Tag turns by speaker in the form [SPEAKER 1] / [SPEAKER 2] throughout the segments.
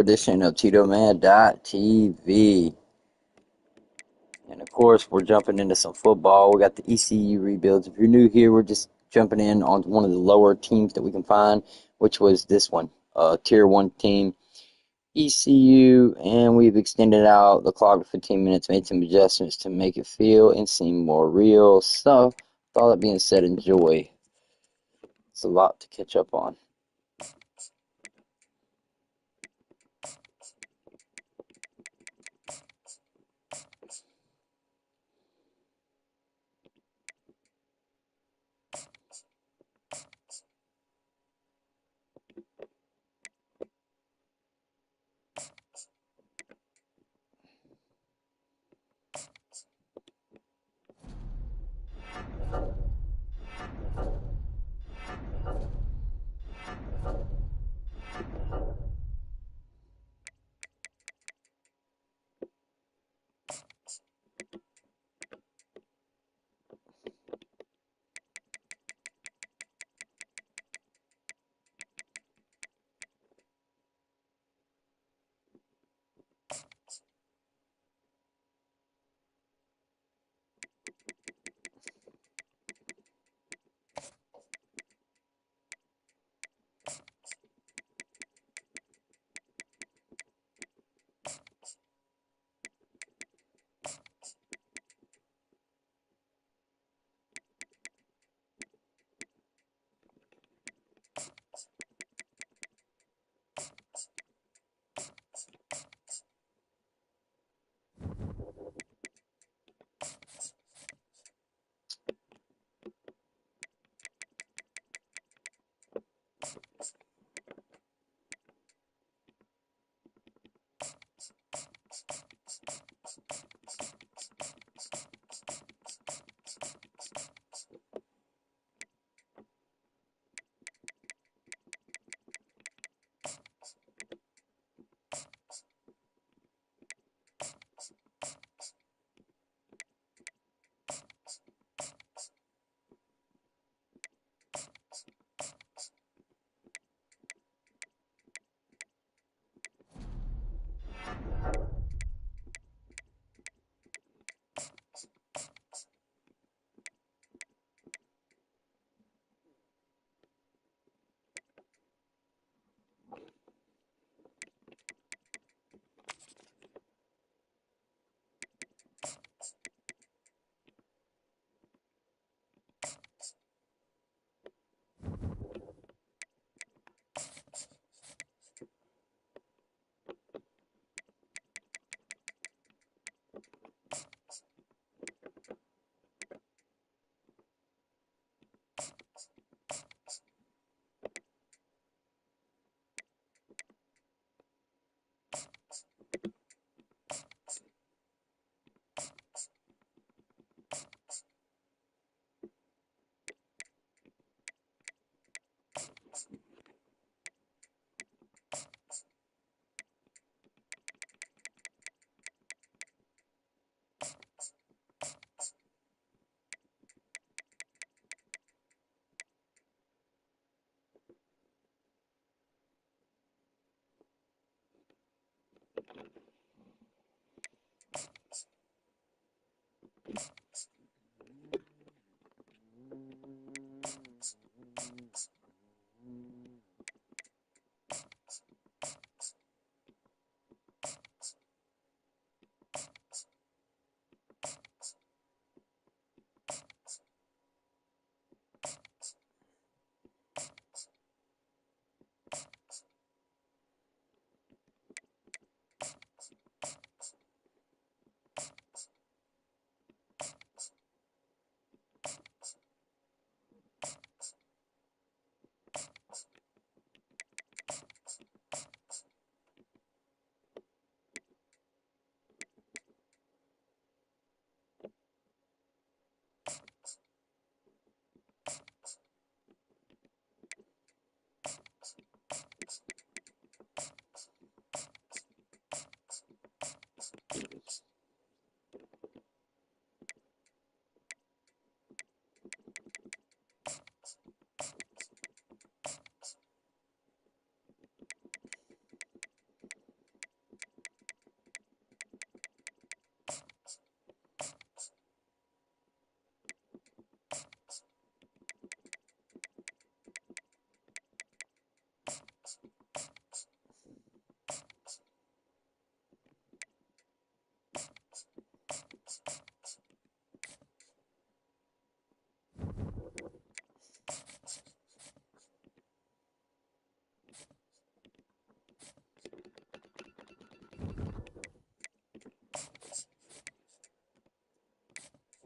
[SPEAKER 1] edition of TitoMan.tv. And of course, we're jumping into some football. We got the ECU rebuilds. If you're new here, we're just jumping in on one of the lower teams that we can find, which was this one, Tier 1 team, ECU. And we've extended out the clock to 15 minutes, made some adjustments to make it feel and seem more real. So, with all that being said, enjoy. It's a lot to catch up on.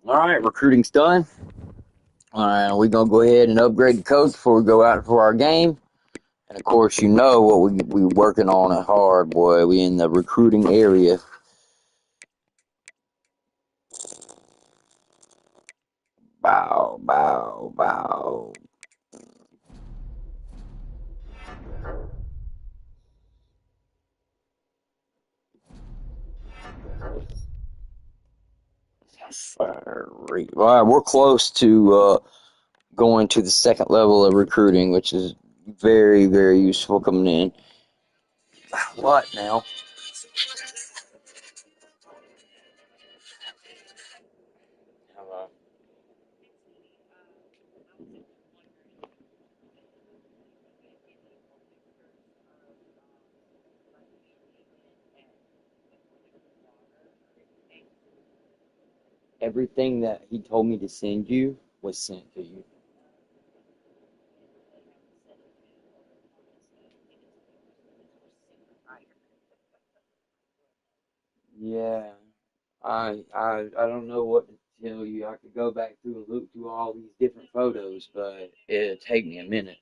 [SPEAKER 1] All right, recruiting's done. All right, we're gonna go ahead and upgrade the coach before we go out for our game. And of course, you know what we working on it hard, boy. We in the recruiting area. Bow, bow, bow. All right, we're close to going to the second level of recruiting, which is very, very useful coming in. What now? Everything that he told me to send you was sent to you. Yeah, I don't know what to tell you. I could go back through and look through all these different photos, but it'd take me a minute.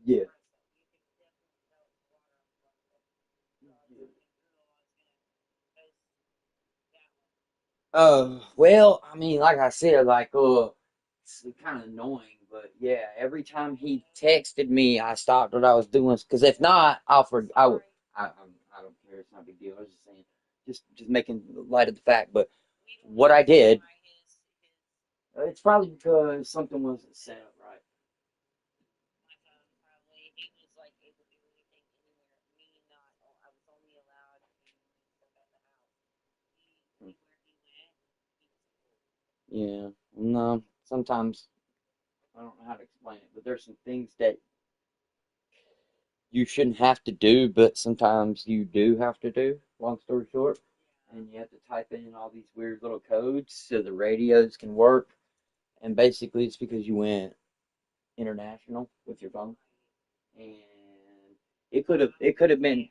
[SPEAKER 1] Yeah. Well, I mean, like I said, it's kind of annoying, but yeah, every time he texted me, I stopped what I was doing, because if not, I would, I don't care. It's not a big deal. I was just saying, just making light of the fact. But what I did, it's probably because something wasn't set up right. Yeah, no, sometimes I don't know how to explain it, but there's some things that you shouldn't have to do, but sometimes you do have to do. Long story short, and you have to type in all these weird little codes so the radios can work. And basically, it's because you went international with your phone, and it could have been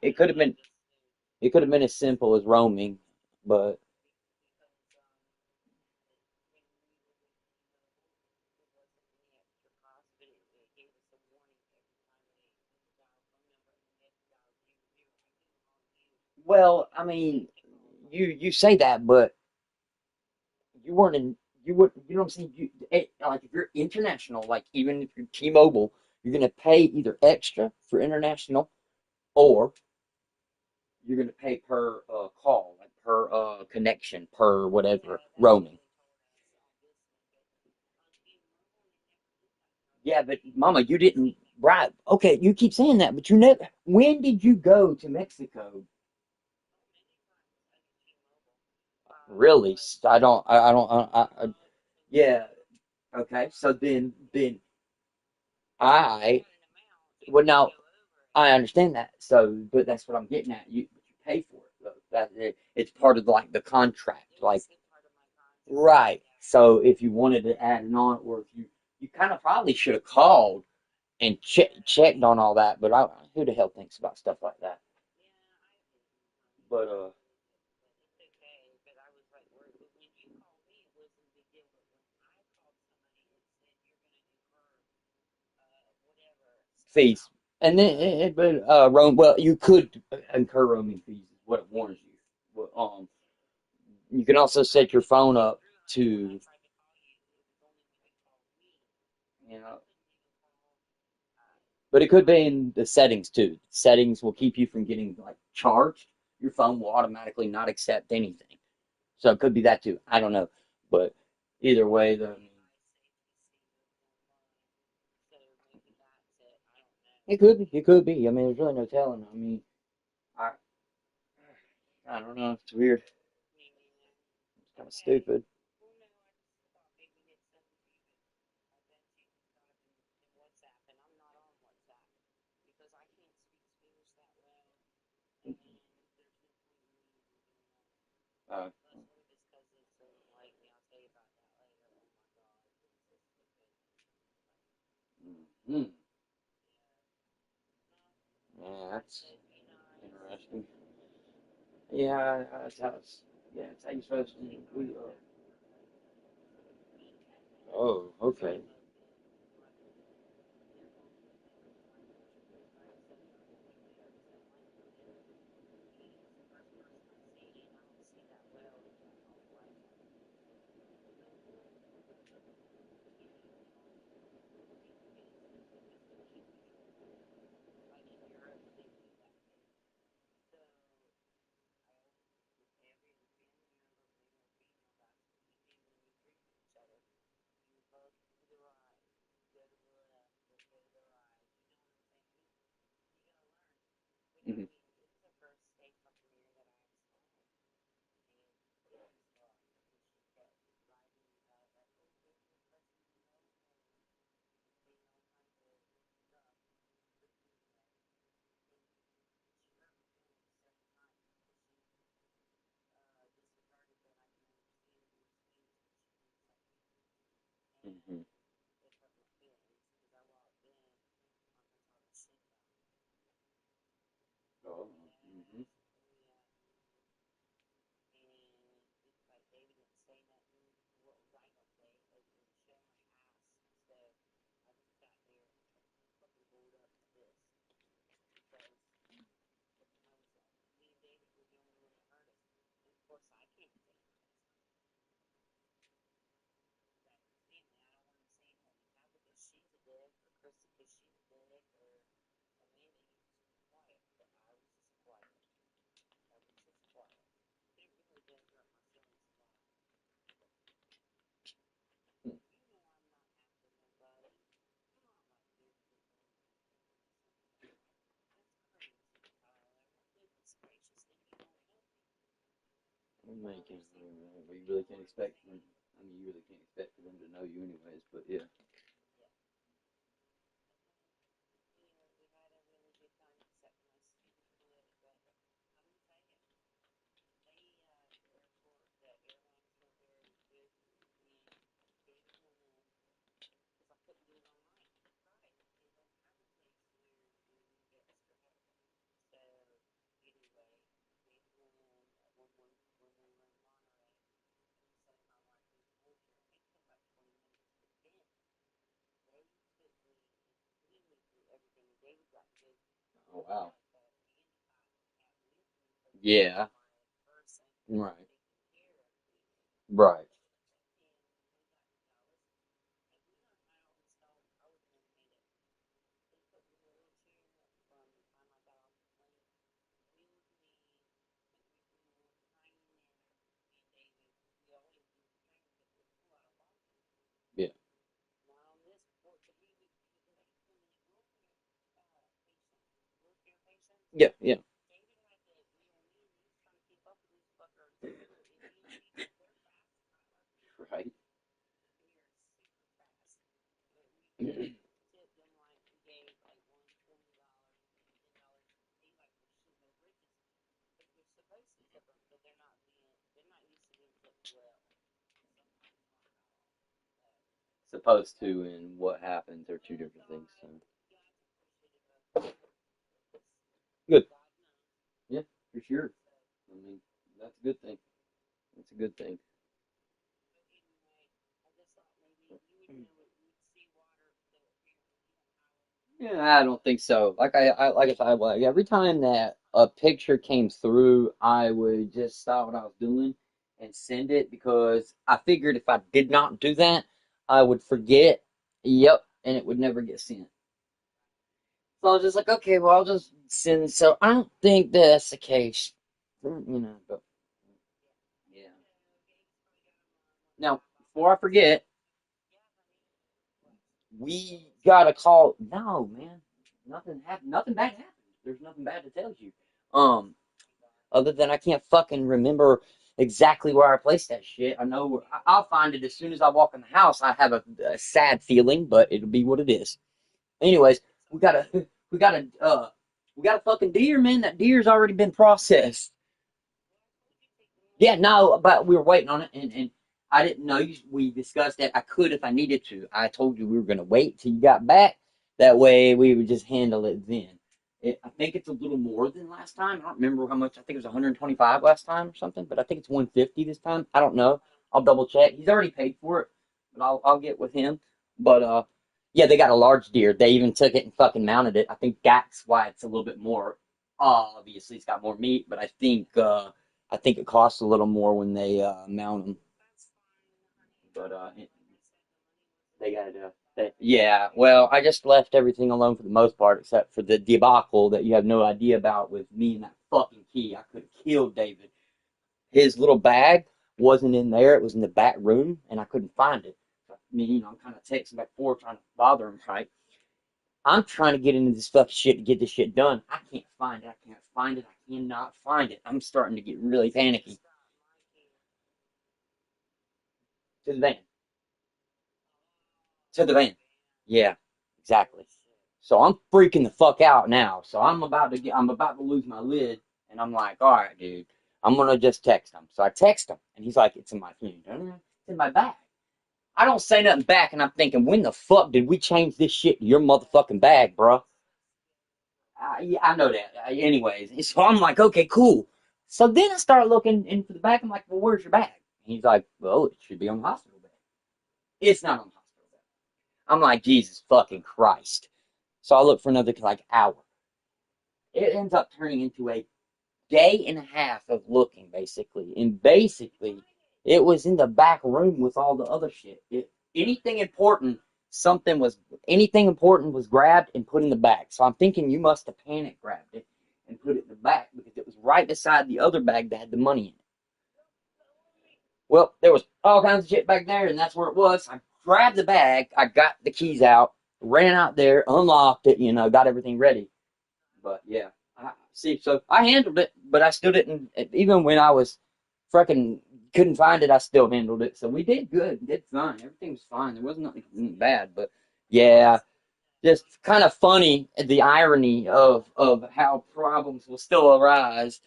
[SPEAKER 1] as simple as roaming, but well, I mean, you say that, but you weren't in you know what I'm saying, like if you're international, like even if you're T-Mobile, you're gonna pay either extra for international, or you're gonna pay per call, like per connection, per whatever roaming. Yeah, but Mama, you didn't, right? Okay, you keep saying that, but you never. When did you go to Mexico? Really? I don't. Yeah. Okay. So then I. Well, now I understand that. So, but that's what I'm getting at. You pay for it though. It's part of like the contract. Like, right. So if you wanted to add it on, or if you kind of probably should have called and checked on all that. But who the hell thinks about stuff like that? But fees. And then, but roam. Well, you could incur roaming fees. Is what it warns you. Well, you can also set your phone up to, you know, but it could be in the settings too. Settings will keep you from getting like charged. Your phone will automatically not accept anything. So it could be that too. I don't know, but either way, it could be. It could be. I mean, there's really no telling. I mean, I I don't know. It's weird. It's kind of stupid. Uh, mm, yeah, that's interesting. Yeah, that's how it's. Yeah, it's how you're supposed to. Oh, okay. Hmm. Hmm. Oh. Hmm. Making, but you really can't expect them. I mean, you really can't expect for them to know you anyways. But yeah. Oh wow. Yeah. Right. Right. Yeah. Yeah. Yeah. Right. Supposed to and what happens are two different things. So good. Yeah, for sure. I mean, that's a good thing. That's a good thing. Yeah, I don't think so. Like I said, like every time that a picture came through, I would just stop what I was doing and send it because I figured if I did not do that, I would forget. Yep, and it would never get sent. So I was just like, okay, well, I'll just send. So I don't think that's the case, But yeah. Now, before I forget, we got a call. No, man, nothing happened. Nothing bad happened. There's nothing bad to tell you. Um, Other than I can't fucking remember exactly where I placed that shit. I know I'll find it as soon as I walk in the house. I have a sad feeling, but it'll be what it is. Anyways, we got a we got a we got a fucking deer, man. That deer's already been processed. Yeah, no, but we were waiting on it, and I didn't know we discussed that I could if I needed to. I told you we were gonna wait till you got back. That way we would just handle it then. I think it's a little more than last time. I don't remember how much. I think it was 125 last time or something, but I think it's 150 this time. I don't know. I'll double check. He's already paid for it, but I'll get with him. But yeah, they got a large deer. They even took it and fucking mounted it. I think that's why it's a little bit more. Obviously, it's got more meat, but I think it costs a little more when they mount them. But they got yeah. Well, I just left everything alone for the most part, except for the debacle that you have no idea about with me and that fucking key. I could have killed David. His little bag wasn't in there; it was in the back room, and I couldn't find it. So, I mean, I'm kind of texting back and forth, trying to bother him. Right? I'm trying to get into this fucking shit to get this shit done. I can't find it. I can't find it. I cannot find it. I'm starting to get really panicky. To the van. To the van. Yeah, exactly. So I'm freaking the fuck out now. So I'm about to lose my lid, and I'm like, all right, dude, I'm gonna just text him. So I text him, and he's like, it's in my phone. It's in my bag. I don't say nothing back, and I'm thinking, when the fuck did we change this shit to your motherfucking bag, bro? Yeah, I know that. Anyways, so I'm like, okay, cool. So then I start looking into the bag. I'm like, well, where's your bag? And he's like, well, it should be on the hospital bag. It's not on the hospital bag. I'm like, Jesus fucking Christ. So I look for another like hour. It ends up turning into a day and a half of looking, basically. And basically, it was in the back room with all the other shit. Anything important, something was anything important was grabbed and put in the back. So I'm thinking you must have panic grabbed it and put it in the back because it was right beside the other bag that had the money in it. Well, there was all kinds of shit back there, and that's where it was. I grabbed the bag, I got the keys out, ran out there, unlocked it, got everything ready. But yeah, see, so I handled it, but I still didn't. Even when I was freaking couldn't find it, I still handled it. So we did good, did fine. Everything was fine. There wasn't nothing bad. But yeah, just kind of funny the irony of how problems will still arise.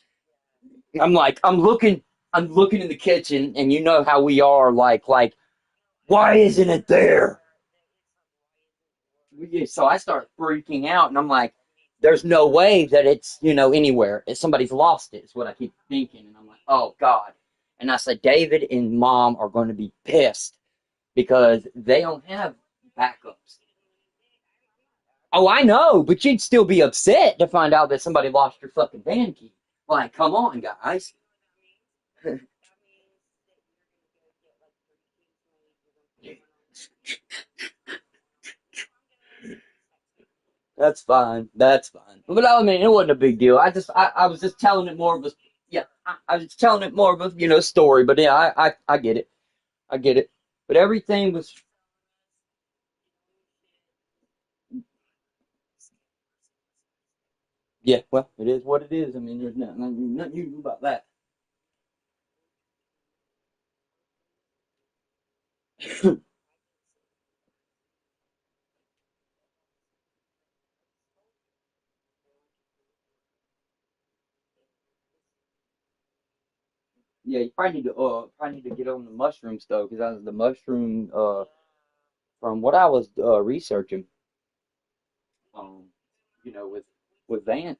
[SPEAKER 1] I'm looking in the kitchen, and you know how we are. Why isn't it there? So I start freaking out, and I'm like, "There's no way that it's anywhere. If somebody's lost it." Is what I keep thinking, and I'm like, "Oh God!" And I said, David and Mom are going to be pissed because they don't have backups. Oh, I know, but you'd still be upset to find out that somebody lost your fucking van key. Like, come on, guys. That's fine. That's fine. But I mean, it wasn't a big deal. I was just telling it more of a, yeah, I was telling it more of a, story. But yeah, I get it. I get it. But everything was, yeah, well, it is what it is. I mean, there's nothing you can do about that. Yeah, you probably need to get on the mushrooms though, because I was the mushroom from what I was researching, um, with Vance.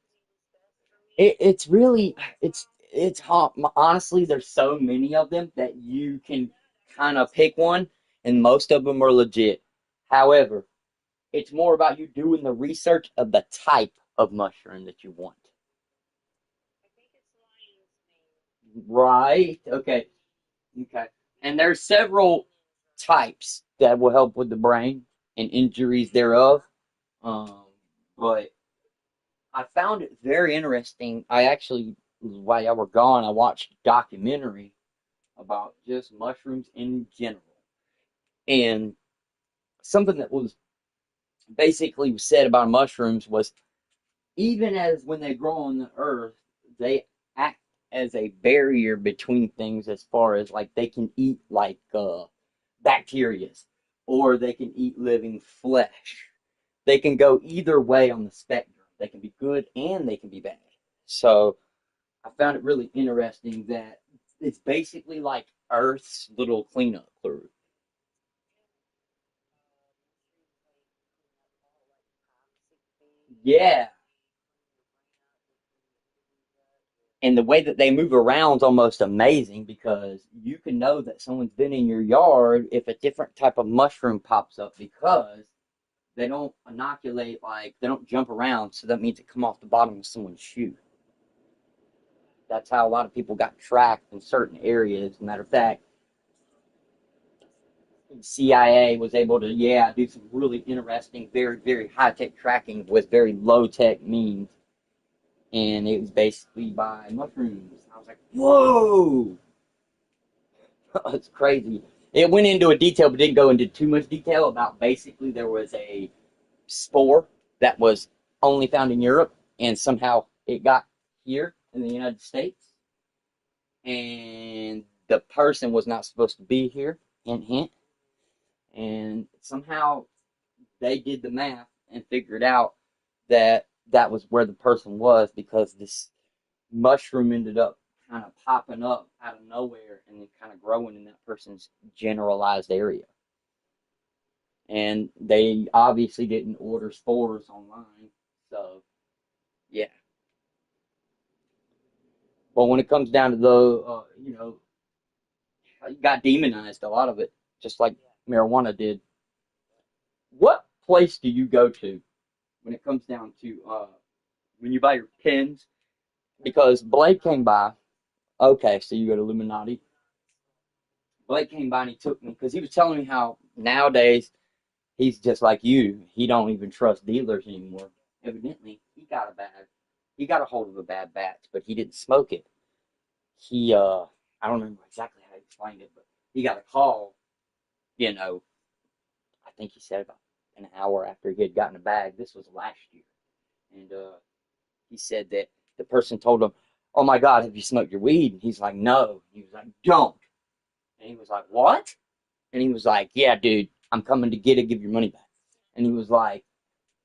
[SPEAKER 1] It's really it's hot. Honestly, there's so many of them that you can kind of pick one, and most of them are legit. However, it's more about you doing the research of the type of mushroom that you want. Right? Okay. Okay. And there's several types that will help with the brain and injuries thereof. Um, but I found it very interesting. I actually, while y'all were gone, I watched a documentary about just mushrooms in general. And something that was basically said about mushrooms was even as when they grow on the earth, they act as a barrier between things as far as like they can eat like bacterias or they can eat living flesh. They can go either way on the spectrum. They can be good and they can be bad. So I found it really interesting that it's basically like Earth's little cleanup crew. Yeah, And the way that they move around is almost amazing because you can know that someone's been in your yard if a different type of mushroom pops up because they don't inoculate, like, they don't jump around. So that means it come off the bottom of someone's shoe. That's how a lot of people got tracked in certain areas. Matter of fact, CIA was able to, yeah, do some really interesting, very, very high tech tracking with very low tech means. And it was basically by mushrooms. I was like, whoa, it's crazy. It went into a detail, but didn't go into too much detail about basically there was a spore that was only found in Europe, and somehow it got here in the United States, and the person was not supposed to be here. Hint, hint. And somehow they did the math and figured out that that was where the person was because this mushroom ended up kind of popping up out of nowhere and then kind of growing in that person's generalized area. And they obviously didn't order spores online. So, yeah. But when it comes down to it got demonized, a lot of it, just like marijuana did. What place do you go to when it comes down to when you buy your pens? Because Blake came by. Okay, so you go to Illuminati. Blake came by and he took me because he was telling me how nowadays he's just like you. He don't even trust dealers anymore. Evidently, he got a hold of a bad batch, but he didn't smoke it. He I don't remember exactly how he explained it, but he got a call, you know, I think he said about an hour after he had gotten a bag. This was last year. And he said that the person told him, "Oh my God, have you smoked your weed?" And he's like, "No." He was like, "Don't." And he was like, "What?" And he was like, "Yeah, dude, I'm coming to get it, give your money back." And he was like,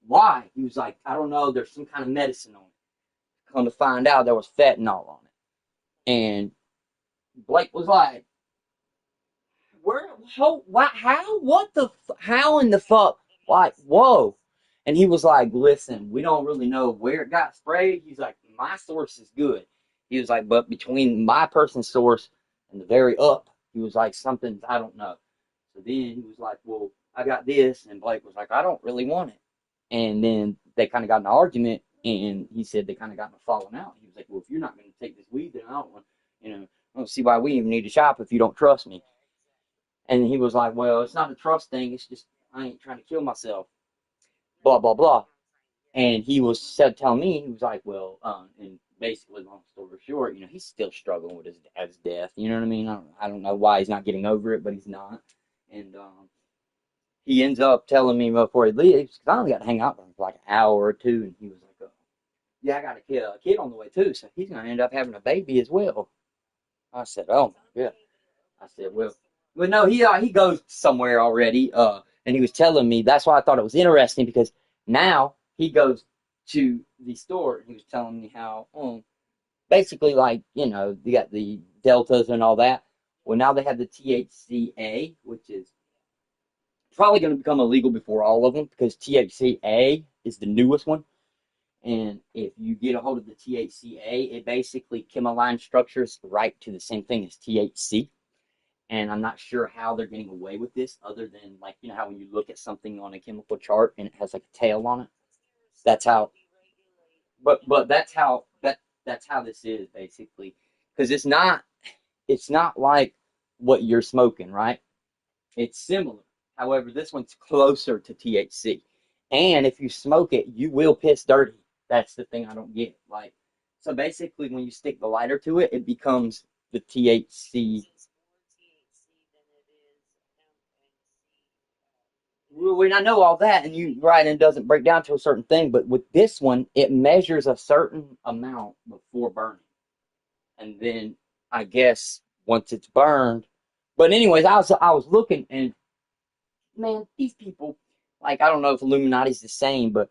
[SPEAKER 1] "Why?" He was like, "I don't know, there's some kind of medicine on it." Come to find out there was fentanyl on it. And Blake was like, "Where, how, what the, how in the fuck?" Like, whoa. And he was like, "Listen, we don't really know where it got sprayed." He's like, "My source is good." He was like, "But between my person's source and the very up," he was like, "something, I don't know." So then he was like, "Well, I got this." And Blake was like, "I don't really want it." And then they kind of got in an argument, and he said they kind of got in a falling out. He was like, "Well, if you're not going to take this weed, then I don't want, I don't see why we even need to shop if you don't trust me." And he was like, "Well, it's not a trust thing. It's just I ain't trying to kill myself." Blah blah blah. And he was said telling me he was like, "Well, and basically, long story short, he's still struggling with his dad's death. You know what I mean? I don't know why he's not getting over it, but he's not." And he ends up telling me before he leaves because I only got to hang out with him for like an hour or two, and he was like, "Oh, yeah, I got a kid on the way too, so he's gonna end up having a baby as well." I said, "Oh my god." I said, well, no, he goes somewhere already. And he was telling me that's why I thought it was interesting because now he goes to the store and he was telling me how, basically, like, you got the deltas and all that. Well, now they have the THCA, which is probably going to become illegal before all of them because THCA is the newest one. And if you get a hold of the THCA, it basically chemically structures right to the same thing as THC. And I'm not sure how they're getting away with this other than, like, how when you look at something on a chemical chart and it has like a tail on it. That's how but that's how this is basically. Because it's not like what you're smoking, right? It's similar. However, this one's closer to THC. And if you smoke it, you will piss dirty. That's the thing I don't get. Like, so basically when you stick the lighter to it, it becomes the THC. When I know all that, and you right, and it doesn't break down to a certain thing, but with this one, it measures a certain amount before burning, and then I guess once it's burned. But anyways, I was looking, and man, these people, like, I don't know if Illuminati's the same, but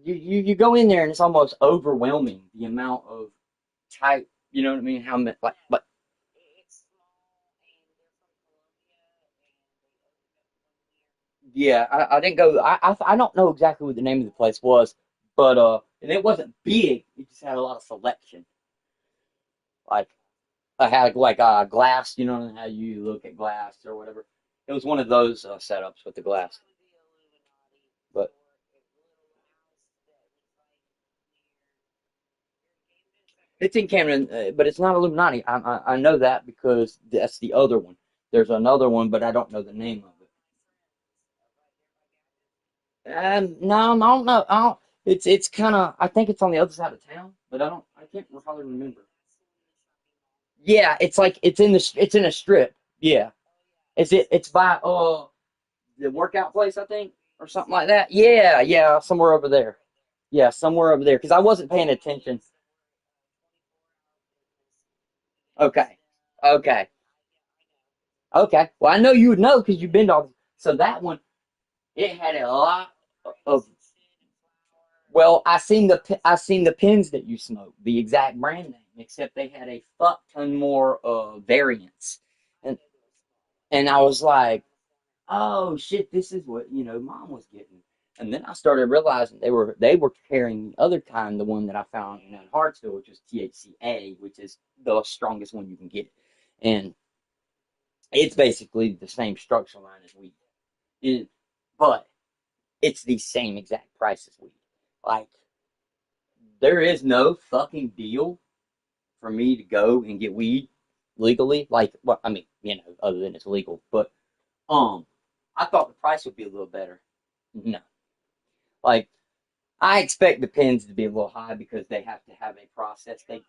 [SPEAKER 1] you go in there and it's almost overwhelming the amount of type. You know what I mean? How much like yeah, I didn't go. I don't know exactly what the name of the place was, but and it wasn't big. It just had a lot of selection. Like I had like glass, you know how you look at glass or whatever. It was one of those setups with the glass. But it's in Camden, but it's not Illuminati. I know that because that's the other one. There's another one, but I don't know the name of it. No, I don't know. I don't, it's kind of. I think it's on the other side of town, but I can't probably remember. Yeah, it's like it's in a strip. Yeah, it's by the workout place I think or something like that. Yeah, yeah, somewhere over there. Yeah, somewhere over there because I wasn't paying attention. Okay, okay, okay. Well, I know you would know because you've been to all. So that one, it had a lot of. Well, I seen the pins that you smoked, the exact brand name, except they had a fuck ton more variants, and I was like, oh shit, this is what mom was getting. And then I started realizing they were carrying the other kind, the one that I found in Hartsville, which was THCA, which is the strongest one you can get, and it's basically the same structure line as weed, and, but it's the same exact price as weed. Like there is no fucking deal for me to go and get weed legally. Like, well, I mean, other than it's legal, but um, I thought the price would be a little better. No, like I expect the pins to be a little high because they have to have a process. They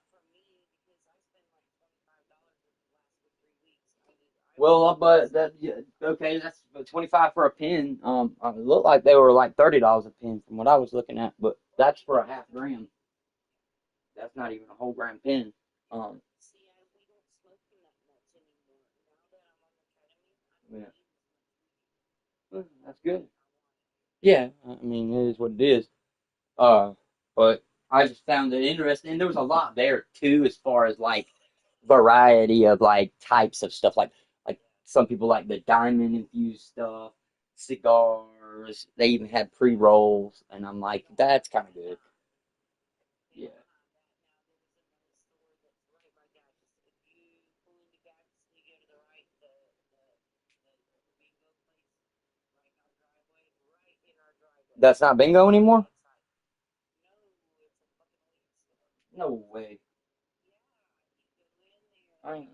[SPEAKER 1] well, but that yeah, okay, that's 25 for a pin. It looked like they were like $30 a pin from what I was looking at, but that's for a half gram. That's not even a whole gram pin. Um, yeah, that's good. Yeah, I mean it is what it is. Uh, but I just found it interesting, and there was a lot there too, as far as like variety of like types of stuff. Like some people like the diamond infused stuff, cigars. They even had pre rolls, and I'm like, that's kind of good. Yeah, that's not bingo anymore. No way. I,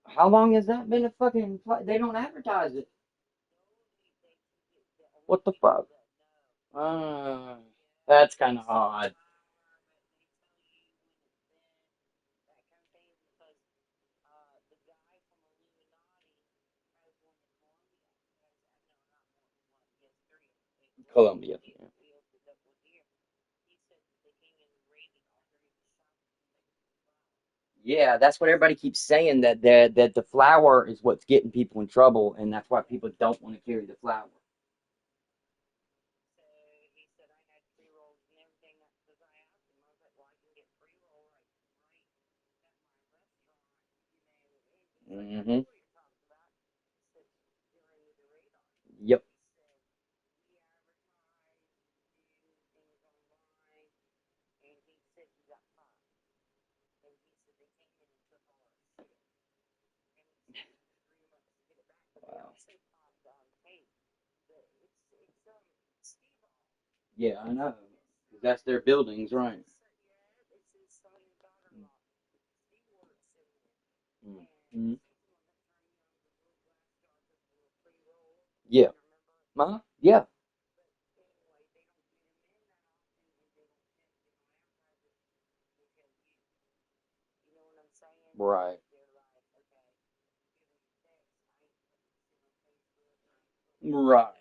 [SPEAKER 1] how long has that been a fucking? They don't advertise it. What the fuck? Uh, that's kind of odd. Columbia. Yeah, that's what everybody keeps saying that the flower is what's getting people in trouble, and that's why people don't want to carry the flower. Hmm. Yep. Wow. Yeah, I know. 'Cause that's their buildings, right? Mm-hmm. Yeah. Huh? Yeah. Right. Right.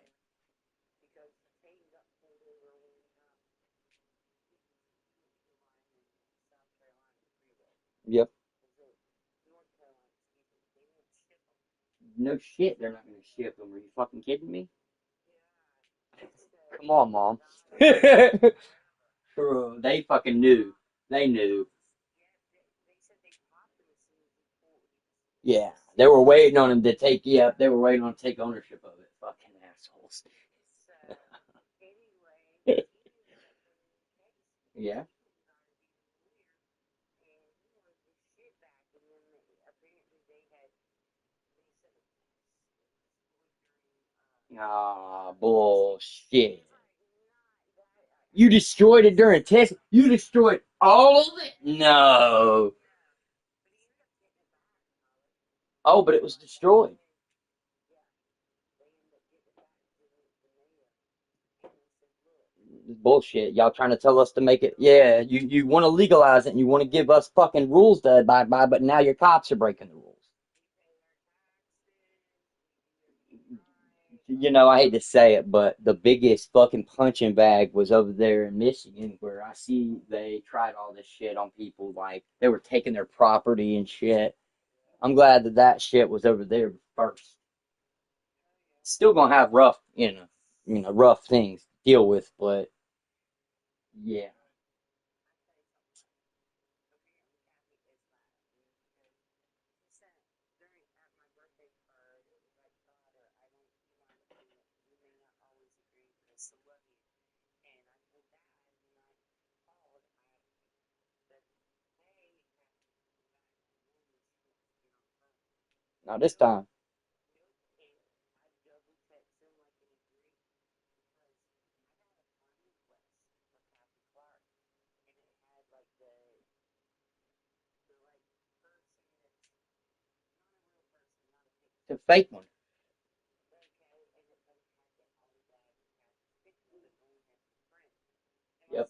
[SPEAKER 1] Yep. No shit, they're not gonna ship them. Are you fucking kidding me? Come on, mom. Bro, they fucking knew. They knew. Yeah, they were waiting on him to take. Yeah, they were waiting on him to take ownership of it. Fucking assholes. Yeah. Ah, bullshit. You destroyed it during testing. You destroyed all of it? No. Oh, but it was destroyed. Bullshit. Y'all trying to tell us to make it. Yeah, you want to legalize it and you want to give us fucking rules to abide by, but now your cops are breaking the rules. I hate to say it, but the biggest fucking punching bag was over there in Michigan, where I see they tried all this shit on people, like they were taking their property and shit. I'm glad that that shit was over there first. Still gonna have rough, rough things to deal with, but yeah. Now this time, it's a fake one. Yep.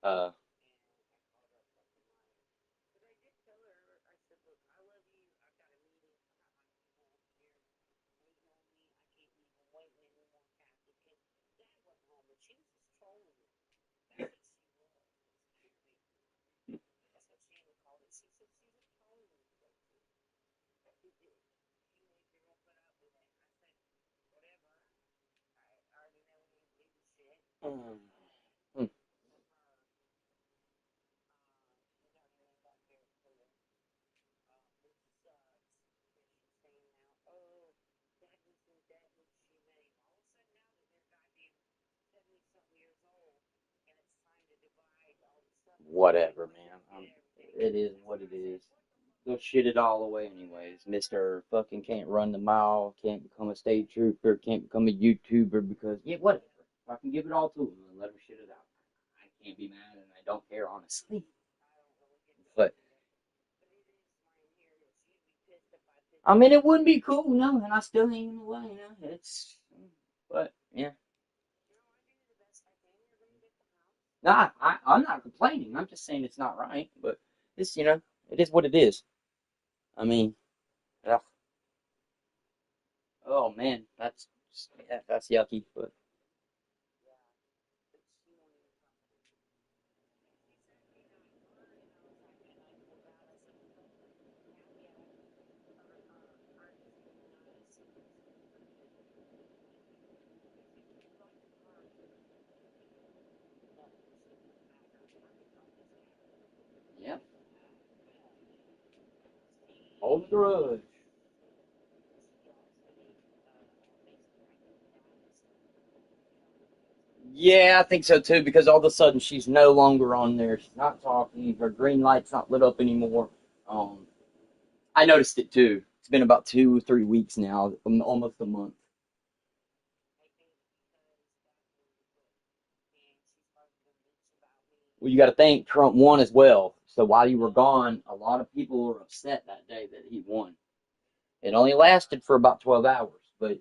[SPEAKER 1] Uh, mm, mm. Whatever, man. It is what it is. They'll shit it all away anyways. Mister fucking can't run the mile, can't become a state trooper, can't become a YouTuber because yeah, whatever. I can give it all to him and let him shit it out. I can't be mad and I don't care honestly. But I mean, it wouldn't be cool, no, and I still ain't in the way, It's, but yeah, nah, I'm not complaining. I'm just saying it's not right. But it's, it is what it is. I mean, ugh, oh man, that's yucky. But yeah, hold the grudge. Yeah, I think so too, because all of a sudden she's no longer on there. She's not talking. Her green light's not lit up anymore. Um, I noticed it too. It's been about 2 or 3 weeks now, almost a month. Well, you got to think Trump won as well. So while you were gone, a lot of people were upset that day that he won. It only lasted for about 12 hours, but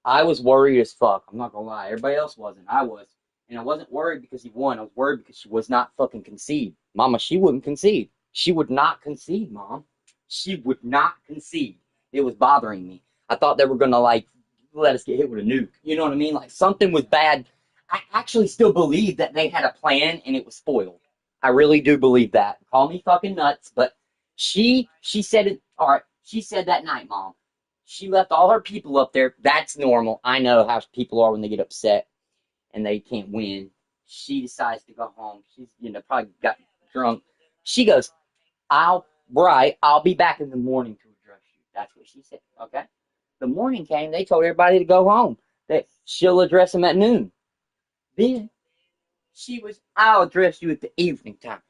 [SPEAKER 1] I was worried as fuck. I'm not gonna lie. Everybody else wasn't. I was. And I wasn't worried because he won. I was worried because she was not fucking concede. Mama, she wouldn't concede. She would not concede, Mom. She would not concede. It was bothering me. I thought they were gonna like let us get hit with a nuke. You know what I mean? Like something was bad. I actually still believe that they had a plan and it was spoiled. I really do believe that. Call me fucking nuts, but She said it. All right. She said that night, Mom. She left all her people up there. That's normal. I know how people are when they get upset and they can't win. She decides to go home. She's probably got drunk. She goes, I'll be back in the morning to address you. That's what she said. Okay. The morning came. They told everybody to go home. That she'll address them at noon. Then I'll address you at the evening time.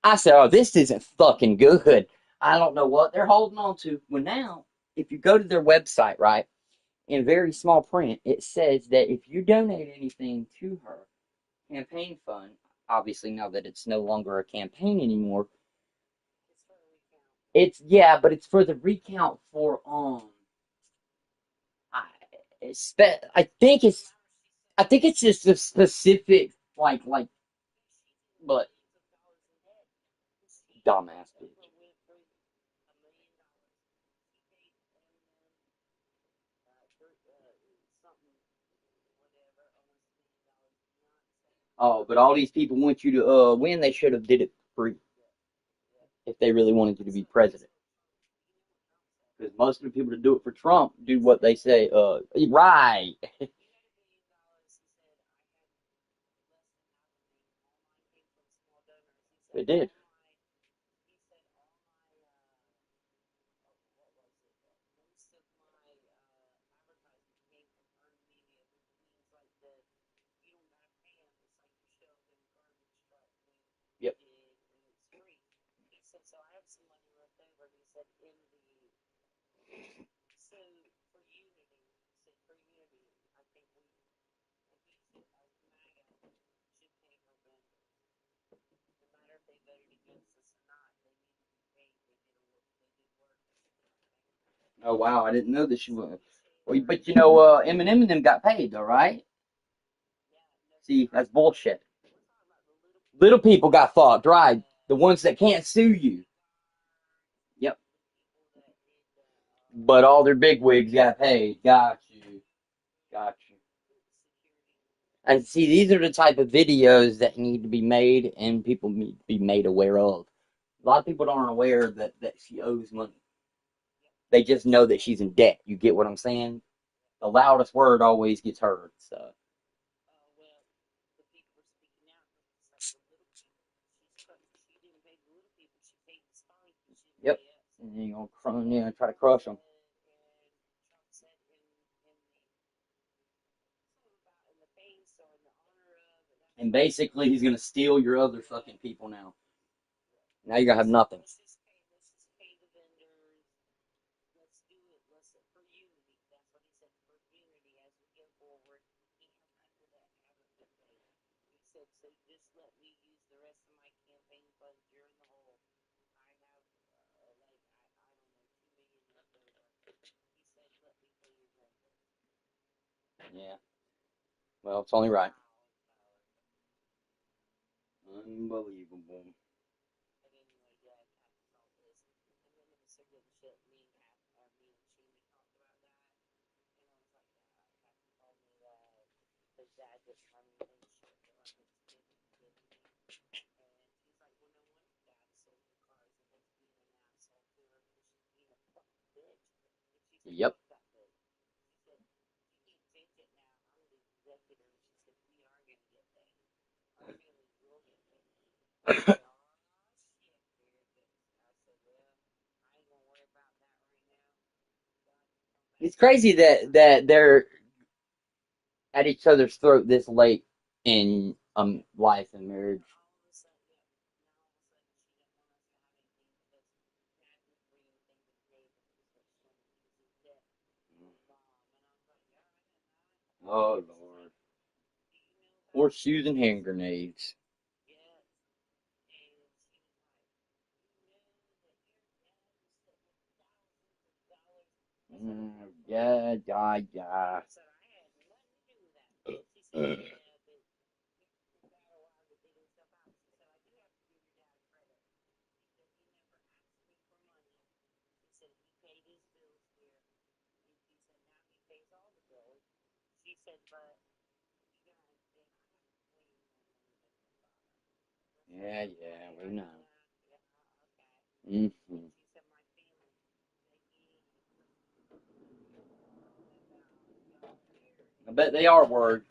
[SPEAKER 1] I said, oh, this isn't fucking good. I don't know what they're holding on to. Well, now, if you go to their website, right, in very small print, it says that if you donate anything to her campaign fund, obviously now that it's no longer a campaign anymore, yeah, but it's for the recount for I, I think it's just a specific but dumbass bitch. Oh, but all these people want you to win. They should have did it for free if they really wanted you to be president. Because most of the people that do it for Trump do what they say. Right. They did. Yep. Oh wow, I didn't know that she was. Well, but Eminem and them got paid though, right? See, that's bullshit. Little people got fucked, right? The ones that can't sue you. Yep. But all their big wigs got paid. Got you. Got you. And see, these are the type of videos that need to be made and people need to be made aware of. A lot of people aren't aware that she owes money. They just know that she's in debt. You get what I'm saying? The loudest word always gets heard. So, yep. And then you're gonna try to crush them. And basically, he's gonna steal your other fucking people now. Now you're gonna have nothing. Yeah. Well, it's only right. Unbelievable. Yep. It's crazy that they're at each other's throat this late in life and marriage. Oh Lord. Horseshoes and hand grenades. Yeah, yeah, yeah. Yeah, yeah, we know. Mm-hmm. I bet they are worried.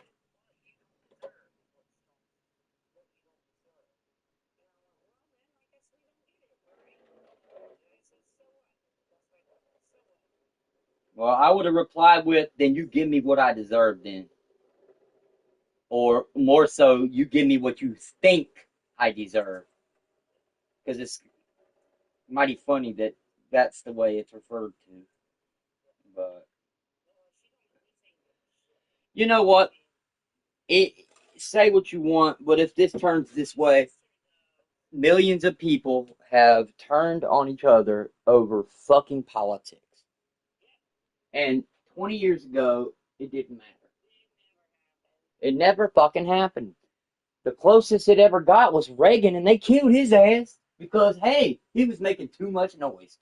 [SPEAKER 1] Well, I would have replied with, "Then you give me what I deserve, then," or more so, "You give me what you think I deserve," because it's mighty funny that that's the way it's referred to. But you know what? It say what you want, but if this turns this way, millions of people have turned on each other over fucking politics. And 20 years ago, it didn't matter. It never fucking happened. The closest it ever got was Reagan, and they killed his ass because, hey, he was making too much noise.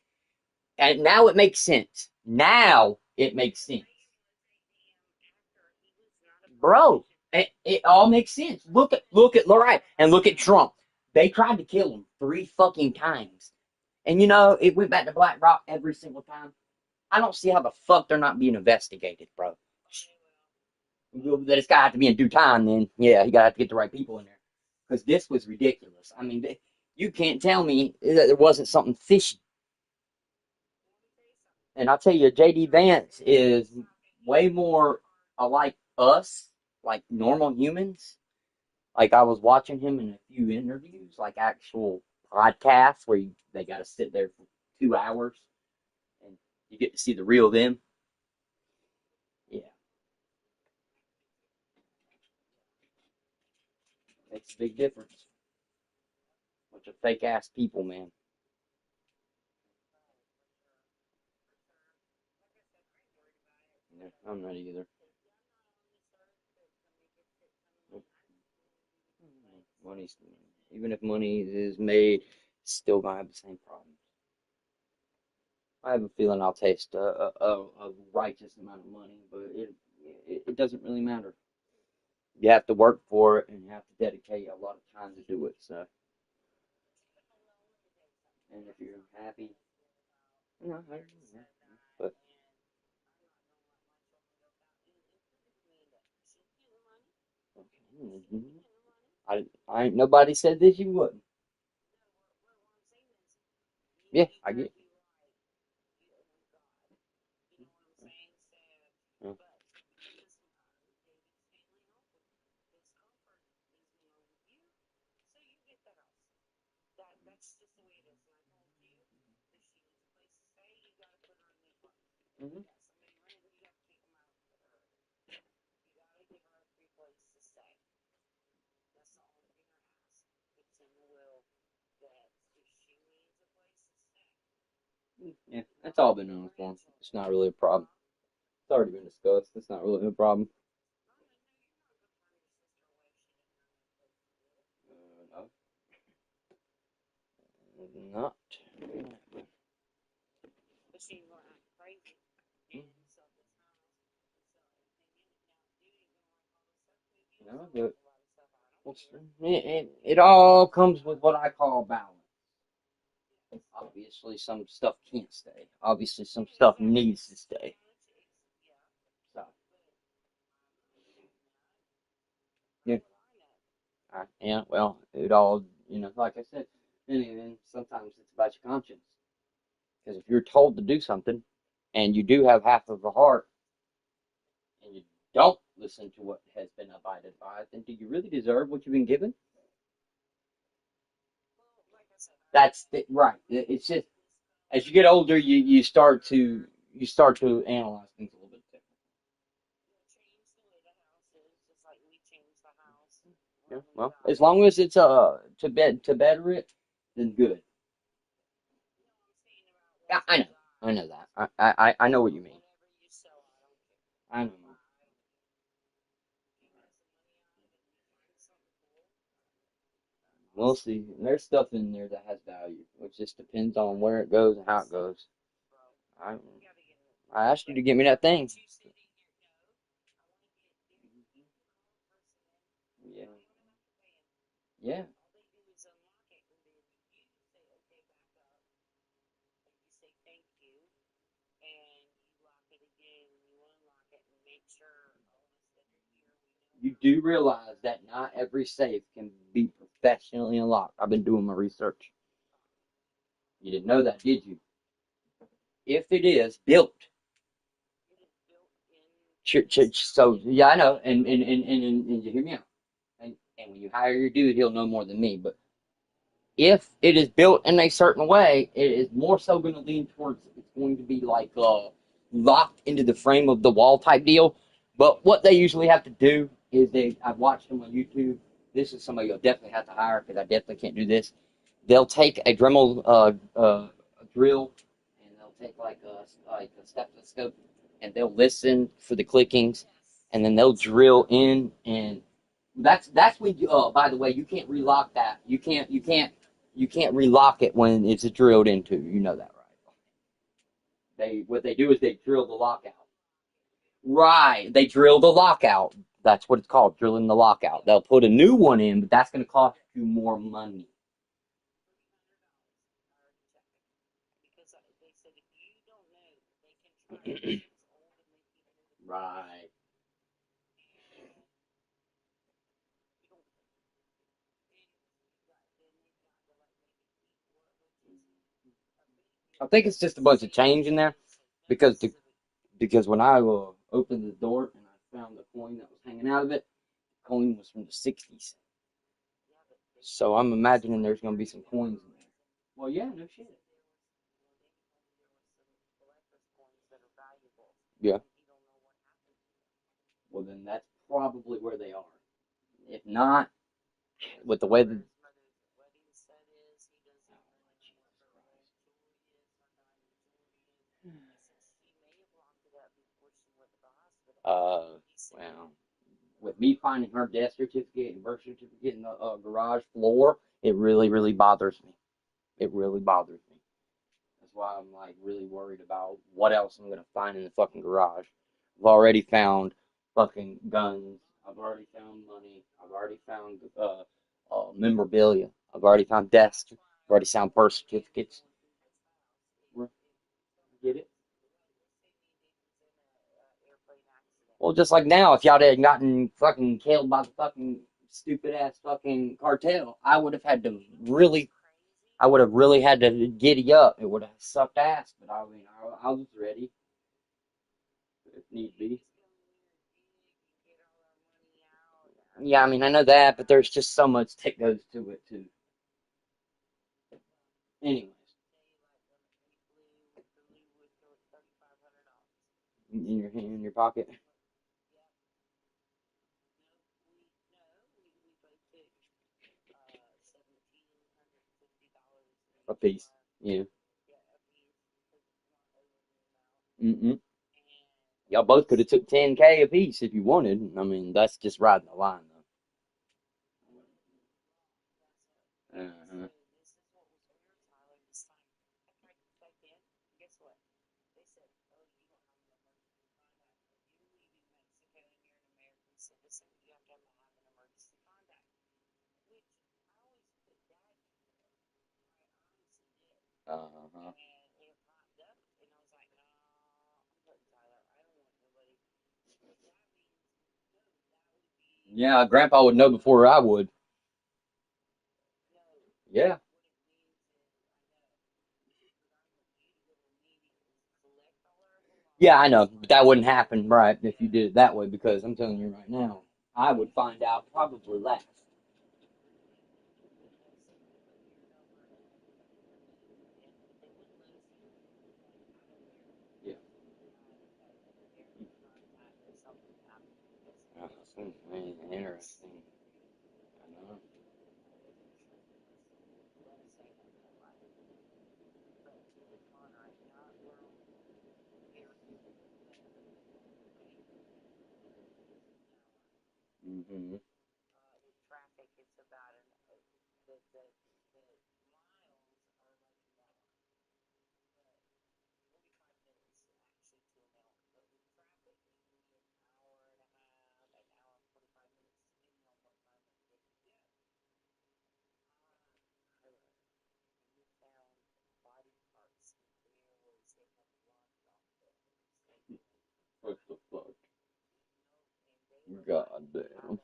[SPEAKER 1] And now it makes sense. Now it makes sense. Bro, it all makes sense. Look at right, and look at Trump. They tried to kill him 3 fucking times. And it went back to Black Rock every single time. I don't see how the fuck they're not being investigated, bro. That it's got to be in due time, then yeah, you gotta have to get the right people in there. Because this was ridiculous. I mean, you can't tell me that there wasn't something fishy. And I'll tell you, JD Vance is way more like us, like normal humans. Like I was watching him in a few interviews, like actual podcasts where they got to sit there for 2 hours and you get to see the real them. Yeah, makes a big difference. Bunch of fake ass people, man. Yeah, I'm not either. Money's even if money is made, still gonna have the same problem. I have a feeling I'll taste a righteous amount of money, but it doesn't really matter. You have to work for it and you have to dedicate a lot of time to do it. So, and if you're happy, I don't know, but I ain't nobody said this you wouldn't. Yeah, I get. Yeah. Mhm. Yeah, that's all been known for. It's not really a problem. It's already been discussed. It's not really a problem. No, not. No, but it all comes with what I call balance. Obviously, some stuff can't stay. Obviously, some stuff needs to stay. So, yeah, yeah. Well, it all, like I said, and sometimes it's about your conscience. Because if you're told to do something, and you do have half of a heart, and you don't listen to what has been abided by, then do you really deserve what you've been given? Right. It's just as you get older, you start to analyze things a little bit different. Yeah, well, as long as it's to better it, then good. Yeah, I know that. I know what you mean. I know. We'll see. There's stuff in there that has value. It just depends on where it goes and how it goes. I I asked you to get me that thing. Yeah, yeah. You do realize that not every safe can be professionally unlocked. I've been doing my research. You didn't know that, did you? If it is built, so yeah, I know, and you hear me out. And when you hire your dude, he'll know more than me. But if it is built in a certain way, it is more so going to lean towards it's going to be like locked into the frame of the wall type deal. But what they usually have to do is I've watched them on YouTube. This is somebody you'll definitely have to hire because I definitely can't do this. They'll take a Dremel drill and they'll take like a stethoscope and they'll listen for the clickings and then they'll drill in and that's when you, by the way, you can't relock that. You can't relock it when it's drilled into. You know that, right? What they do is they drill the lockout. Right. They drill the lockout. That's what it's called, drilling the lockout. They'll put a new one in, but that's going to cost you more money. Right. I think it's just a bunch of change in there because because when I opened the door and I found the coin that was hanging out of it, the coin was from the '60s. So I'm imagining there's going to be some coins in there. Well, yeah, no shit. Yeah. Well, then that's probably where they are. If not, with the way that. Uh, well, with me finding her death certificate and birth certificate in the garage floor, it really, really bothers me. It really bothers me. That's why I'm like really worried about what else I'm gonna find in the fucking garage. I've already found fucking guns. I've already found money. I've already found memorabilia. I've already found desks. I've already found birth certificates. Get it? Well, just like now, if y'all had gotten fucking killed by the fucking stupid ass fucking cartel, I would have really had to giddy up. It would have sucked ass, but I mean, I was ready if need be. Yeah, I mean, I know that, but there's just so much that goes to it too. Anyways, in your hand, in your pocket, a piece. Yeah. Mm-mm. Y'all both could have took 10K a piece if you wanted. I mean, that's just riding the line though. Uh-huh. Uh-huh. Yeah, Grandpa would know before I would. Yeah. Yeah, I know, but that wouldn't happen, right, if you did it that way, because I'm telling you right now, I would find out probably last. Yeah. Interesting. I know. Mm-hmm. What the fuck? God damn.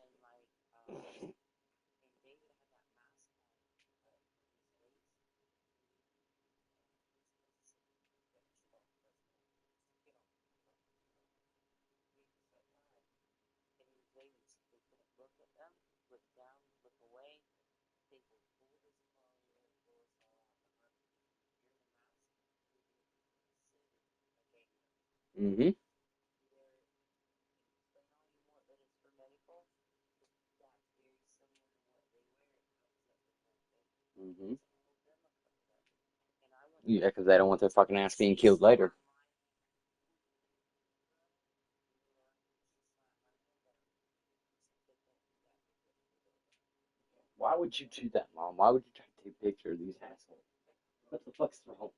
[SPEAKER 1] Mm-hmm. Mm-hmm. Yeah, because they don't want their fucking ass being killed later. Why would you do that, Mom? Why would you try to take a picture of these assholes? What the fuck's wrong with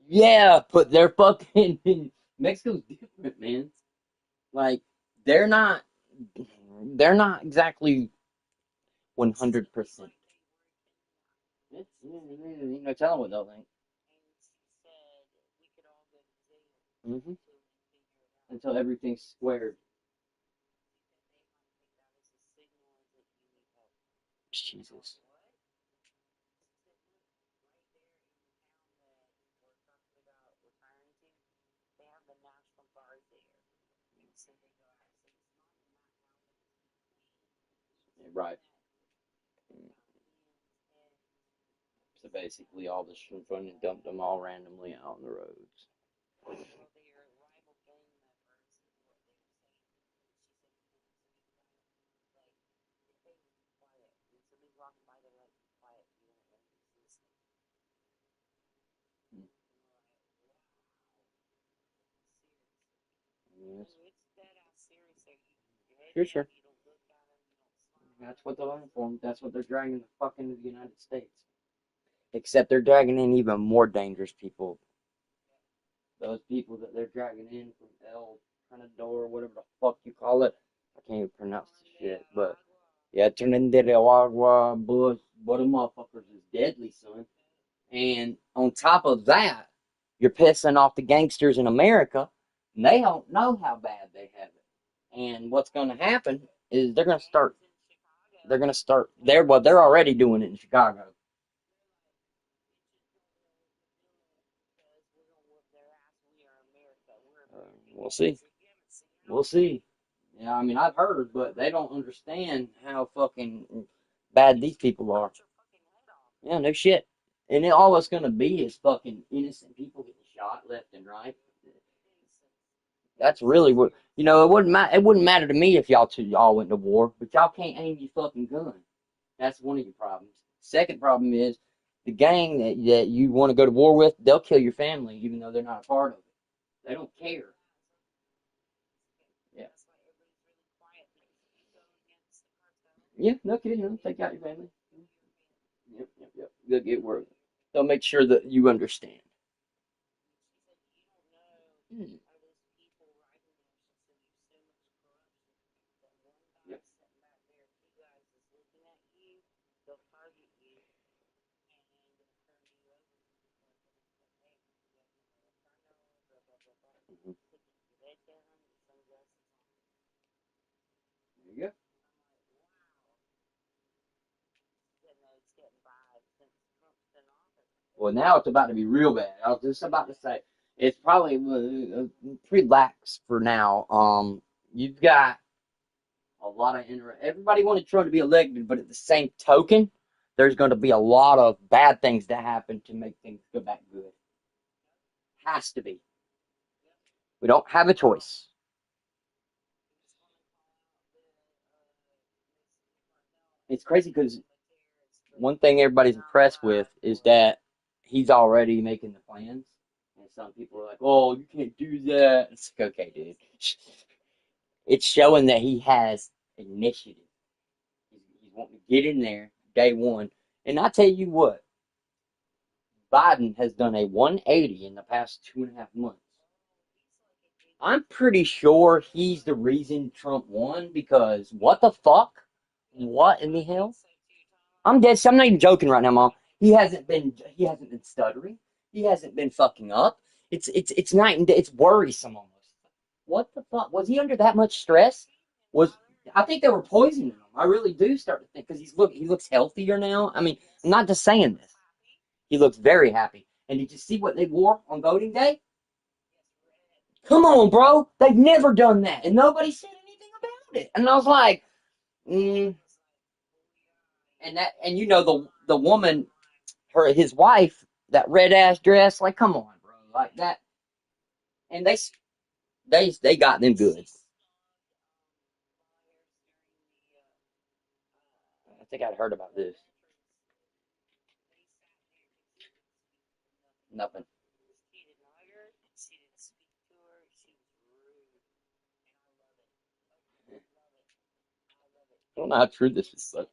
[SPEAKER 1] you? Yeah, but they're fucking Mexico's different, man. Like they're not they're not exactly 100%. You know, tell them what they'll think. Hmm. Until everything's squared. Jesus. Yeah, right. So basically, all the fun and dumped them all randomly out on the roads. Yes. Sure, sure. That's what they're looking for. That's what they're dragging the fuck into the United States. Except they're dragging in even more dangerous people. Those people that they're dragging in from El Trinidor, whatever the fuck you call it. I can't even pronounce the shit, but yeah, Trinidad Agua, Bush, what a motherfuckers is deadly, son. And on top of that, you're pissing off the gangsters in America, and they don't know how bad they have it. And what's going to happen is they're going to start. They're going to start. They're already doing it in Chicago. We'll see. We'll see. Yeah, I mean, I've heard, but they don't understand how fucking bad these people are. Yeah, no shit. And all it's gonna be is fucking innocent people getting shot left and right. That's really what It wouldn't matter. It wouldn't matter to me if y'all went to war, but y'all can't aim your fucking gun. That's one of your problems. Second problem is the gang that you want to go to war with. They'll kill your family even though they're not a part of it. They don't care. Yeah. Yeah, no kidding. Take out your family. Yep, yep, yep. They'll get word. They'll make sure that you understand. Hmm. Yep. Mhm. There you go. Well, now it's about to be real bad. I was just about to say it's probably pretty lax for now. You've got a lot of everybody wanted Trump to be elected, but at the same token, there's going to be a lot of bad things that happen to make things go back good. Has to be. We don't have a choice. It's crazy because one thing everybody's impressed with is that he's already making the plans. And some people are like, "Oh, you can't do that." It's like, okay, dude. It's showing that he has initiative. He's wanting to get in there day one. And I tell you what, Biden has done a 180 in the past 2.5 months. I'm pretty sure he's the reason Trump won because what the fuck? What in the hell? I'm dead. I'm not even joking right now, Mom. He hasn't been stuttering. He hasn't been fucking up. It's night and day. It's worrisome almost. What the fuck? Was he under that much stress? Was I think they were poisoning him. I really do start to think because he looks healthier now. I mean, I'm not just saying this. He looks very happy. And did you see what they wore on voting day? Come on, bro. They've never done that, and nobody said anything it. And I was like, mm. And you know the woman, his wife, that red ass dress, like come on, bro, like that. And they got them good. I think I'd heard about this. Nothing. I don't know how true this is, but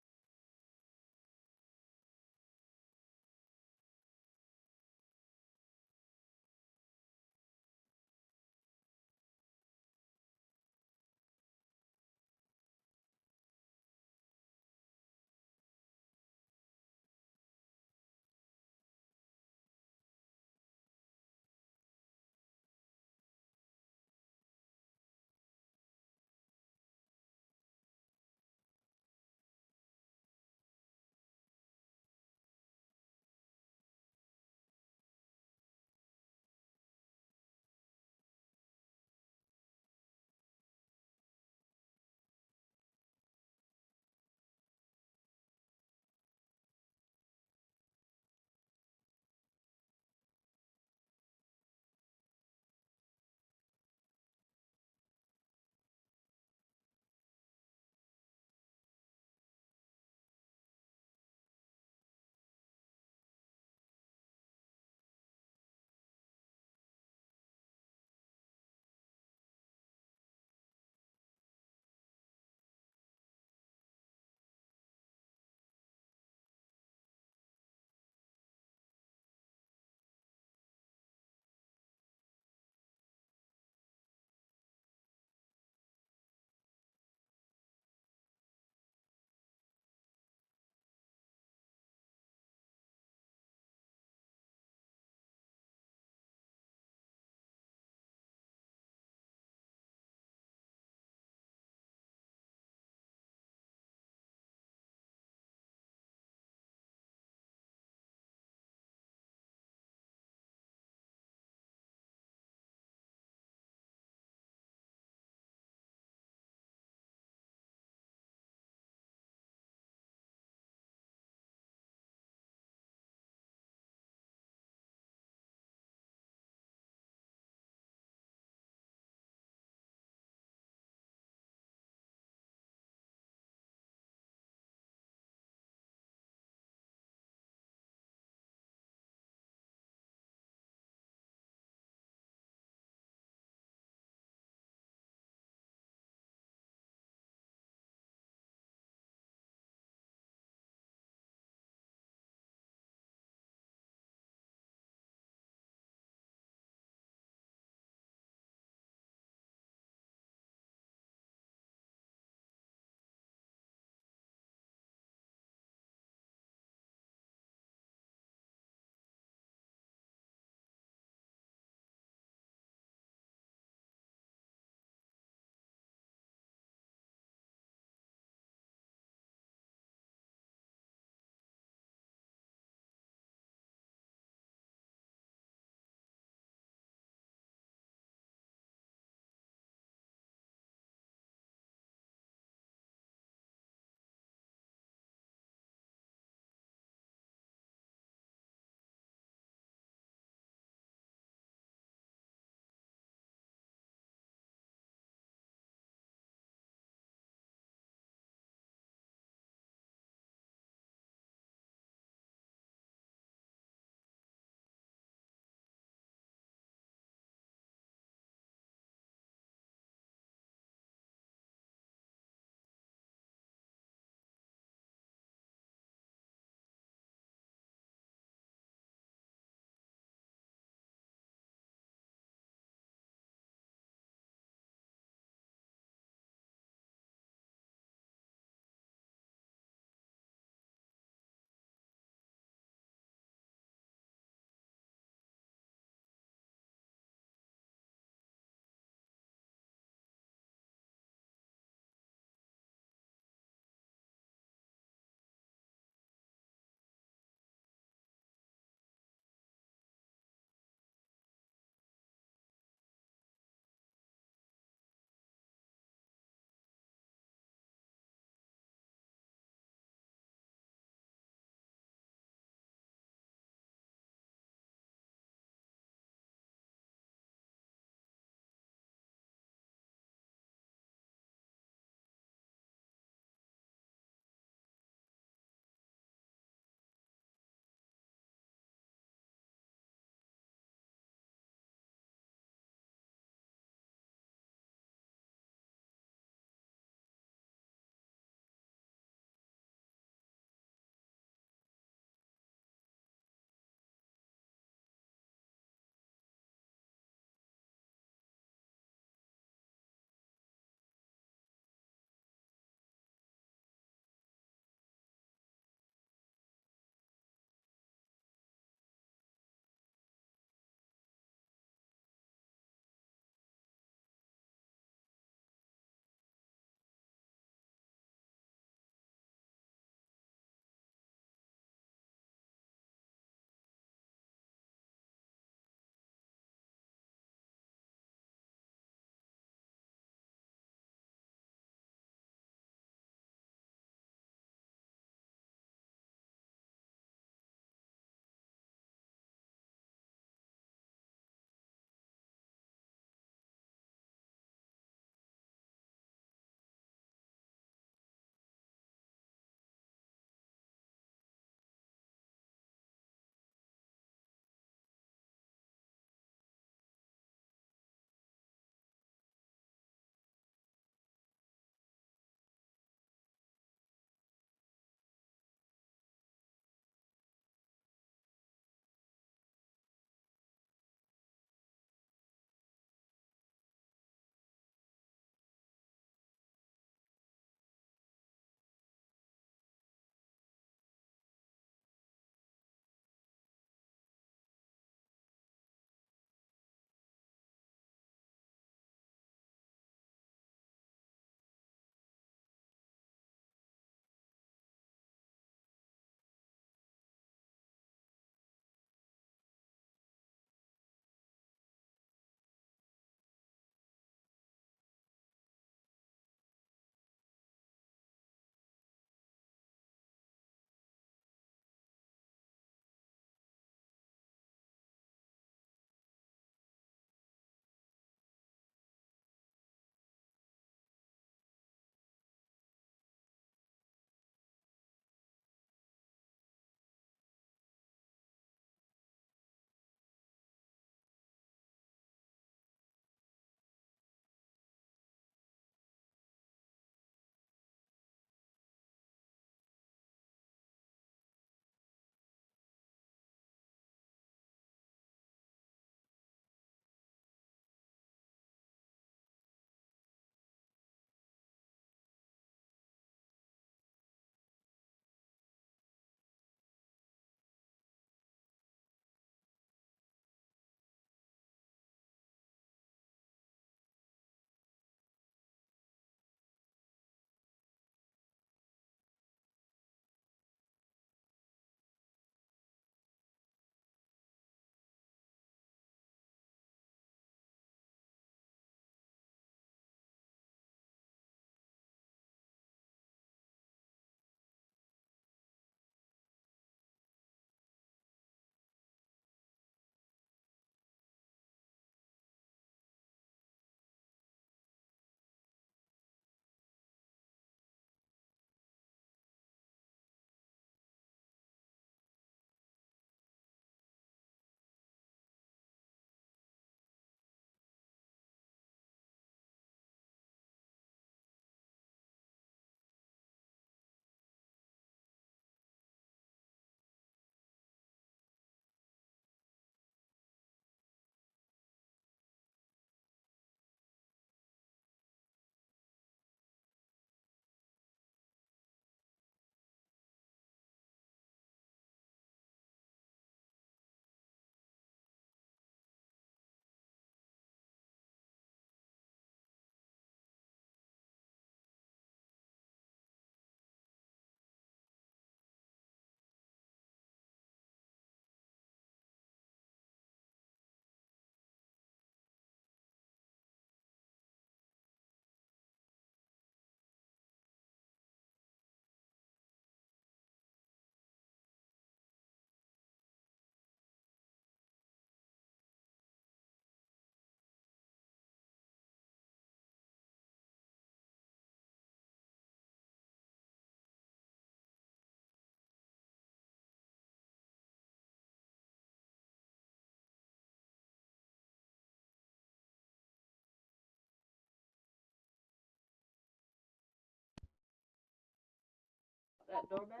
[SPEAKER 2] that door back?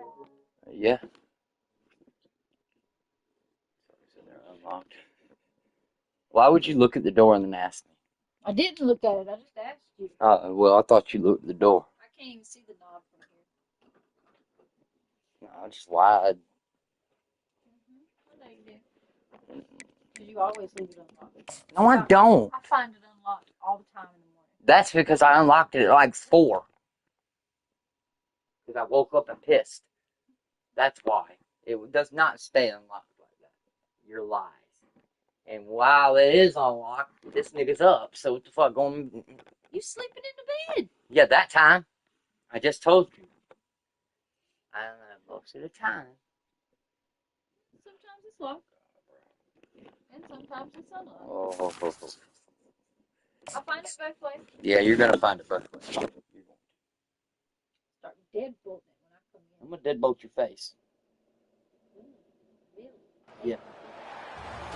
[SPEAKER 1] Yeah. So they're unlocked. Why would you look at the door and then ask me?
[SPEAKER 2] I didn't look at it. I just asked you.
[SPEAKER 1] Well, I thought you looked at the door.
[SPEAKER 2] I can't even see the knob from here.
[SPEAKER 1] No, I just lied.
[SPEAKER 2] I know you do. Because you always leave it unlocked.
[SPEAKER 1] No, I don't.
[SPEAKER 2] I find it unlocked all the time in the morning.
[SPEAKER 1] That's because I unlocked it at like 4. Because I woke up and pissed. That's why. It does not stay unlocked like that. Your lies. And while it is unlocked, this nigga's up. So what the fuck going?
[SPEAKER 2] You sleeping in the bed?
[SPEAKER 1] Yeah, that time. I just told you. I don't know, most of the time.
[SPEAKER 2] Sometimes it's locked. And sometimes it's unlocked.
[SPEAKER 1] Oh.
[SPEAKER 2] I find it both ways.
[SPEAKER 1] Yeah, you're gonna find it both ways.
[SPEAKER 2] Start deadbolting it when I come in.
[SPEAKER 1] I'm gonna deadbolt your face.
[SPEAKER 2] Really?
[SPEAKER 1] Yeah.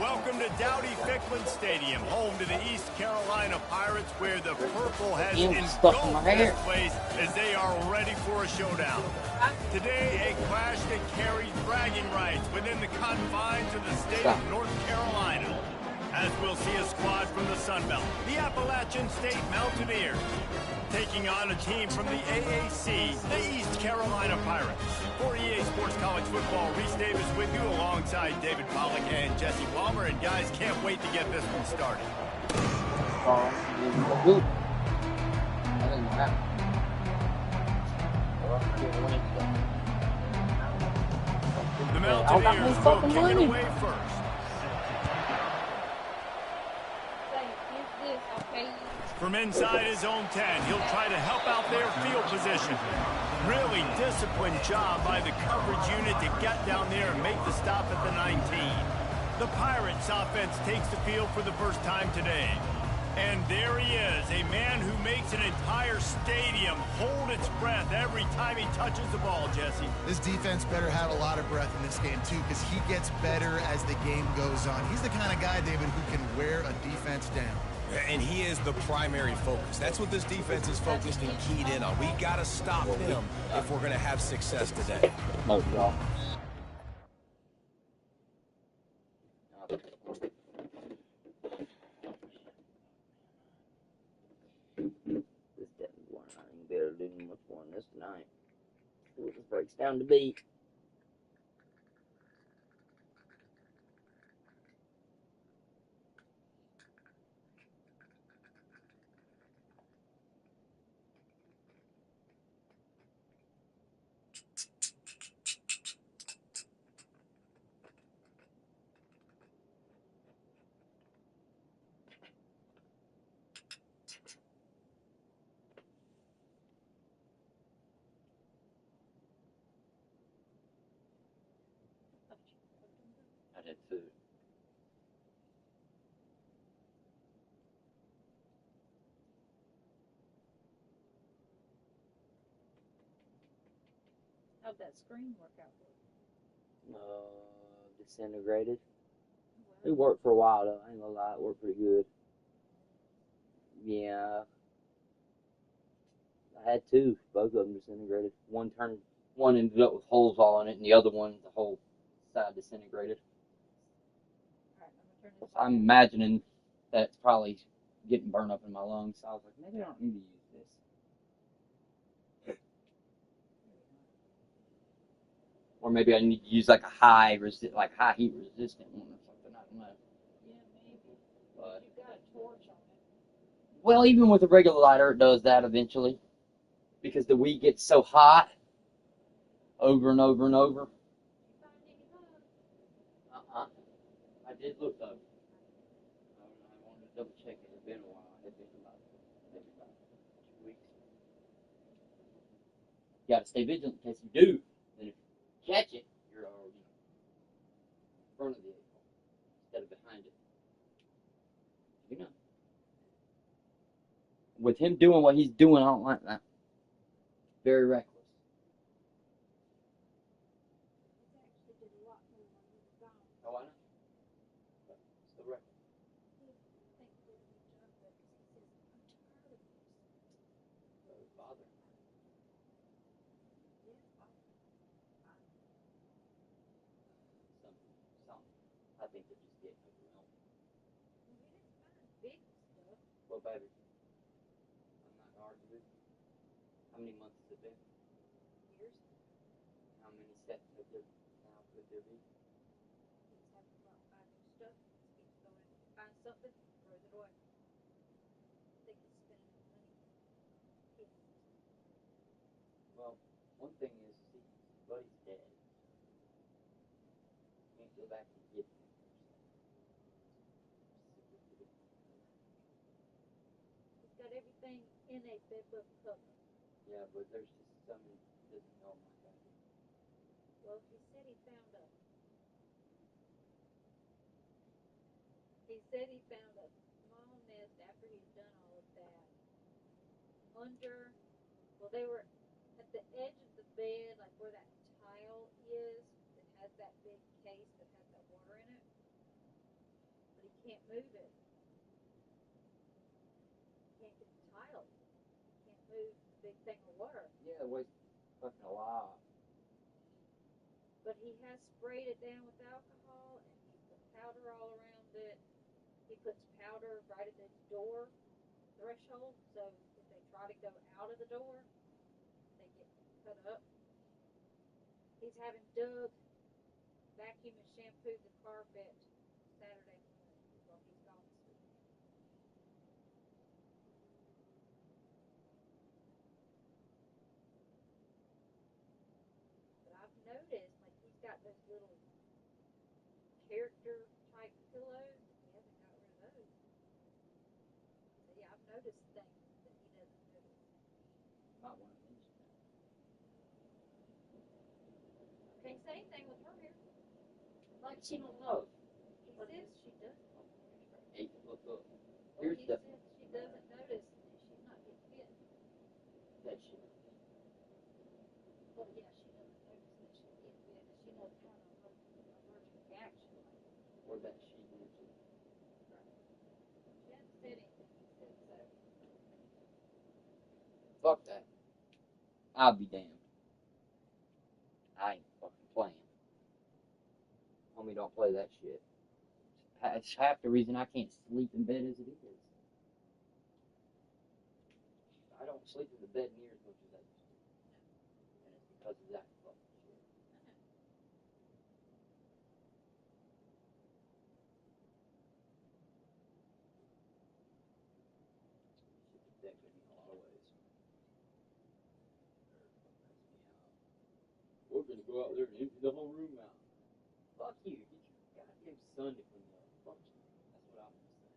[SPEAKER 3] Welcome to Dowdy-Ficklin Stadium, home to the East Carolina Pirates, where the purple has engulfed this place as they are ready for a showdown. Today, a clash that carries bragging rights within the confines of the state of North Carolina, as we'll see a squad from the Sun Belt, the Appalachian State Mountaineers, taking on a team from the AAC, the East Carolina Pirates. For EA Sports College Football, Reese Davis with you alongside David Pollack and Jesse Palmer. And guys, can't wait to get this one started. The Mountaineers will kick it away first. From inside his own 10, he'll try to help out their field position. Really disciplined job by the coverage unit to get down there and make the stop at the 19. The Pirates offense takes the field for the first time today. And there he is, a man who makes an entire stadium hold its breath every time he touches the ball, Jesse.
[SPEAKER 4] This defense better have a lot of breath in this game, too, because he gets better as the game goes on. He's the kind of guy, David, who can wear a defense down.
[SPEAKER 5] And he is the primary focus. That's what this defense is focused and keyed in on. We got to stop him if we're going to have success today.
[SPEAKER 1] No, y'all. This definitely one. I ain't be able to do much more on this tonight. See what this breaks down to be. I did food.
[SPEAKER 2] How'd that screen work out for you?
[SPEAKER 1] Disintegrated. It worked for a while though. I ain't gonna lie, it worked pretty good. Yeah. I had 2. Both of them disintegrated. One ended up with holes all in it, and the other one, the whole side disintegrated.
[SPEAKER 2] All right, I'm gonna turn this
[SPEAKER 1] I'm imagining that's probably getting burned up in my lungs. So I was like, maybe I don't need to use this. Or maybe I need to use like a high heat resistant one or something. I don't know.
[SPEAKER 2] Yeah, maybe.
[SPEAKER 1] But
[SPEAKER 2] You've got a torch on it.
[SPEAKER 1] well, even with a regular lighter, it does that eventually. Because the weed gets so hot over and over and over. I did look though. I wanted to double check it. It's been a while. It's been about maybe about 2 weeks. You gotta stay vigilant in case you do. Then if you catch it, you're already in front of the 8 ball instead of behind it. You know. With him doing what he's doing, I don't like that. Very reckless. Oh, I know. But still reckless. Father. think they're just getting overwhelmed.
[SPEAKER 2] Well, he didn't find big stuff.
[SPEAKER 1] Well, baby, I'm not gonna argue with you. How many months has it been?
[SPEAKER 2] Years.
[SPEAKER 1] How many sets have there now could there be?
[SPEAKER 2] He's having to find new stuff. He keeps going. He finds something, throws it away. I think he's spending his money. Pissed.
[SPEAKER 1] Well, one thing is, see, Buddy's dead. Can't go back and get him.
[SPEAKER 2] He's got everything in a bedbook cover.
[SPEAKER 1] Yeah, but there's just something he doesn't know like I do.
[SPEAKER 2] Well, he said he found a. He said he found a small nest after he'd done all of that. Under, well, they were at the edge of the bed, like where that tile is. It has that big case that has that water in it, but he can't move it. He can't get the tile. He can't move the big thing of water.
[SPEAKER 1] Yeah, it weighs fucking a lot.
[SPEAKER 2] But he has sprayed it down with alcohol, and he put powder all around it. He puts powder right at the door threshold, so if they try to go out of the door, they get cut up. He's having Doug vacuum and shampoo the carpet Saturday morning while he's gone to sleep. But I've noticed, like, he's got those little character type pillows. He hasn't got rid of those. So yeah, I've noticed things that he doesn't notice.
[SPEAKER 1] Might want to mention that.
[SPEAKER 2] Can't say anything with her here.
[SPEAKER 1] Like she don't know.
[SPEAKER 2] He says she doesn't.
[SPEAKER 1] Hey, look up.
[SPEAKER 2] Well,
[SPEAKER 1] Here's
[SPEAKER 2] he
[SPEAKER 1] the
[SPEAKER 2] says she doesn't notice and she's not getting bit.
[SPEAKER 1] that shit.
[SPEAKER 2] Well, yeah, she doesn't notice that she's getting bit and she doesn't have an allergic reaction like that.
[SPEAKER 1] Or that she mentioned.
[SPEAKER 2] Right. She hasn't said anything. He said so.
[SPEAKER 1] Fuck that. I'll be damned. I ain't fucking playing. Homie, don't play that shit. It's half the reason I can't sleep in bed as it is. I don't sleep in the bed near as much as I used to. And it's because of that fucking shit. Shit protected me in a lot of ways. We're gonna go out there and empty the whole room out. Fuck you. Get your goddamn son to clean up. Fuck you. That's what I'm gonna say.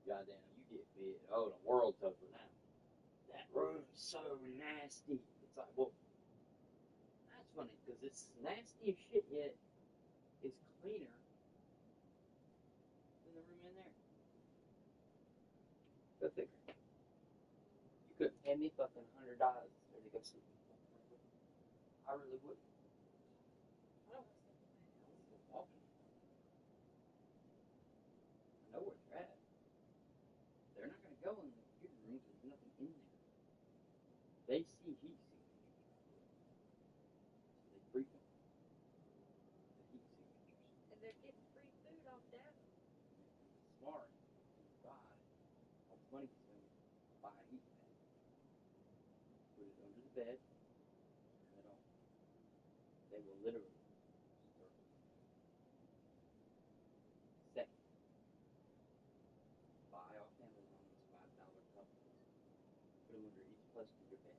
[SPEAKER 1] Goddamn, you get bit. Oh, the world's over now. That room's so nasty. It's like, well, that's funny because it's nasty as shit, yet it's cleaner than the room in there. Go figure. You couldn't pay me fucking $100 to go sleep in the fucking room. I really would.
[SPEAKER 2] I don't want to sleep in my house.
[SPEAKER 1] I'm walking. I know where they're at. They're not gonna go in the computer room because there's nothing in there. They see heat signatures. So they frequent the heat signatures.
[SPEAKER 2] And they're getting free food off data.
[SPEAKER 1] Smart. God. All the money consumed. Buy a heat pad. Put it under the bed. Turn it on. They will literally start. Second. Buy off Amazon these $5 cups. Put them under each post of your bed.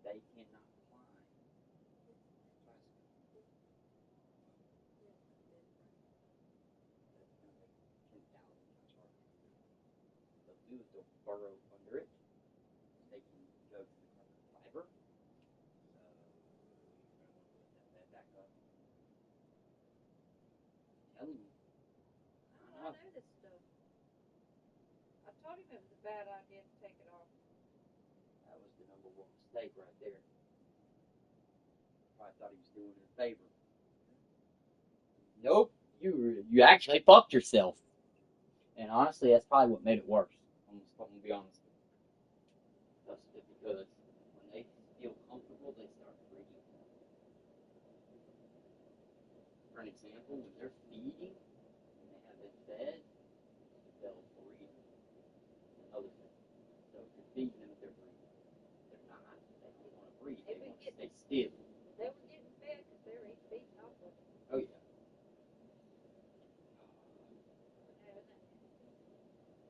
[SPEAKER 1] They cannot climb plastic. That's going to make 10,000 times harder to do. What they'll do is they'll burrow under it. They can go to the carbon fiber. So you're going to want to lift that bed back up. I'm telling you.
[SPEAKER 2] I know this stuff. I told him it was a bad idea to take it off.
[SPEAKER 1] That was the number one mistake right there. Probably thought he was doing it a favor. Nope, you actually fucked yourself. And honestly, that's probably what made it worse. I'm gonna be honest with you. Because when they feel comfortable, they start freaking. for an example, when they're feeding and they have it fed, they'll breathe. Another thing. So if you're feeding them, they're breathing. They're not. They don't want to breathe. They want to stay still.
[SPEAKER 2] They were getting fed because they were feeding off of it.
[SPEAKER 1] Oh, yeah.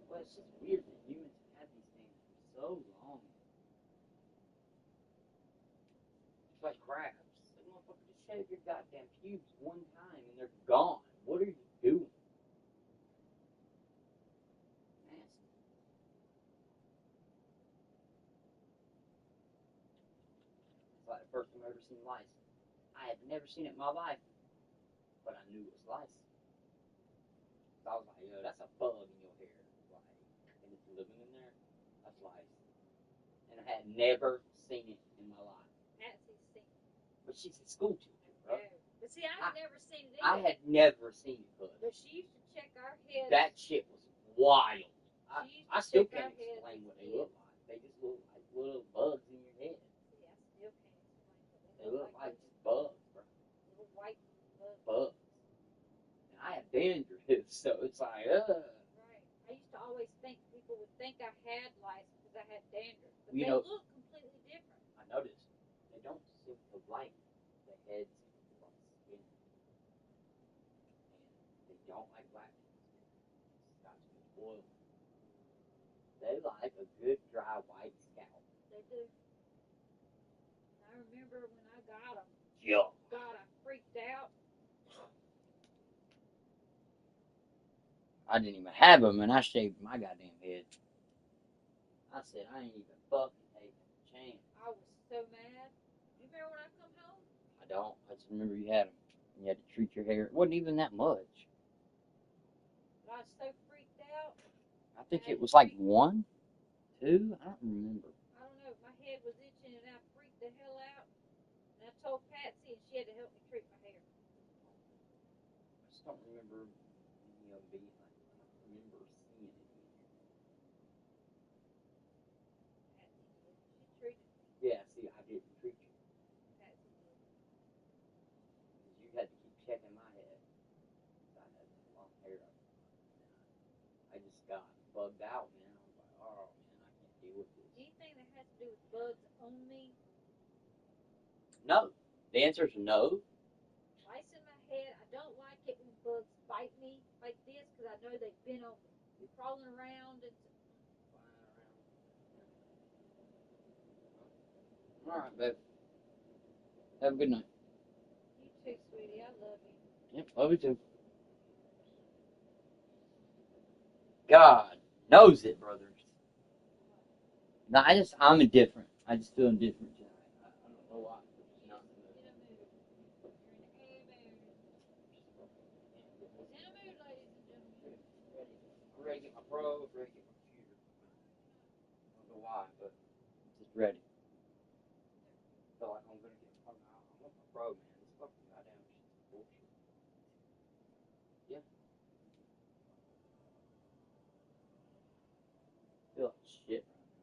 [SPEAKER 1] Well, it's just weird that humans have had these things for so long. It's like crabs. The motherfucker just shave your goddamn pubes one time and they're gone. What are you doing? Nasty. It's like the first time I ever seen lice. I had never seen it in my life, but I knew it was lice. So I was like, yo, that's a bug in your hair. Like, and it's living in there. That's lice. And I had never seen it in my life.
[SPEAKER 2] Patsy's seen it.
[SPEAKER 1] But she's a school teacher, bro.
[SPEAKER 2] Yeah. But see, I've never seen it either.
[SPEAKER 1] I had never seen it, bud.
[SPEAKER 2] But she used to check our heads.
[SPEAKER 1] That shit was wild. I still
[SPEAKER 2] check
[SPEAKER 1] can't explain what they look like. They just look like little bugs in your head.
[SPEAKER 2] See, I still can't explain.
[SPEAKER 1] They look like just bugs, bro.
[SPEAKER 2] Little white bugs.
[SPEAKER 1] Bugs. And I have dandruff, so it's like,
[SPEAKER 2] Right. I used to always think people would think I had lice because I had dandruff. But they look completely different.
[SPEAKER 1] I noticed they don't seem to like the heads of skin. And they don't like black skin. It's got too much oil. They like a good dry white scalp.
[SPEAKER 2] They do. I remember when I got them.
[SPEAKER 1] Yeah.
[SPEAKER 2] God, I freaked out.
[SPEAKER 1] I didn't even have them, and I shaved my goddamn head. I said, I ain't even fucking taking a chance.
[SPEAKER 2] I was so mad. You remember when I come home?
[SPEAKER 1] I don't. I just remember you had them. You had to treat your hair. It wasn't even that much.
[SPEAKER 2] But I was so freaked out.
[SPEAKER 1] I think it was like 1, 2. I don't remember.
[SPEAKER 2] I don't know. My head was itching, and I freaked the hell out. And I told Patsy, and she had to help me treat my hair.
[SPEAKER 1] I just don't remember any of being like, I don't remember seeing it.
[SPEAKER 2] Patsy did. She treated me.
[SPEAKER 1] Yeah, see, I didn't treat you.
[SPEAKER 2] Patsy did.
[SPEAKER 1] Because you had to keep checking my head. I had long hair. I just got bugged out, man. I was like, oh, man, I can't deal with this.
[SPEAKER 2] Anything that has to do with bugs on me?
[SPEAKER 1] No. The answer is no.
[SPEAKER 2] Lice in my head. I don't like it when bugs bite me like this because I know they've been on me. They're crawling around and
[SPEAKER 1] All right, babe. Have a good night.
[SPEAKER 2] you too, sweetie. I love you.
[SPEAKER 1] Yep, love you too. God knows it, brothers. No, I'm indifferent. I just feel indifferent tonight. I don't know why.
[SPEAKER 2] In a mood. You're in a mood. He's in a mood, ladies and gentlemen.
[SPEAKER 1] I'm ready to get my pro. I'm ready to get my computer. I don't know why, but I'm just ready. I feel like I'm gonna get. I want my pro, man. This fucking goddamn shit's bullshit. Yeah. I feel like shit right now.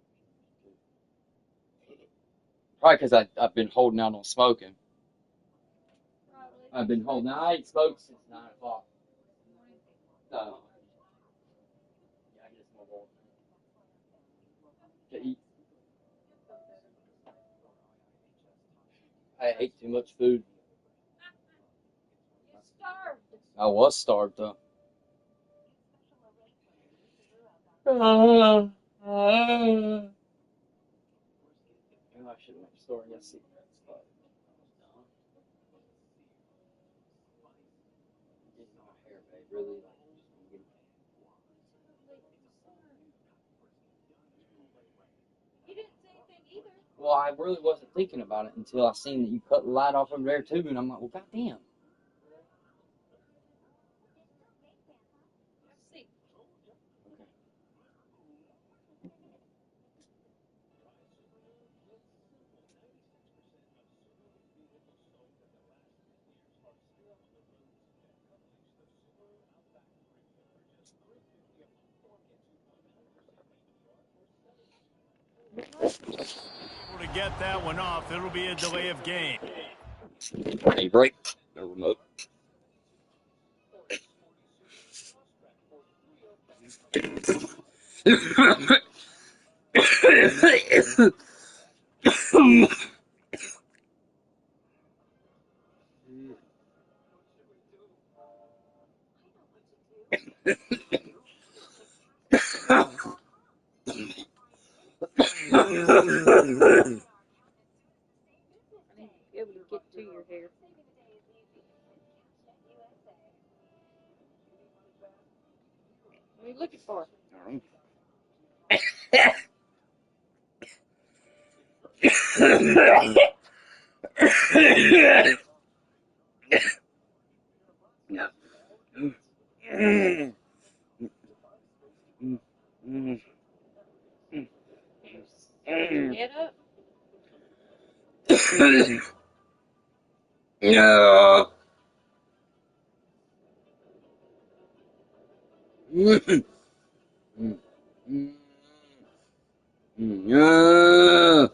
[SPEAKER 1] Probably because I've been holding out on smoking.
[SPEAKER 2] Probably.
[SPEAKER 1] I've been holding out. I ain't smoked since 9 o'clock. Yeah, I guess my boy. To eat. I ate too much food.
[SPEAKER 2] You're starved.
[SPEAKER 1] I was starved though. I should have went to the store and got cigarettes. But getting my hair, babe, really like just getting
[SPEAKER 2] You didn't say anything either.
[SPEAKER 1] Well, I really wasn't thinking about it until I seen that you cut the light off over there too, and I'm like, well, goddamn.
[SPEAKER 2] Let's see.
[SPEAKER 1] Okay.
[SPEAKER 3] Able to get that one off. It'll be a delay of game.
[SPEAKER 1] Hey, break. No remote.
[SPEAKER 2] Be able to get to your hair. What are you looking for? Head up.
[SPEAKER 1] No. No.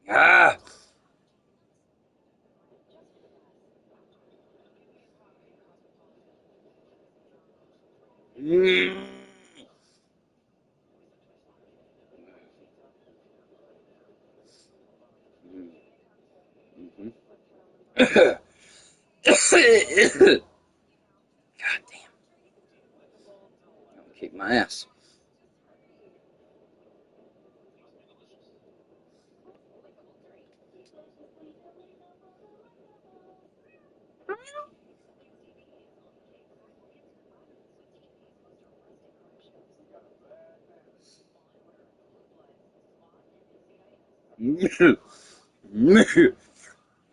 [SPEAKER 1] Ah. God damn. I'll kick my ass.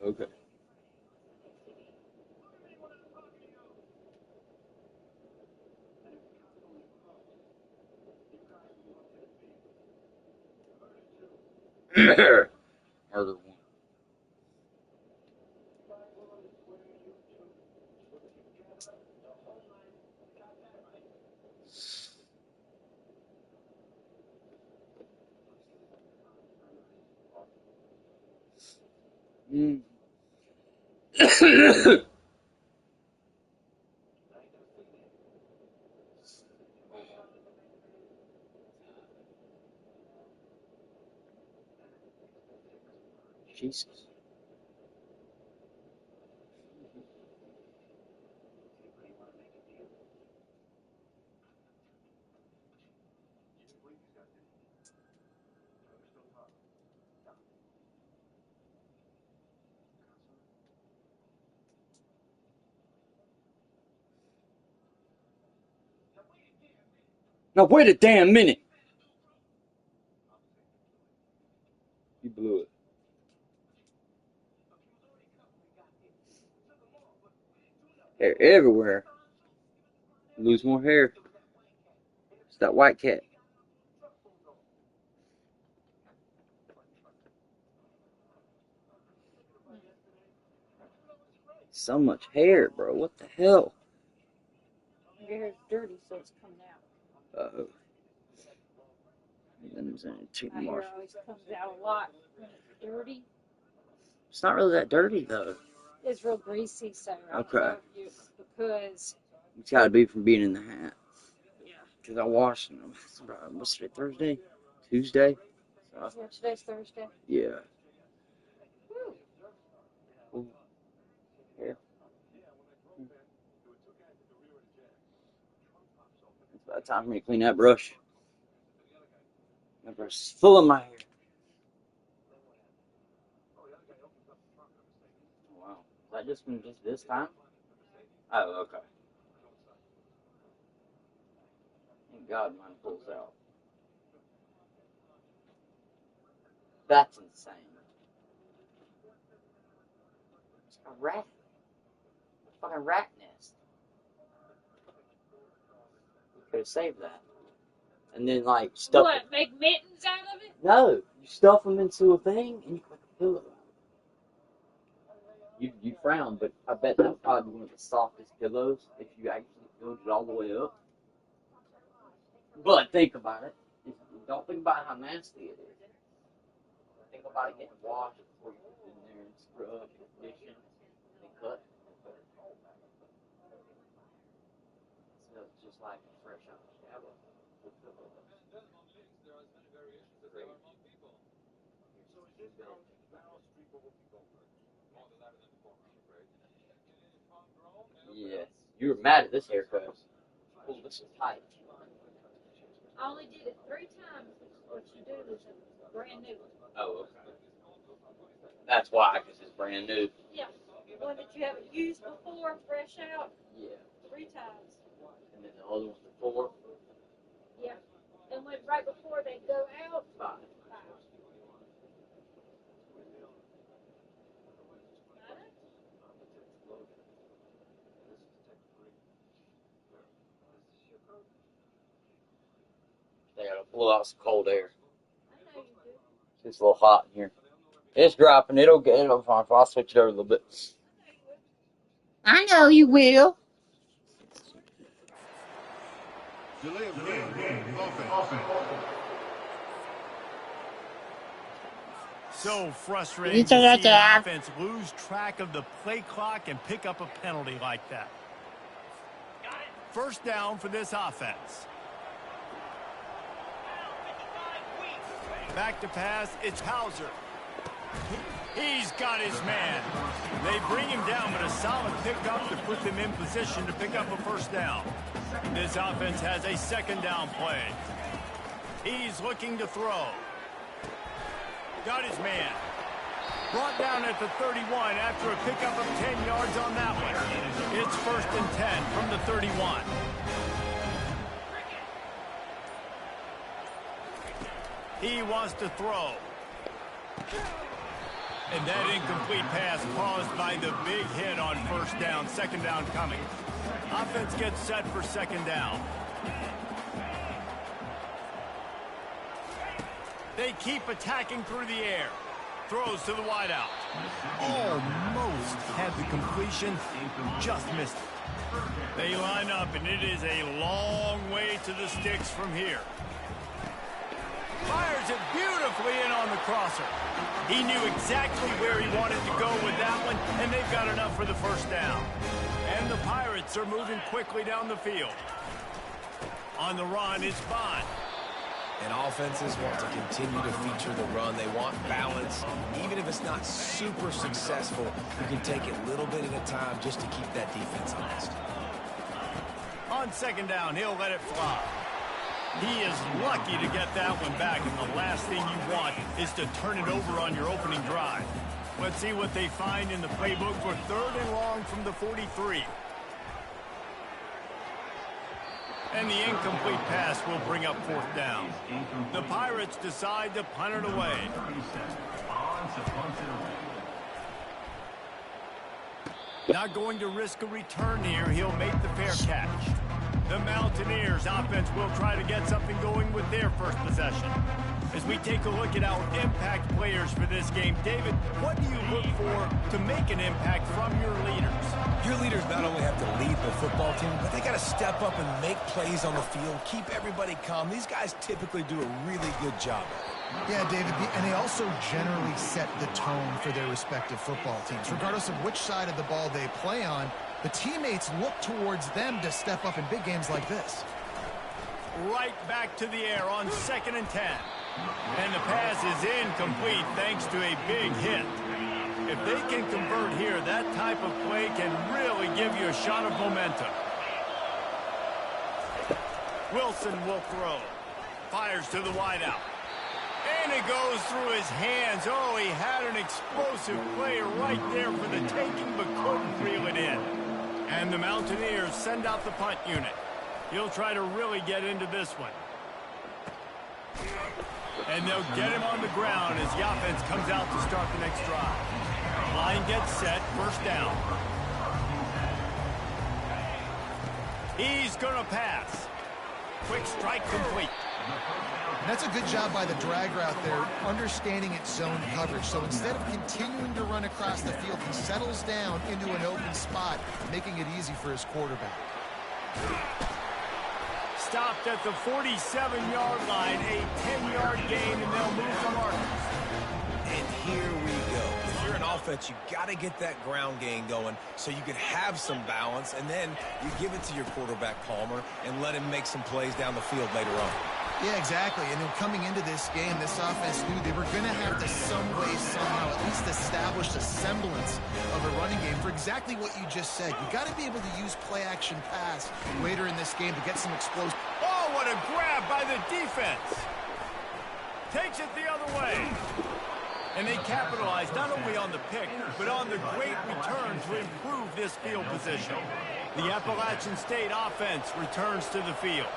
[SPEAKER 1] Okay. Murder one. Jesus. Now wait a damn minute. You blew it. Hair everywhere. Lose more hair. It's that white cat. So much hair, bro. What the hell?
[SPEAKER 2] Your hair's dirty, so it's coming out.
[SPEAKER 1] Uh-oh. And then there's two
[SPEAKER 2] My
[SPEAKER 1] more.
[SPEAKER 2] hair always comes out a lot when it's dirty.
[SPEAKER 1] It's not really that dirty, though.
[SPEAKER 2] It's real greasy, so I don't
[SPEAKER 1] Okay.
[SPEAKER 2] know if you, because
[SPEAKER 1] It's got to be from being in the hat.
[SPEAKER 2] yeah.
[SPEAKER 1] Because I washed them. What's today? Thursday? Tuesday? So,
[SPEAKER 2] Yeah, today's Thursday.
[SPEAKER 1] yeah.
[SPEAKER 2] Woo.
[SPEAKER 1] Ooh. Yeah. It's about time for me to clean that brush. That brush is full of my hair. Wow. Is that just from just this time? Oh, okay. Thank God mine pulls out. That's insane. It's a rat. A fucking rat nest. We could have saved that. and then like stuff.
[SPEAKER 2] What? Make mittens out of it?
[SPEAKER 1] No, you stuff them into a thing and you put a pillow. You frown, but I bet that's probably one of the softest pillows if you actually build it all the way up. But think about it. Don't think about how nasty it is. Think about it getting washed before you put it in there and scrub and condition and cut. So it's just like fresh out of the shower. Yes, you were mad at this haircut. Oh, this is tight.
[SPEAKER 2] I only did it 3 times. What you do is a brand new.
[SPEAKER 1] Oh, okay. That's why, because it's brand new.
[SPEAKER 2] Yeah. One that you haven't used before, fresh out.
[SPEAKER 1] Yeah.
[SPEAKER 2] 3 times.
[SPEAKER 1] And then the other one's before.
[SPEAKER 2] Yeah. And when right before they go out,
[SPEAKER 1] 5. They gotta pull out some cold air.
[SPEAKER 2] I know you do.
[SPEAKER 1] It's a little hot in here. It's dropping. It'll fine. I'll switch it over a little bit.
[SPEAKER 6] I know you will.
[SPEAKER 3] So frustrating to see an offense lose track of the play clock and pick up a penalty like that. First down for this offense. Back to pass, it's Hauser. He's got his man. They bring him down, but a solid pickup to put them in position to pick up a first down. This offense has a second down play. He's looking to throw. Got his man. Brought down at the 31 after a pickup of 10 yards on that one. It's 1st and 10 from the 31. He wants to throw. And that incomplete pass caused by the big hit on first down. Second down coming. Offense gets set for second down. They keep attacking through the air. Throws to the wideout. Almost had the completion. Just missed it. They line up, and it is a long way to the sticks from here. Fires it beautifully in on the crosser. He knew exactly where he wanted to go with that one, and they've got enough for the first down. And the Pirates are moving quickly down the field. On the run is Bond.
[SPEAKER 5] And offenses want to continue to feature the run. They want balance. Even if it's not super successful, you can take it little bit at a time just to keep that defense honest.
[SPEAKER 3] On second down, he'll let it fly. He is lucky to get that one back, and the last thing you want is to turn it over on your opening drive. Let's see what they find in the playbook for 3rd and long from the 43. And the incomplete pass will bring up 4th down. The Pirates decide to punt it away. Not going to risk a return here. He'll make the fair catch. The Mountaineers offense will try to get something going with their first possession. As we take a look at our impact players for this game, David, what do you look for to make an impact from your leaders?
[SPEAKER 5] Your leaders not only have to lead the football team, but they got to step up and make plays on the field, keep everybody calm. These guys typically do a really good job of it.
[SPEAKER 4] Yeah, David, and they also generally set the tone for their respective football teams. Regardless of which side of the ball they play on, the teammates look towards them to step up in big games like this.
[SPEAKER 3] Right back to the air on 2nd and 10. And the pass is incomplete thanks to a big hit. If they can convert here, that type of play can really give you a shot of momentum. Wilson will throw. Fires to the wideout. And it goes through his hands. Oh, he had an explosive play right there for the taking, but couldn't reel it in. And the Mountaineers send out the punt unit. He'll try to really get into this one. And they'll get him on the ground as the offense comes out to start the next drive. Line gets set, first down. He's going to pass. Quick strike complete.
[SPEAKER 4] And that's a good job by the drag route there, understanding its zone coverage. So instead of continuing to run across the field, he settles down into an open spot, making it easy for his quarterback.
[SPEAKER 3] Stopped at the 47-yard line, a 10-yard gain, and they'll move to Marcus.
[SPEAKER 5] And here we go. If you're an offense, you got to get that ground game going so you can have some balance, and then you give it to your quarterback, Palmer, and let him make some plays down the field later on.
[SPEAKER 4] Yeah, exactly. And then coming into this game, this offense knew they were going to have to some way, somehow, at least establish a semblance of a running game for exactly what you just said. You got to be able to use play-action pass later in this game to get some explosive.
[SPEAKER 3] Oh, what a grab by the defense. Takes it the other way. And they capitalized not only on the pick, but on the great return to improve this field position. The Appalachian State offense returns to the field.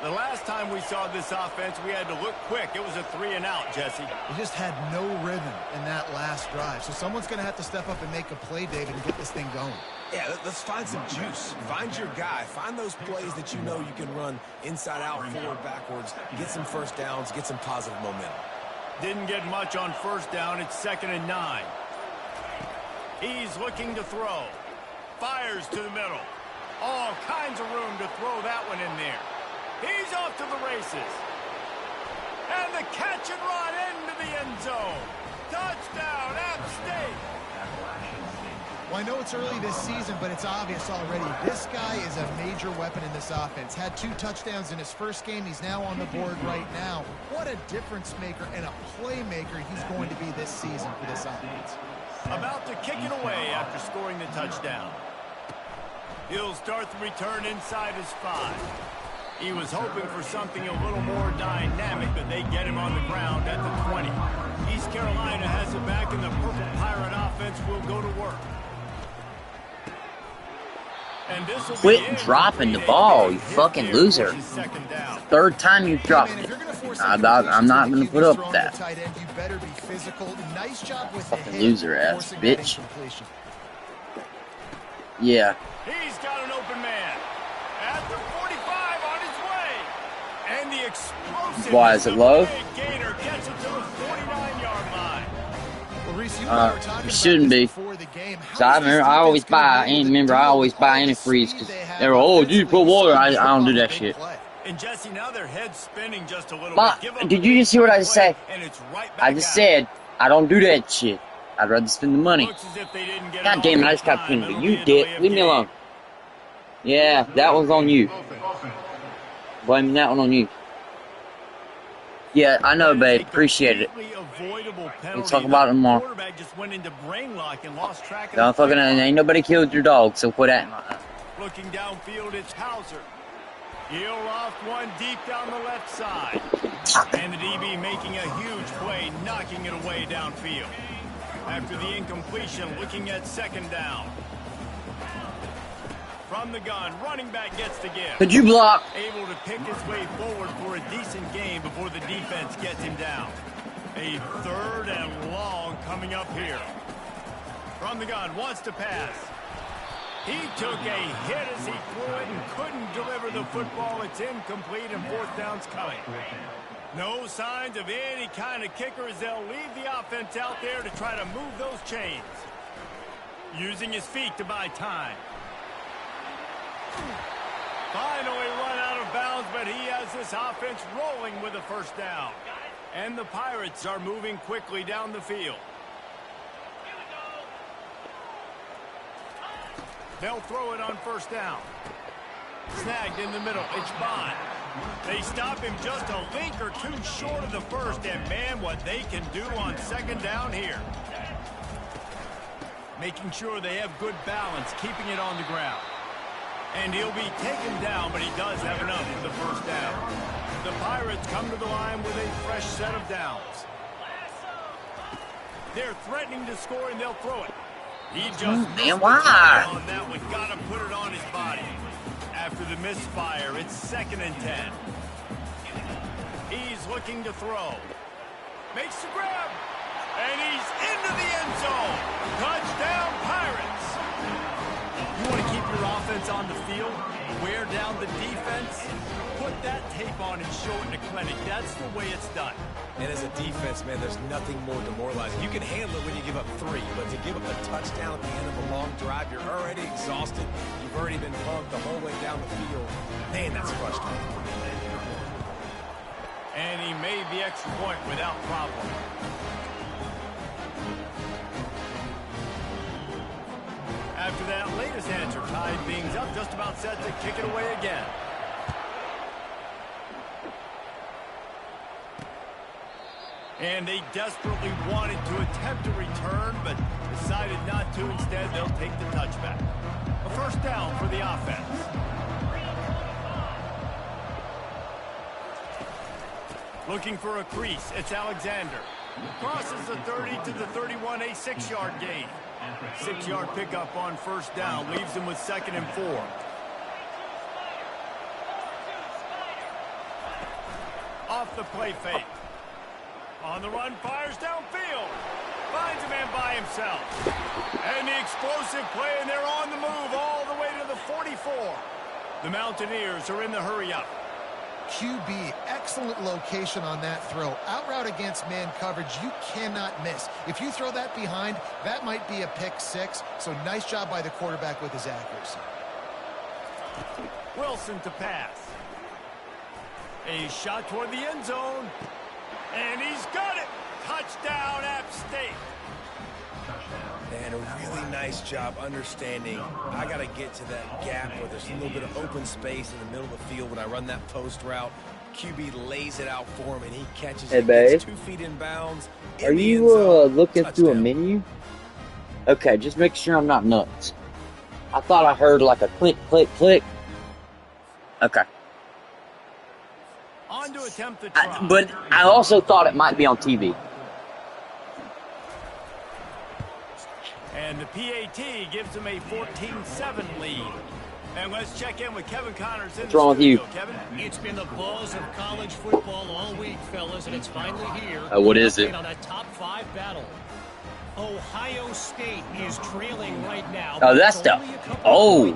[SPEAKER 3] The last time we saw this offense, we had to look quick. It was a 3-and-out, Jesse.
[SPEAKER 4] They just had no rhythm in that last drive. So someone's going to have to step up and make a play, David, and get this thing going.
[SPEAKER 5] Yeah, let's find some juice. Find your guy. Find those plays that you know you can run inside out, forward, backwards. Get some first downs. Get some positive momentum.
[SPEAKER 3] Didn't get much on first down. It's 2nd and 9. He's looking to throw. Fires to the middle. All kinds of room to throw that one in there. He's off to the races. And the catch and run into the end zone. Touchdown, App State.
[SPEAKER 4] Well, I know it's early this season, but it's obvious already. This guy is a major weapon in this offense. Had 2 touchdowns in his first game. He's now on the board right now. What a difference maker and a playmaker he's going to be this season for this offense.
[SPEAKER 3] About to kick it away after scoring the touchdown. He'll start the return inside his 5. He was hoping for something a little more dynamic, but they get him on the ground at the 20. East Carolina has it back, and the Purple Pirate offense will go to work. And this will
[SPEAKER 1] Quit dropping the ball, you fucking loser. 3rd time you've dropped it. I'm not going to put up with that. Fucking loser ass bitch. Yeah.
[SPEAKER 3] He's got an open man. At the 45 on his way. And the explosive.
[SPEAKER 1] Why is it low?
[SPEAKER 3] Gainer gets it to the 49-yard line.
[SPEAKER 1] It shouldn't be. So I always buy antifreeze because they're oh, dude, put water. I don't do that shit.
[SPEAKER 3] And Jesse, now their head's spinning just a little
[SPEAKER 1] bit. Did you just hear what I just said? I just said I don't do that shit. I'd rather spend the money. God damn it, I just got pinned. You did. Leave me alone. Yeah, that one's on you. Blaming that one on you. Yeah, I know, babe. Appreciate it. We'll talk about it more. Don't fucking, ain't nobody killed your dog, so quit acting like that.
[SPEAKER 3] Looking downfield, it's Hauser. He'll loft one deep down the left side. And the DB making a huge play, knocking it away downfield. After the incompletion, looking at 2nd down. From the gun, running back gets the give.
[SPEAKER 1] Could you block?
[SPEAKER 3] Able to pick his way forward for a decent gain before the defense gets him down. A 3rd and long coming up here. From the gun, wants to pass. He took a hit as he threw it and couldn't deliver the football. It's incomplete and 4th down's coming. No signs of any kind of kicker as they'll leave the offense out there to try to move those chains. Using his feet to buy time. Finally run out of bounds, but he has this offense rolling with a 1st down. And the Pirates are moving quickly down the field. They'll throw it on 1st down. Snagged in the middle. It's Bond. They stop him just a link or 2 short of the 1st, and man, what they can do on 2nd down here. Making sure they have good balance, keeping it on the ground. And he'll be taken down, but he does have enough for the 1st down. The Pirates come to the line with a fresh set of downs. They're threatening to score, and they'll throw it. He just
[SPEAKER 1] man, why?
[SPEAKER 3] On that one, gotta put it on his body. After the misfire, it's 2nd and 10. He's looking to throw. Makes the grab. And he's into the end zone. Touchdown, Pirates. You want to keep your offense offense on the field, wear down the defense, put that tape on and show it in the clinic. That's the way it's done.
[SPEAKER 5] And as a defense, man, there's nothing more demoralizing. You can handle it when you give up 3, but to give up a touchdown at the end of a long drive, you're already exhausted. You've already been punked the whole way down the field. Man, that's frustrating.
[SPEAKER 3] And he made the extra point without problem. After that latest answer, tied things up, just about set to kick it away again. And they desperately wanted to attempt a return, but decided not to. Instead, they'll take the touchback. A first down for the offense. Looking for a crease, it's Alexander. Crosses the 30 to the 31, a 6-yard gain. 6-yard pickup on first down, leaves him with 2nd and 4. Off the play fake. On the run, fires downfield. Finds a man by himself. And the explosive play, and they're on the move all the way to the 44. The Mountaineers are in the hurry-up.
[SPEAKER 4] QB, excellent location on that throw. Out route against man coverage, you cannot miss. If you throw that behind, that might be a pick 6. So nice job by the quarterback with his accuracy.
[SPEAKER 3] Wilson to pass. A shot toward the end zone. And he's got it. Touchdown, App State.
[SPEAKER 5] And a really nice job understanding I got to get to that gap where there's a little bit of open space in the middle of the field when I run that post route. QB lays it out for him, and he catches it. Gets 2 feet in bounds.
[SPEAKER 1] Are you looking through a menu? Okay, just make sure I'm not nuts. I thought I heard like a click, click, click. Okay.
[SPEAKER 3] On to attempt the try.
[SPEAKER 1] But I also thought it might be on TV.
[SPEAKER 3] And the PAT gives them a 14-7 lead. And let's check in with Kevin Connors in
[SPEAKER 1] What's wrong with you?
[SPEAKER 3] Kevin?
[SPEAKER 7] It's been the buzz of college football all week, fellas, and it's finally here.
[SPEAKER 1] What is it?
[SPEAKER 7] On a top 5 battle. Ohio State is trailing right now.
[SPEAKER 1] Oh, that's the... Oh.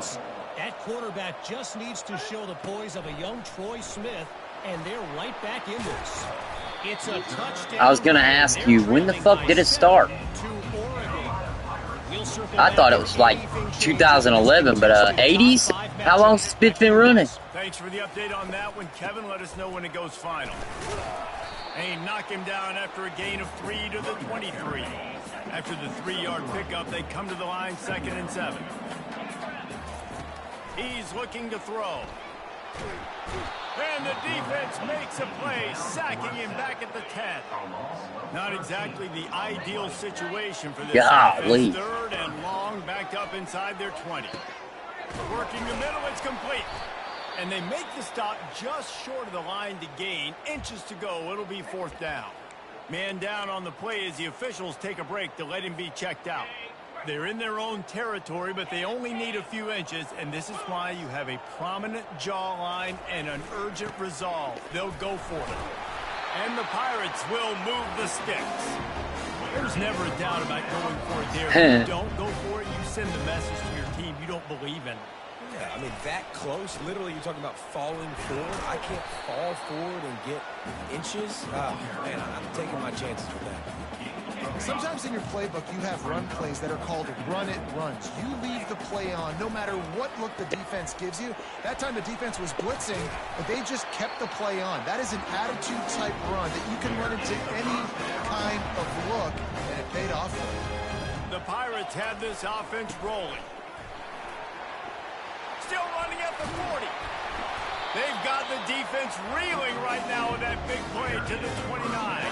[SPEAKER 7] That quarterback just needs to show the poise of a young Troy Smith, and they're right back in this. It's a touchdown.
[SPEAKER 1] I was going to ask you, when the fuck did it start? I thought it was like 2011, but 80s? How long's this bitch been running?
[SPEAKER 3] Thanks for the update on that one, Kevin. Let us know when it goes final. And knock him down after a gain of 3 to the 23. After the 3-yard pickup, they come to the line 2nd and 7. He's looking to throw. And the defense makes a play, sacking him back at the 10. Not exactly the ideal situation for this offense. 3rd and long, backed up inside their 20. Working the middle, it's complete. And they make the stop just short of the line to gain. Inches to go, it'll be 4th down. Man down on the play as the officials take a break to let him be checked out. They're in their own territory, but they only need a few inches, and this is why you have a prominent jawline and an urgent resolve. They'll go for it. And the Pirates will move the sticks. There's never a doubt about going for it there. If you don't go for it, you send the message to your team you don't believe in.
[SPEAKER 5] Yeah, I mean, that close, literally you're talking about falling forward. I can't fall forward and get inches. Man, I'm taking my chances with that.
[SPEAKER 4] Sometimes in your playbook, you have run plays that are called run-it runs. You leave the play on no matter what look the defense gives you. That time the defense was blitzing, but they just kept the play on. That is an attitude-type run that you can run into any kind of look, and it paid off for you.
[SPEAKER 3] The Pirates have this offense rolling. Still running at the 40. They've got the defense reeling right now with that big play to the 29.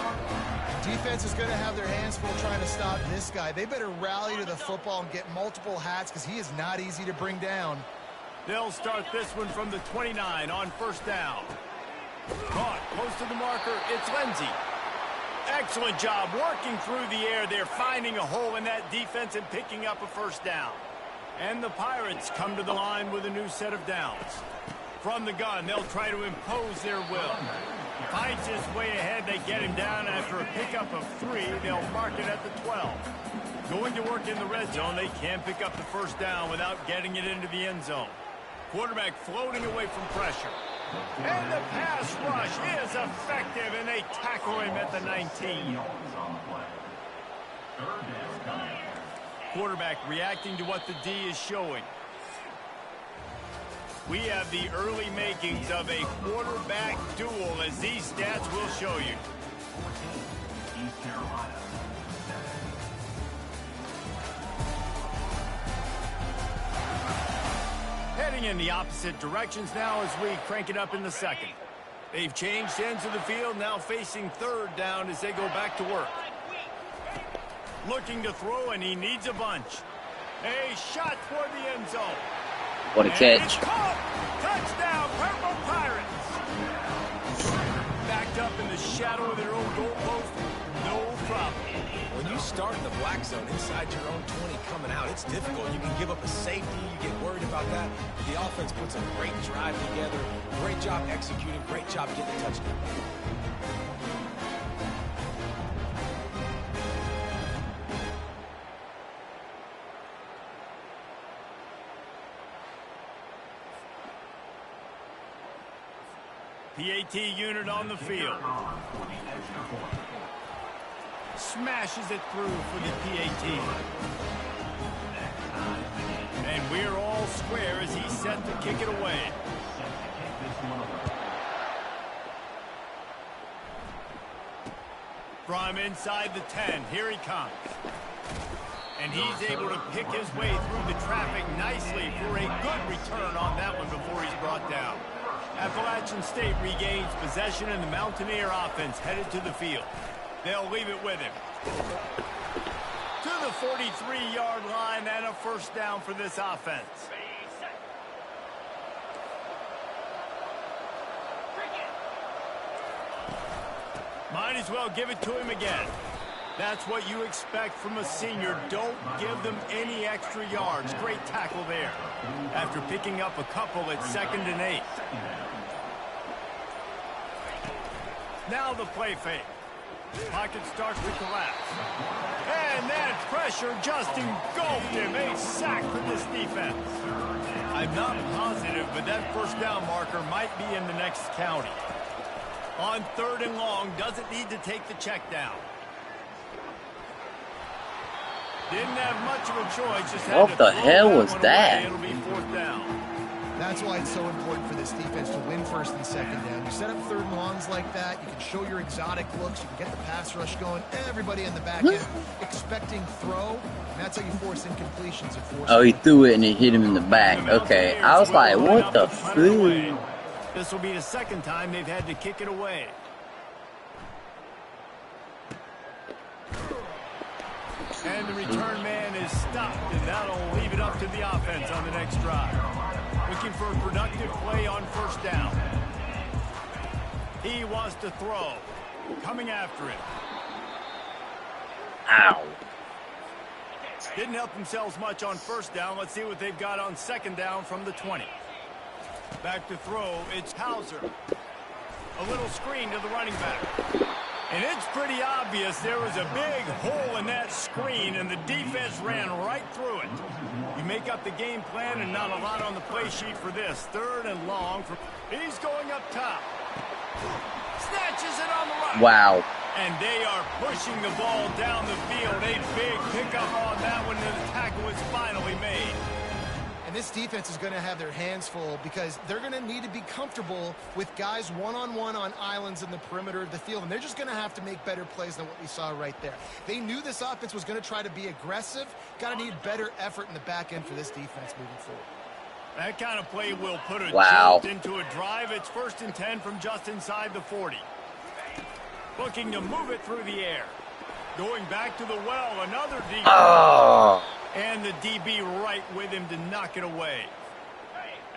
[SPEAKER 4] Defense is going to have their hands full trying to stop this guy. They better rally to the football and get multiple hats because he is not easy to bring down.
[SPEAKER 3] They'll start this one from the 29 on 1st down. Caught close to the marker. It's Lindsey. Excellent job working through the air. They're finding a hole in that defense and picking up a 1st down. And the Pirates come to the line with a new set of downs. From the gun, they'll try to impose their will. Fights his way ahead. They get him down after a pickup of 3. They'll mark it at the 12. Going to work in the red zone. They can't pick up the first down without getting it into the end zone. Quarterback floating away from pressure. And the pass rush is effective, and they tackle him at the 19. Quarterback reacting to what the D is showing. We have the early makings of a quarterback duel, as these stats will show you. Heading in the opposite directions now as we crank it up in the second. They've changed ends of the field, now facing third down as they go back to work. Looking to throw, and he needs a bunch. A shot toward the end zone.
[SPEAKER 1] What a catch.
[SPEAKER 3] Touchdown, Purple Pirates. Backed up in the shadow of their own goalpost, no problem.
[SPEAKER 5] When you start in the black zone inside your own 20 coming out, it's difficult. You can give up a safety. You get worried about that. The offense puts a great drive together. Great job executing. Great job getting the touchdown.
[SPEAKER 3] PAT unit on the field. Smashes it through for the PAT. And we're all square as he's set to kick it away. From inside the 10, here he comes. And he's able to pick his way through the traffic nicely for a good return on that one before he's brought down. Appalachian State regains possession, and the Mountaineer offense headed to the field. They'll leave it with him. To the 43-yard line, and a first down for this offense. Might as well give it to him again. That's what you expect from a senior. Don't give them any extra yards. Great tackle there. After picking up a couple at 2nd and 8. Now the play fake. Pocket starts to collapse. And that pressure just engulfed him. A sack for this defense. I'm not positive, but that first down marker might be in the next county. On 3rd and long, doesn't need to take the check down. Didn't have much of a choice. Just had
[SPEAKER 1] What the hell was that?
[SPEAKER 3] It'll be 4th down.
[SPEAKER 4] That's why it's so important for this defense to win 1st and 2nd down. You set up 3rd and longs like that. You can show your exotic looks. You can get the pass rush going. Everybody in the back end expecting throw. And that's how you force incompletions.
[SPEAKER 1] Oh, he threw it and it hit him in the back. Okay. I was like, what the fuck?
[SPEAKER 3] This will be the 2nd time they've had to kick it away. And the return man is stopped, and that'll leave it up to the offense on the next drive. Looking for a productive play on 1st down. He wants to throw. Coming after it.
[SPEAKER 1] Ow.
[SPEAKER 3] Didn't help themselves much on 1st down. Let's see what they've got on 2nd down from the 20. Back to throw. It's Hauser. A little screen to the running back. And it's pretty obvious there was a big hole in that screen, and the defense ran right through it. You make up the game plan, and not a lot on the play sheet for this. 3rd and long. He's going up top. Snatches it on the right.
[SPEAKER 1] Wow.
[SPEAKER 3] And they are pushing the ball down the field. A big pickup on that one, and the tackle is finally made.
[SPEAKER 4] And this defense is going to have their hands full because they're going to need to be comfortable with guys one-on-one on islands in the perimeter of the field. And they're just going to have to make better plays than what we saw right there. They knew this offense was going to try to be aggressive. Got to need better effort in the back end for this defense moving forward.
[SPEAKER 3] That kind of play will put a
[SPEAKER 1] Wow.
[SPEAKER 3] jolt into a drive. It's 1st and 10 from just inside the 40. Looking to move it through the air. Going back to the well, another DB.
[SPEAKER 1] Oh.
[SPEAKER 3] And the DB right with him to knock it away.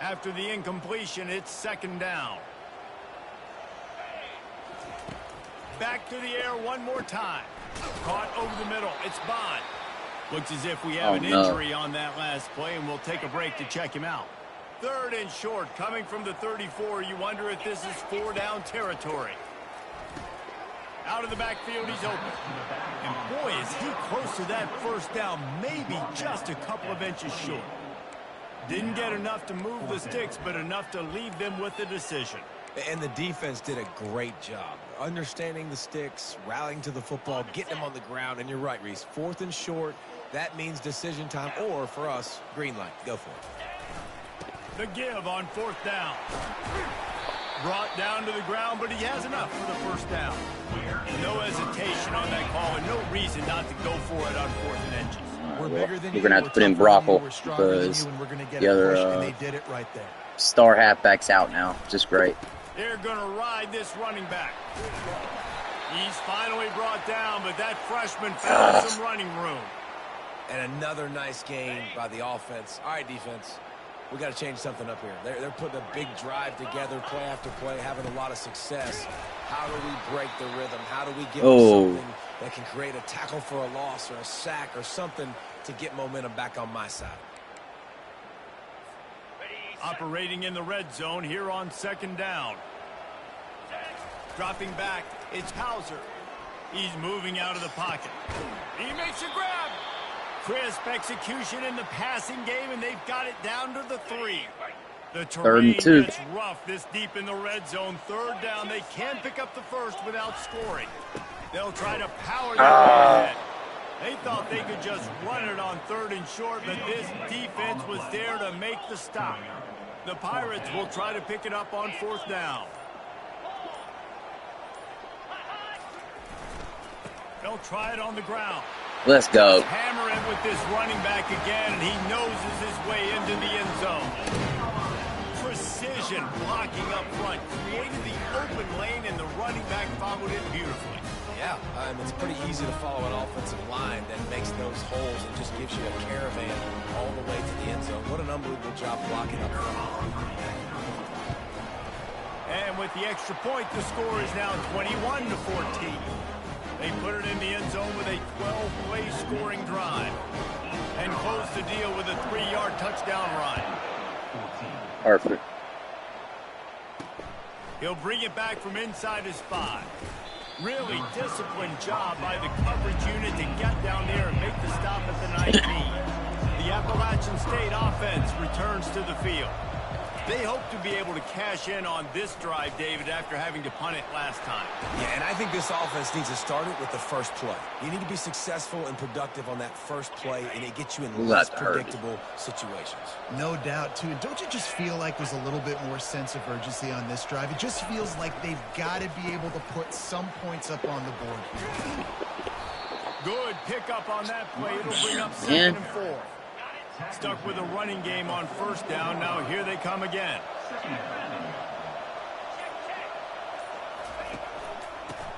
[SPEAKER 3] After the incompletion, it's 2nd down. Back to the air one more time. Caught over the middle. It's Bond. Looks as if we have an injury on that last play, and we'll take a break to check him out. 3rd and short, coming from the 34. You wonder if this is 4-down territory. Out of the backfield, he's open. And boy, is he close to that first down, maybe just a couple of inches short. Didn't get enough to move the sticks, but enough to leave them with the decision.
[SPEAKER 5] And the defense did a great job. Understanding the sticks, rallying to the football, getting them on the ground. And you're right, Reese. 4th and short, that means decision time. Or, for us, green light. Go for it.
[SPEAKER 3] The give on 4th down. Brought down to the ground, but he has enough for the first down. No hesitation on that call, and no reason not to go for it on 4th and inches.
[SPEAKER 1] We're going to have to put in Brockle because the other star halfback's out now, which is great.
[SPEAKER 3] They're going to ride this running back. He's finally brought down, but that freshman found some running room.
[SPEAKER 5] And another nice gain by the offense. All right, defense. We got to change something up here. They're putting a big drive together, play after play, having a lot of success. How do we break the rhythm? How do we give them something that can create a tackle for a loss or a sack or something to get momentum back on my side?
[SPEAKER 3] Operating in the red zone here on 2nd down. Dropping back, it's Hauser. He's moving out of the pocket. He makes a grab. Crisp execution in the passing game, and they've got it down to the 3. The terrain gets rough this deep in the red zone. 3rd down, they can pick up the first without scoring. They'll try to power that ahead. They thought they could just run it on 3rd and short, but this defense was there to make the stop. The Pirates will try to pick it up on 4th down. They'll try it on the ground.
[SPEAKER 1] Let's go.
[SPEAKER 3] Hammer it with this running back again, and he noses his way into the end zone. Precision blocking up front, created the open lane, and the running back followed it beautifully.
[SPEAKER 5] Yeah, it's pretty easy to follow an offensive line that makes those holes and just gives you a caravan all the way to the end zone. What an unbelievable job blocking up front.
[SPEAKER 3] And with the extra point, the score is now 21-14. They put it in the end zone with a 12-play scoring drive and close the deal with a 3-yard touchdown run.
[SPEAKER 1] Perfect.
[SPEAKER 3] He'll bring it back from inside his 5. Really disciplined job by the coverage unit to get down there and make the stop at the 19. The Appalachian State offense returns to the field. They hope to be able to cash in on this drive, David, after having to punt it last time.
[SPEAKER 5] Yeah, and I think this offense needs to start it with the first play. You need to be successful and productive on that first play, and it gets you in less predictable situations.
[SPEAKER 4] No doubt, too. And don't you just feel like there's a little bit more sense of urgency on this drive? It just feels like they've got to be able to put some points up on the board here.
[SPEAKER 3] Good pickup on that play. It'll bring up 2nd and 4. Stuck with a running game on 1st down. Now here they come again.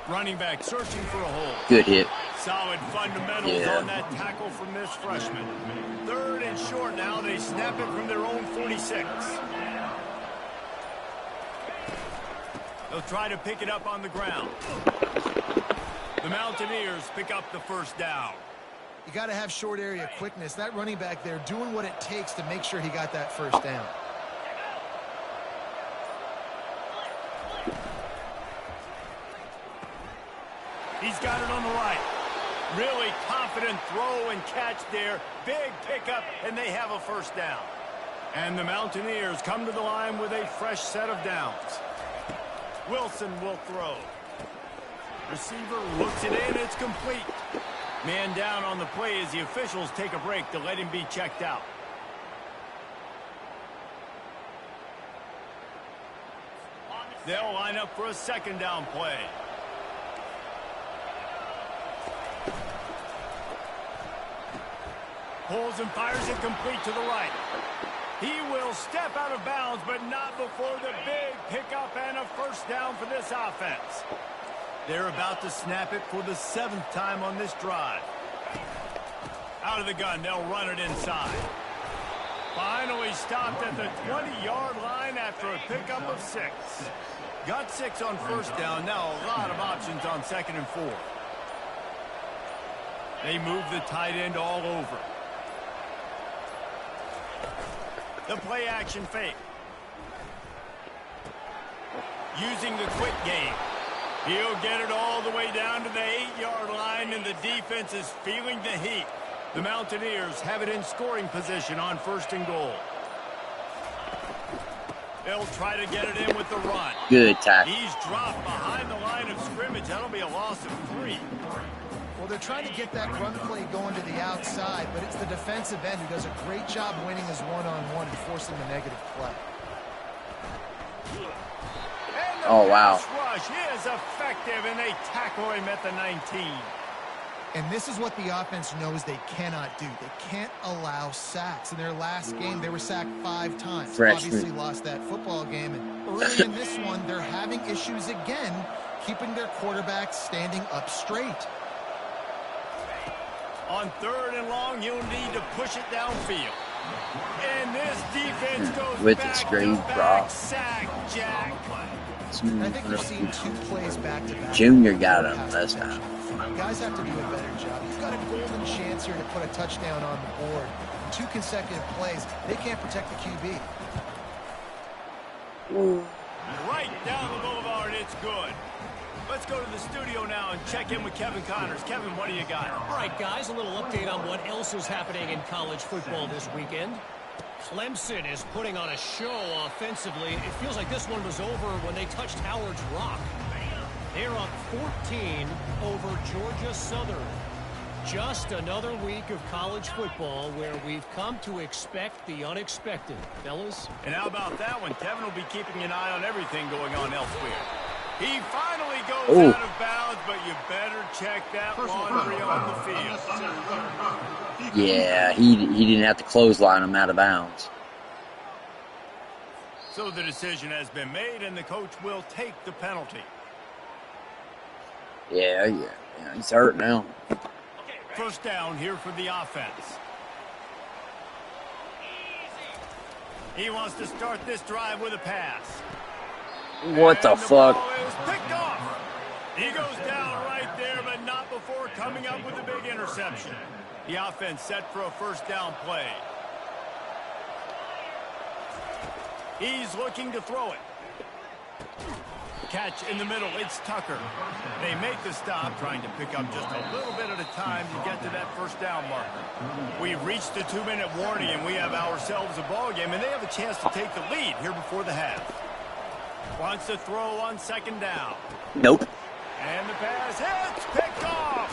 [SPEAKER 3] Running back searching for a hole.
[SPEAKER 1] Good hit.
[SPEAKER 3] Solid fundamentals on that tackle from this freshman. 3rd and short now. They snap it from their own 46. They'll try to pick it up on the ground. The Mountaineers pick up the first down.
[SPEAKER 4] You got to have short area quickness. That running back there doing what it takes to make sure he got that first down.
[SPEAKER 3] He's got it on the right. Really confident throw and catch there. Big pickup, and they have a first down. And the Mountaineers come to the line with a fresh set of downs. Wilson will throw. Receiver looks it in. It's complete. Man down on the play as the officials take a break to let him be checked out. They'll line up for a 2nd down play. Pulls and fires it complete to the right. He will step out of bounds, but not before the big pickup and a first down for this offense. They're about to snap it for the 7th time on this drive. Out of the gun, they'll run it inside. Finally stopped at the 20-yard line after a pickup of 6. Got 6 on 1st down, now a lot of options on 2nd and 4. They move the tight end all over. The play action fake. Using the quick game. He'll get it all the way down to the 8-yard line, and the defense is feeling the heat. The Mountaineers have it in scoring position on 1st and goal. They'll try to get it in with the run.
[SPEAKER 1] Good tackle.
[SPEAKER 3] He's dropped behind the line of scrimmage. That'll be a loss of 3.
[SPEAKER 4] Well, they're trying to get that run play going to the outside, but it's the defensive end who does a great job winning his one-on-one and forcing the negative play.
[SPEAKER 1] Oh, wow.
[SPEAKER 3] Rush is effective, and they tackle him at the 19.
[SPEAKER 4] And this is what the offense knows they cannot do. They can't allow sacks. In their last game, they were sacked 5 times.
[SPEAKER 1] Freshman.
[SPEAKER 4] Obviously lost that football game. And early in this one, they're having issues again, keeping their quarterback standing up straight.
[SPEAKER 3] On 3rd and long, you'll need to push it downfield. And this defense goes
[SPEAKER 1] with the
[SPEAKER 3] back
[SPEAKER 1] straight
[SPEAKER 3] to back
[SPEAKER 1] drop.
[SPEAKER 3] sack, Jack.
[SPEAKER 4] I think we've seen 2 plays back-to-back.
[SPEAKER 1] Junior got him last time.
[SPEAKER 4] Guys have to do a better job. You've got a golden chance here to put a touchdown on the board. 2 consecutive plays. They can't protect the QB.
[SPEAKER 3] Right down the boulevard, it's good. Let's go to the studio now and check in with Kevin Connors. Kevin, what do you got?
[SPEAKER 7] All right, guys, a little update on what else is happening in college football this weekend. Clemson is putting on a show offensively. It feels like this one was over when they touched Howard's Rock. They're up 14 over Georgia Southern. Just another week of college football where we've come to expect the unexpected. Fellas?
[SPEAKER 3] And how about that one? Kevin will be keeping an eye on everything going on elsewhere. He finally goes out of bounds, but you better check that laundry on the field.
[SPEAKER 1] Yeah, he didn't have to clothesline him out of bounds.
[SPEAKER 3] So the decision has been made, and the coach will take the penalty.
[SPEAKER 1] Yeah, he's hurt now.
[SPEAKER 3] 1st down here for the offense. He wants to start this drive with a pass.
[SPEAKER 1] What the fuck?
[SPEAKER 3] Ball is picked off. He goes down right there, but not before coming up with a big interception. The offense set for a 1st down play. He's looking to throw it. Catch in the middle, it's Tucker. They make the stop, trying to pick up just a little bit at a time to get to that 1st down marker. We've reached the 2-minute warning, and we have ourselves a ball game, and they have a chance to take the lead here before the half. Wants to throw on 2nd down.
[SPEAKER 1] Nope.
[SPEAKER 3] And the pass hits, picked off.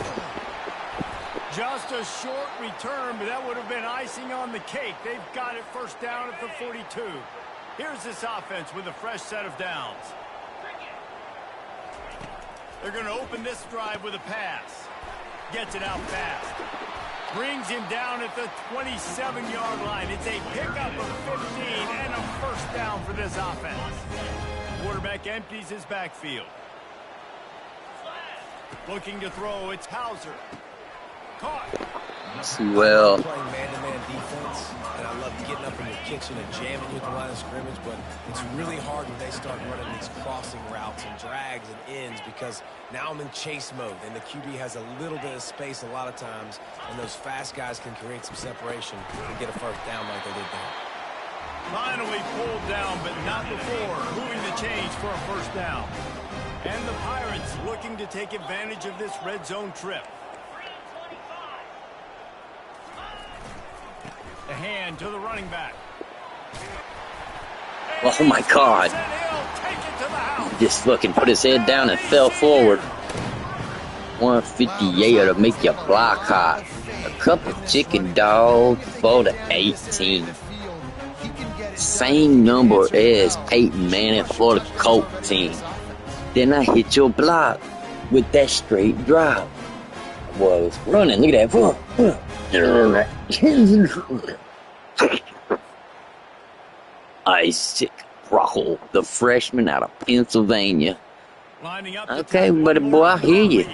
[SPEAKER 3] Just a short return, but that would have been icing on the cake. They've got it 1st down at the 42. Here's this offense with a fresh set of downs. They're going to open this drive with a pass. Gets it out fast. Brings him down at the 27-yard line. It's a pickup of 15 and a 1st down for this offense. Quarterback empties his backfield. Looking to throw, it's Hauser. Caught.
[SPEAKER 1] Well.
[SPEAKER 5] Playing man-to-man defense, and I love getting up in the kitchen and jamming you at the line of scrimmage, but it's really hard when they start running these crossing routes and drags and ends because now I'm in chase mode, and the QB has a little bit of space a lot of times, and those fast guys can create some separation and get a 1st down like they did there.
[SPEAKER 3] Finally pulled down, but not before moving the chains for a 1st down. And the Pirates looking to take advantage of this red zone trip. The hand to the running back.
[SPEAKER 1] Oh my God. He just fucking put his head down and fell forward. 158 to make you block hot. A cup of chicken dog for the 18. Same number as Peyton Manning for the Colt team. Then I hit your block with that straight drop. Was running. Look at that. Isaac Rockle, the freshman out of Pennsylvania. Okay, buddy boy, I hear you.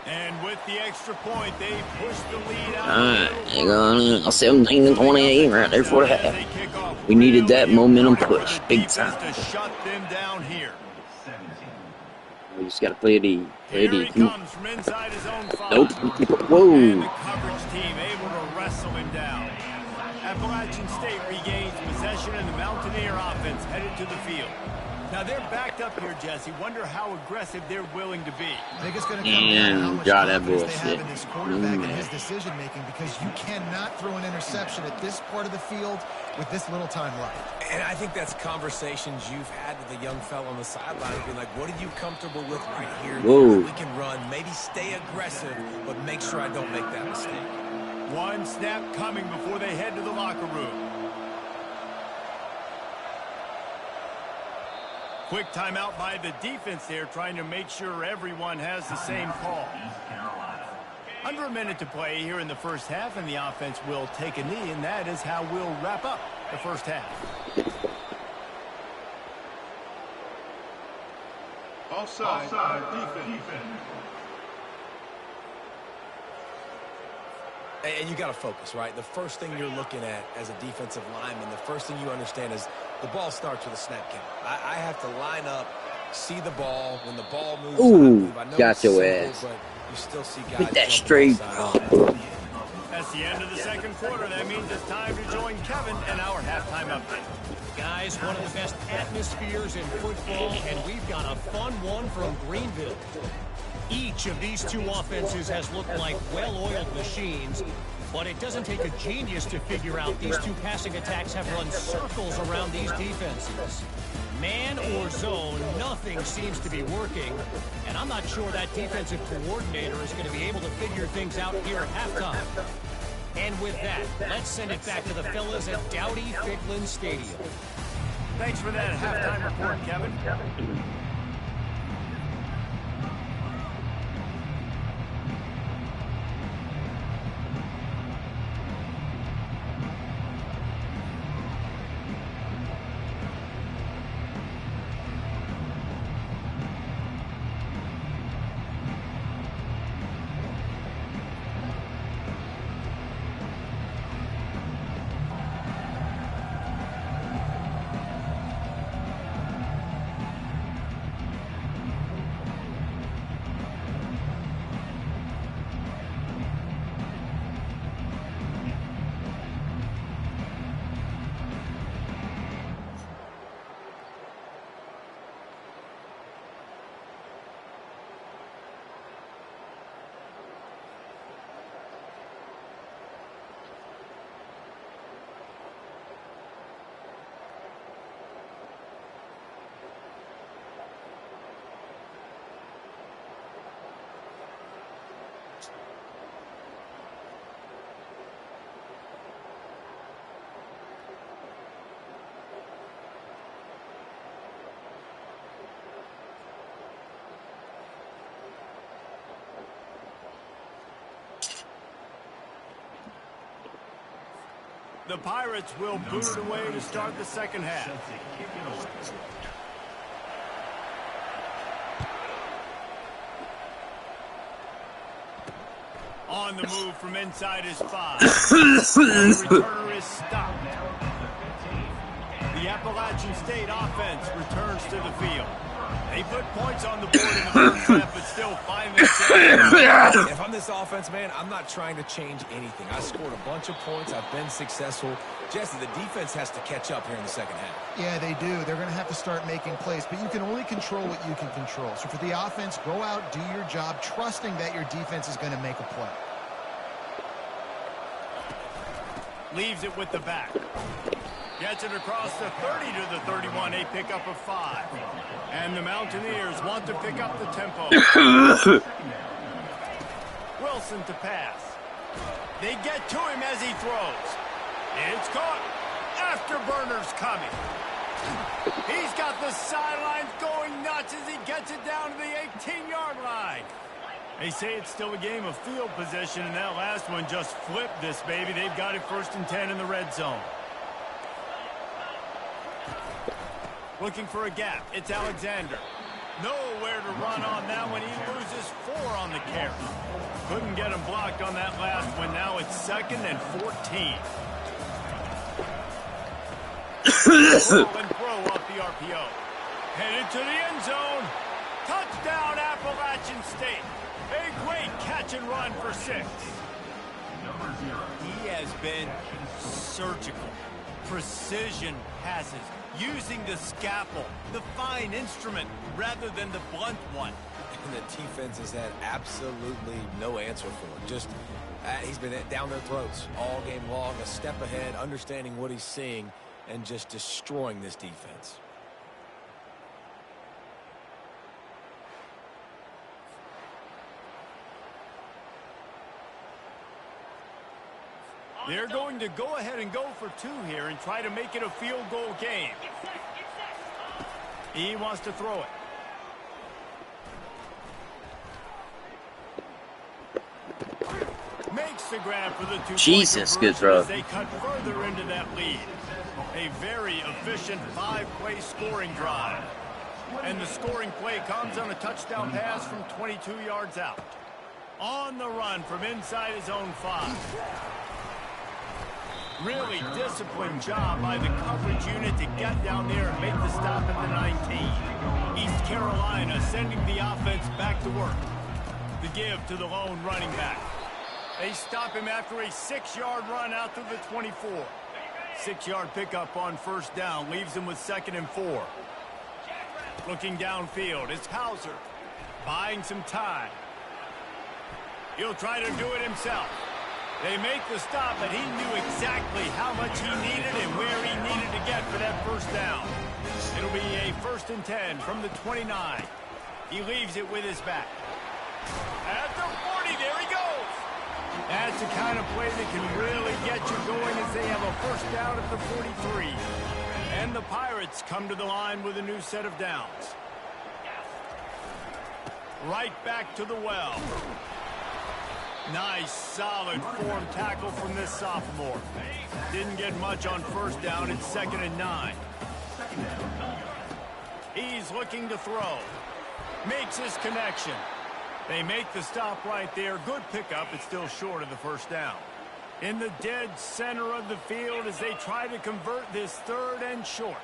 [SPEAKER 3] And with the extra point, they push the lead out.
[SPEAKER 1] Alright, 17-28 right there for the half. We needed that momentum push, big time.
[SPEAKER 3] To shut them down here.
[SPEAKER 1] We just gotta play the
[SPEAKER 3] Here he comes from inside his own 5.
[SPEAKER 1] Nope. Whoa.
[SPEAKER 3] And the coverage team able to wrestle him down. Appalachian State regains possession, and the Mountaineer offense headed to the field. Now they're backed up here, Jesse. Wonder how aggressive they're willing to be.
[SPEAKER 4] I think it's going to come down to how much
[SPEAKER 1] got that
[SPEAKER 4] confidence they
[SPEAKER 1] bullshit.
[SPEAKER 4] have in this quarterback and his decision-making, because you cannot throw an interception at this part of the field with this little time left.
[SPEAKER 5] And I think that's conversations you've had with a young fella on the sideline, being like, what are you comfortable with right here?
[SPEAKER 1] Whoa.
[SPEAKER 5] We can run, maybe stay aggressive, but make sure I don't make that mistake.
[SPEAKER 3] One snap coming before they head to the locker room. Quick timeout by the defense there, trying to make sure everyone has the same call. Under a minute to play here in the first half, and the offense will take a knee, and that is how we'll wrap up the first half.
[SPEAKER 8] Offside defense.
[SPEAKER 5] And you got to focus, right? The first thing you're looking at as a defensive lineman, the first thing you understand is the ball starts with a snap count. I have to line up, see the ball. When the ball moves,
[SPEAKER 1] Ooh,
[SPEAKER 5] I know
[SPEAKER 1] got
[SPEAKER 5] it's
[SPEAKER 1] your
[SPEAKER 5] simple,
[SPEAKER 1] ass.
[SPEAKER 5] but you still see guys
[SPEAKER 1] Hit that
[SPEAKER 5] jumping
[SPEAKER 1] straight.
[SPEAKER 5] outside.
[SPEAKER 3] That's the end of the second quarter. That means it's time to join Kevin and our halftime update.
[SPEAKER 7] Guys, one of the best atmospheres in football, and we've got a fun one from Greenville. Each of these two offenses has looked like well-oiled machines, but it doesn't take a genius to figure out these two passing attacks have run circles around these defenses. Man or zone, nothing seems to be working, and I'm not sure that defensive coordinator is going to be able to figure things out here at halftime. And with that, let's send it back to the fellas at Dowdy-Ficklin Stadium.
[SPEAKER 3] Thanks for that halftime report, Kevin. The Pirates will boot it away to start the second half. On the move from inside his 5. The returner is stopped. The Appalachian State offense returns to the field. They put points on the board in the first half, but still find themselves.
[SPEAKER 5] If I'm this offense, man, I'm not trying to change anything. I scored a bunch of points. I've been successful. Jesse, the defense has to catch up here in the second half.
[SPEAKER 4] Yeah, they do. They're going to have to start making plays, but you can only control what you can control. So for the offense, go out, do your job, trusting that your defense is going to make a play.
[SPEAKER 3] Leaves it with the back. Gets it across the 30 to the 31, a pickup of 5. And the Mountaineers want to pick up the tempo. Wilson to pass. They get to him as he throws. It's caught. Afterburner's coming. He's got the sidelines going nuts as he gets it down to the 18-yard line. They say it's still a game of field position, and that last one just flipped this baby. They've got it 1st and 10 in the red zone. Looking for a gap. It's Alexander. Nowhere to run on that one. He loses 4 on the carry. Couldn't get him blocked on that last one. Now it's 2nd and 14. Roll and throw off the RPO. Headed to the end zone. Touchdown, Appalachian State. A great catch and run for 6. He has been surgical. Precision passes. using the scalpel, the fine instrument, rather than the blunt one.
[SPEAKER 5] And the defense has had absolutely no answer for him. Just, he's been down their throats all game long, a step ahead, understanding what he's seeing, and just destroying this defense.
[SPEAKER 3] They're going to go ahead and go for 2 here and try to make it a field goal game. He wants to throw it. Makes the grab for the 2-point
[SPEAKER 1] Jesus, good throw.
[SPEAKER 3] as they cut further into that lead. A very efficient 5-play scoring drive. And the scoring play comes on a touchdown pass from 22 yards out. On the run from inside his own 5. Really disciplined job by the coverage unit to get down there and make the stop at the 19. East Carolina sending the offense back to work. The give to the lone running back. They stop him after a 6-yard run out to the 24. 6-yard pickup on first down leaves him with 2nd and 4. Looking downfield, it's Hauser buying some time. He'll try to do it himself. They make the stop, but he knew exactly how much he needed and where he needed to get for that first down. It'll be a 1st and 10 from the 29. He leaves it with his back. At the 40, there he goes. That's the kind of play that can really get you going as they have a first down at the 43. And the Pirates come to the line with a new set of downs. Right back to the well. Nice, solid form tackle from this sophomore. Didn't get much on first down. It's 2nd and 9. He's looking to throw. Makes his connection. They make the stop right there. Good pickup. It's still short of the first down. In the dead center of the field as they try to convert this 3rd and short.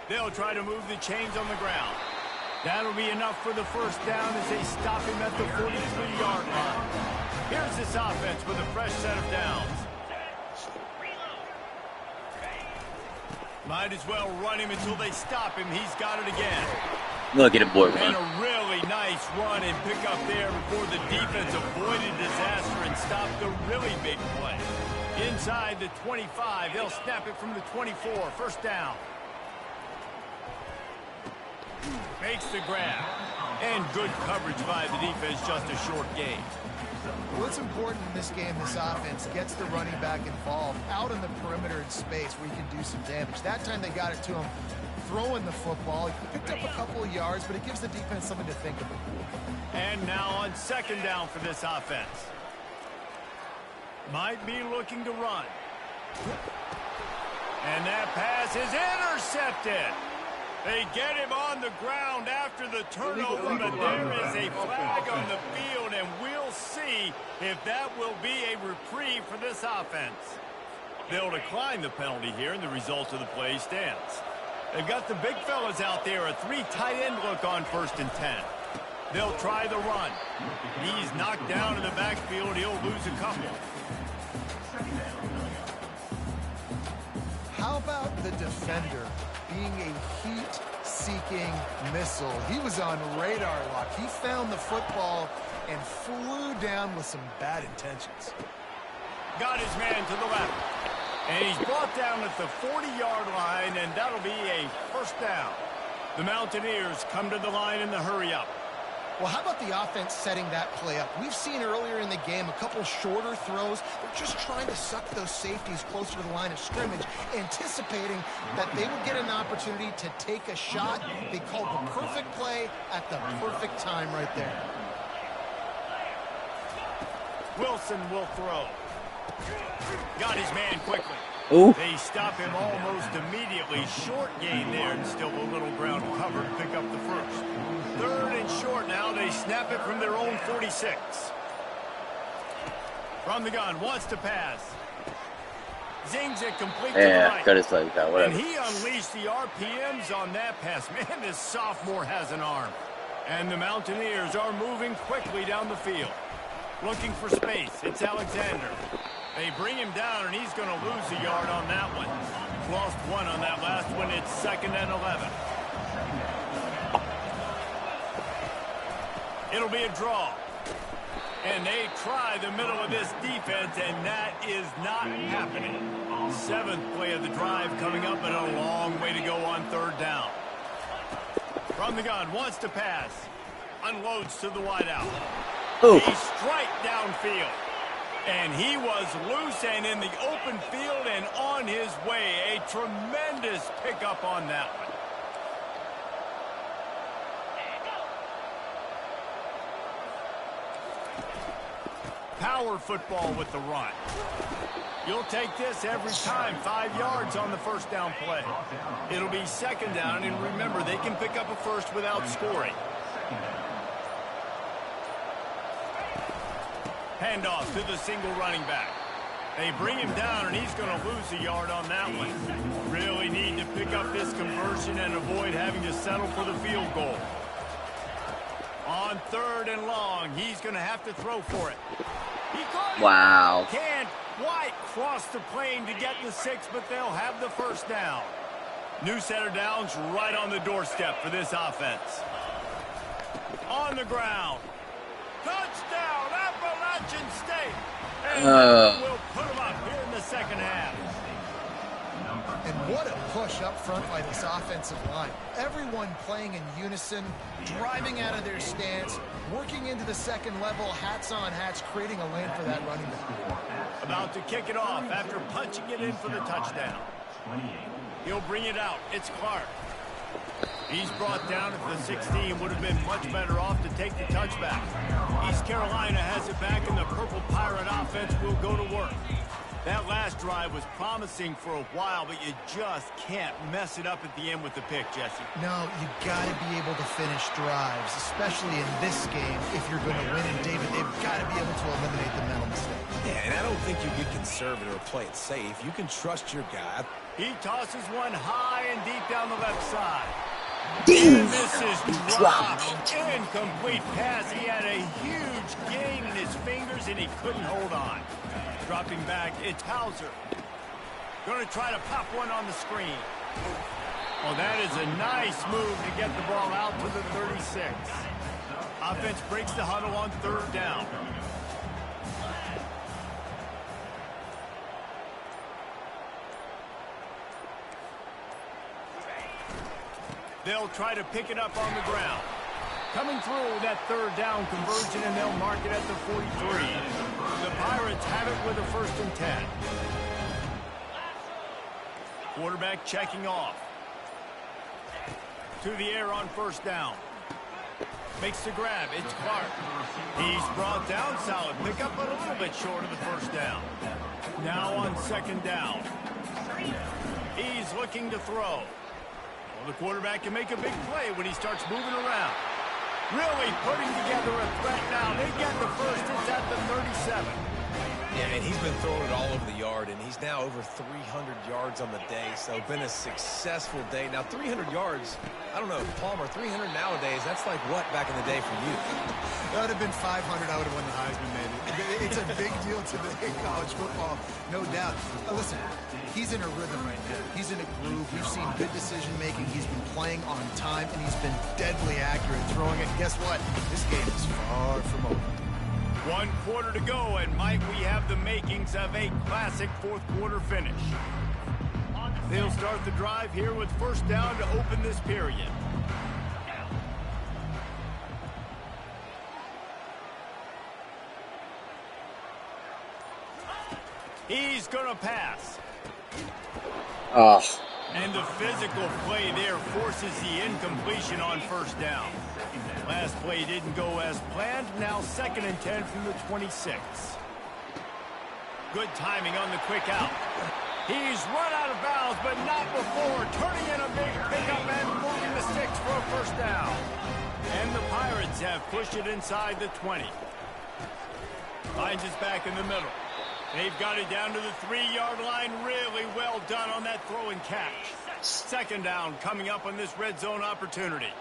[SPEAKER 3] They'll try to move the chains on the ground. That'll be enough for the first down as they stop him at the 43-yard line. Here's this offense with a fresh set of downs. Might as well run him until they stop him. He's got it again.
[SPEAKER 1] Look at him, boy, run.
[SPEAKER 3] And a really nice run and pick up there before the defense avoided disaster and stopped the really big play. Inside the 25, they'll snap it from the 24. First down. Makes the grab. And good coverage by the defense, just a short gain.
[SPEAKER 4] What's important in this game, this offense gets the running back involved out in the perimeter in space where he can do some damage. That time they got it to him throwing the football. He picked up a couple of yards, but it gives the defense something to think about.
[SPEAKER 3] And now on 2nd down for this offense. Might be looking to run. And that pass is intercepted. They get him on the ground after the turnover, but there is a flag on the field, and we'll see if that will be a reprieve for this offense. They'll decline the penalty here, and the result of the play stands. They've got the big fellas out there, a 3 tight end look on 1st and 10. They'll try the run. He's knocked down in the backfield. He'll lose a couple.
[SPEAKER 4] How about the defender being a heat-seeking missile? He was on radar lock. He found the football and flew down with some bad intentions.
[SPEAKER 3] Got his man to the left. And he's brought down at the 40-yard line, and that'll be a first down. The Mountaineers come to the line in the hurry-up.
[SPEAKER 4] Well, how about the offense setting that play up? We've seen earlier in the game a couple shorter throws. They're just trying to suck those safeties closer to the line of scrimmage, anticipating that they would get an opportunity to take a shot. They called the perfect play at the perfect time right there.
[SPEAKER 3] Wilson will throw. Got his man quickly.
[SPEAKER 1] Ooh.
[SPEAKER 3] They stop him almost immediately. Short gain there and still a little ground covered. Pick up the first. 3rd and short now. They snap it from their own 46. From the gun. Wants to pass. Zings it complete to the right.
[SPEAKER 1] Cut his leg out. Whatever.
[SPEAKER 3] And he unleashed the RPMs on that pass. Man, this sophomore has an arm. And the Mountaineers are moving quickly down the field. Looking for space. It's Alexander. They bring him down, and he's going to lose a yard on that one. Lost one on that last one. It's 2nd and 11. It'll be a draw. And they try the middle of this defense, and that is not happening. 7th play of the drive coming up, and a long way to go on 3rd down. From the gun, wants to pass. Unloads to the wideout.
[SPEAKER 1] Ooh.
[SPEAKER 3] A strike downfield. And he was loose and in the open field and on his way. A tremendous pickup on that one. Power football with the run. You'll take this every time. 5 yards on the 1st down play. It'll be 2nd down, and remember, they can pick up a first without scoring. Handoff to the single running back. They bring him down, and he's going to lose a yard on that one. Really need to pick up this conversion and avoid having to settle for the field goal. On 3rd and long, he's going to have to throw for it. He caught it.
[SPEAKER 1] Wow.
[SPEAKER 3] Can't quite cross the plane to get the 6, but they'll have the 1st down. New set of downs right on the doorstep for this offense. On the ground. Touchdown, Appalachian State. And we'll put them up here in the 2nd half.
[SPEAKER 4] And what a push up front by this offensive line. Everyone playing in unison, driving out of their stance, working into the 2nd level, hats on hats, creating a lane for that running back.
[SPEAKER 3] About to kick it off after punching it in for the touchdown. He'll bring it out. It's Clark. He's brought down at the 16. Would have been much better off to take the touchback. East Carolina has it back, and the Purple Pirate offense will go to work. That last drive was promising for a while, but you just can't mess it up at the end with the pick, Jesse.
[SPEAKER 4] No, you got to be able to finish drives, especially in this game if you're going to win. And, David, they've got to be able to eliminate the mental mistakes.
[SPEAKER 5] Yeah, and I don't think you get conservative or play it safe. You can trust your guy.
[SPEAKER 3] He tosses one high and deep down the left side.
[SPEAKER 1] Damn.
[SPEAKER 3] And this is dropped. Incomplete pass. He had a huge gain in his fingers, and he couldn't hold on. Dropping back, it's Hauser. Going to try to pop one on the screen. Well, that is a nice move to get the ball out to the 36. Offense breaks the huddle on 3rd down. They'll try to pick it up on the ground. Coming through that 3rd down conversion, and they'll mark it at the 43. The Pirates have it with a 1st and 10. Quarterback checking off. To the air on 1st down. Makes the grab. It's Clark. He's brought down. Solid pickup, but a little bit short of the 1st down. Now on 2nd down. He's looking to throw. Well, the quarterback can make a big play when he starts moving around. Really putting together a threat now. They get the 1st. It's at the 37.
[SPEAKER 5] Yeah, and he's been throwing it all over the yard, and he's now over 300 yards on the day, so been a successful day. Now, 300 yards, I don't know, Palmer, 300 nowadays, that's like what back in the day for you?
[SPEAKER 4] That would have been 500. I would have won the Heisman, man. It's a big deal today in college football, no doubt. Listen, he's in a rhythm right now. He's in a groove. We've seen good decision-making. He's been playing on time, and he's been deadly accurate throwing it. Guess what? This game is far from over.
[SPEAKER 3] 1 quarter to go, and Mike, we have the makings of a classic 4th quarter finish. They'll start the drive here with 1st down to open this period. He's going to pass. And the physical play there forces the incompletion on 1st down. Last play didn't go as planned. Now 2nd and 10 from the 26. Good timing on the quick out. He's run out of bounds, but not before turning in a big pickup and moving the sticks for a 1st down. And the Pirates have pushed it inside the 20. Finds us back in the middle. They've got it down to the 3-yard line. Really well done on that throw and catch. 2nd down coming up on this red zone opportunity.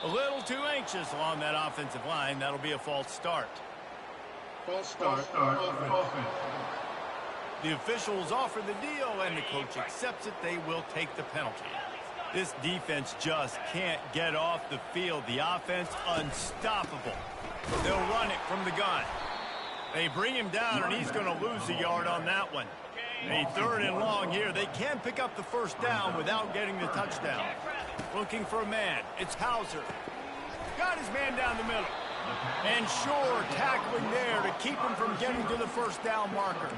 [SPEAKER 3] A little too anxious along that offensive line. That'll be a false start.
[SPEAKER 8] False start. Offense.
[SPEAKER 3] The officials offer the deal, and the coach accepts it. They will take the penalty. This defense just can't get off the field. The offense unstoppable. They'll run it from the gun. They bring him down, and he's going to lose a yard on that one. A 3rd and long here. They can pick up the first down without getting the touchdown. Looking for a man. It's Hauser. Got his man down the middle. And sure, tackling there to keep him from getting to the first down marker.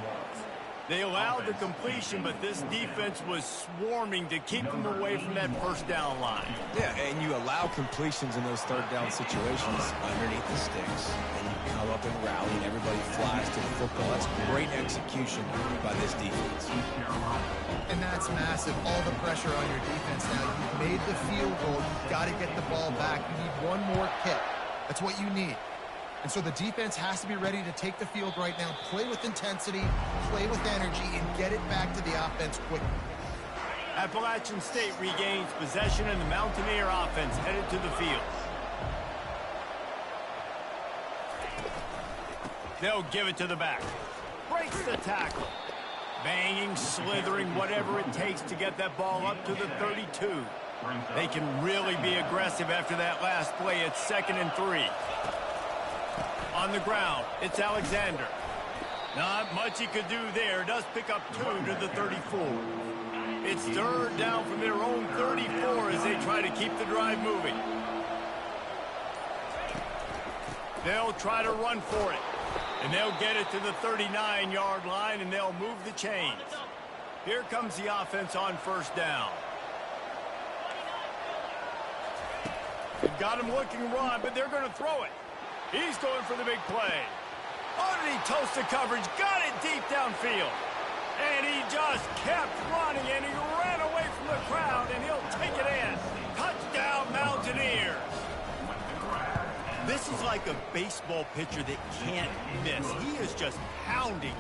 [SPEAKER 3] They allowed the completion, but this defense was swarming to keep them away from that first down line.
[SPEAKER 5] Yeah, and you allow completions in those 3rd down situations underneath the sticks. And you come up and rally, and everybody flies to the football. That's great execution by this defense.
[SPEAKER 4] And that's massive. All the pressure on your defense now. You've made the field goal. You've got to get the ball back. You need one more kick. That's what you need. And so the defense has to be ready to take the field right now, play with intensity, play with energy, and get it back to the offense quickly.
[SPEAKER 3] Appalachian State regains possession, and the Mountaineer offense headed to the field. They'll give it to the back. Breaks the tackle. Banging, slithering, whatever it takes to get that ball up to the 32. They can really be aggressive after that last play. It's 2nd and 3. On the ground, it's Alexander. Not much he could do there. Does pick up 2 to the 34. It's 3rd down from their own 34 as they try to keep the drive moving. They'll try to run for it. And they'll get it to the 39-yard line, and they'll move the chains. Here comes the offense on first down. They've got him looking run, but they're going to throw it. He's going for the big play. Underneath toasted coverage, got it deep downfield. And he just kept running, and he ran away from the crowd, and he'll take it in. Touchdown, Mountaineers. This is like a baseball pitcher that can't miss. He is just pounding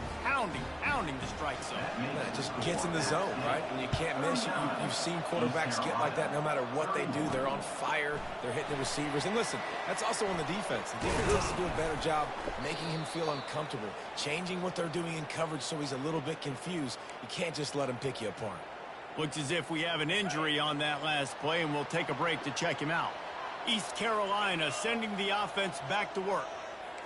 [SPEAKER 3] the strike zone.
[SPEAKER 5] Yeah, it just gets in the zone, right? When you can't miss, you've seen quarterbacks get like that no matter what they do. They're on fire. They're hitting the receivers. And listen, that's also on the defense. The defense has to do a better job making him feel uncomfortable, changing what they're doing in coverage so he's a little bit confused. You can't just let him pick you apart.
[SPEAKER 3] Looks as if we have an injury on that last play, and we'll take a break to check him out. East Carolina sending the offense back to work.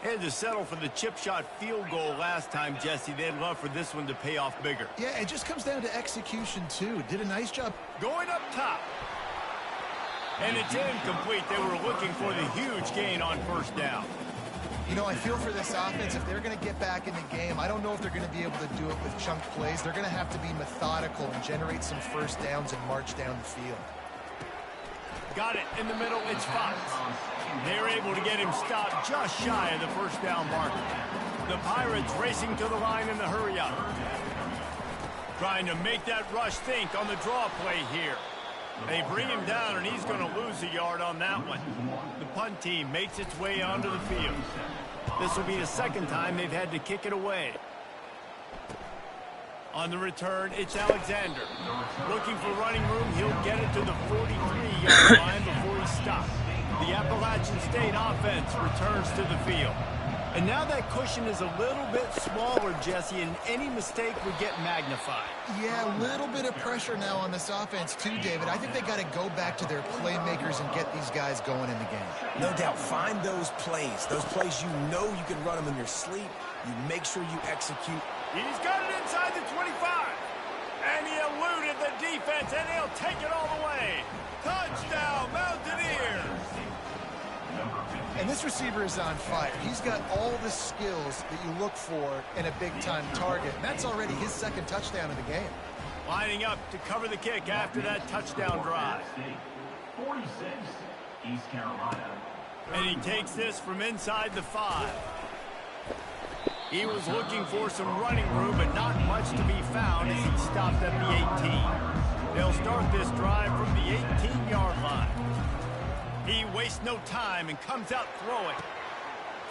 [SPEAKER 3] Had to settle for the chip shot field goal last time, Jesse. They'd love for this one to pay off bigger.
[SPEAKER 4] Yeah, it just comes down to execution, too. Did a nice job.
[SPEAKER 3] Going up top. And it's incomplete. They were looking for the huge gain on first down.
[SPEAKER 4] You know, I feel for this offense, if they're going to get back in the game, I don't know if they're going to be able to do it with chunk plays. They're going to have to be methodical and generate some first downs and march down the field.
[SPEAKER 3] Got it in the middle. It's Fox. They're able to get him stopped just shy of the first down marker. The Pirates racing to the line in the hurry up. Trying to make that rush think on the draw play here. They bring him down, and he's going to lose a yard on that one. The punt team makes its way onto the field. This will be the 2nd time they've had to kick it away. On the return, it's Alexander. Looking for running room, he'll get it to the 43-yard line before he stops. The Appalachian State offense returns to the field. And now that cushion is a little bit smaller, Jesse, and any mistake would get magnified.
[SPEAKER 4] Yeah, a little bit of pressure now on this offense too, David. I think they got to go back to their playmakers and get these guys going in the game.
[SPEAKER 5] No doubt. Find those plays you know you can run them in your sleep. You make sure you execute.
[SPEAKER 3] He's got it inside the 25. And he eluded the defense, and he'll take it all the way. Touchdown, Mountaineers.
[SPEAKER 4] And this receiver is on fire. He's got all the skills that you look for in a big-time target. And that's already his 2nd touchdown of the game.
[SPEAKER 3] Lining up to cover the kick after that touchdown drive.
[SPEAKER 9] 46, East Carolina.
[SPEAKER 3] And he takes this from inside the 5. He was looking for some running room, but not much to be found as he stopped at the 18. They'll start this drive from the 18-yard line. He wastes no time and comes out throwing.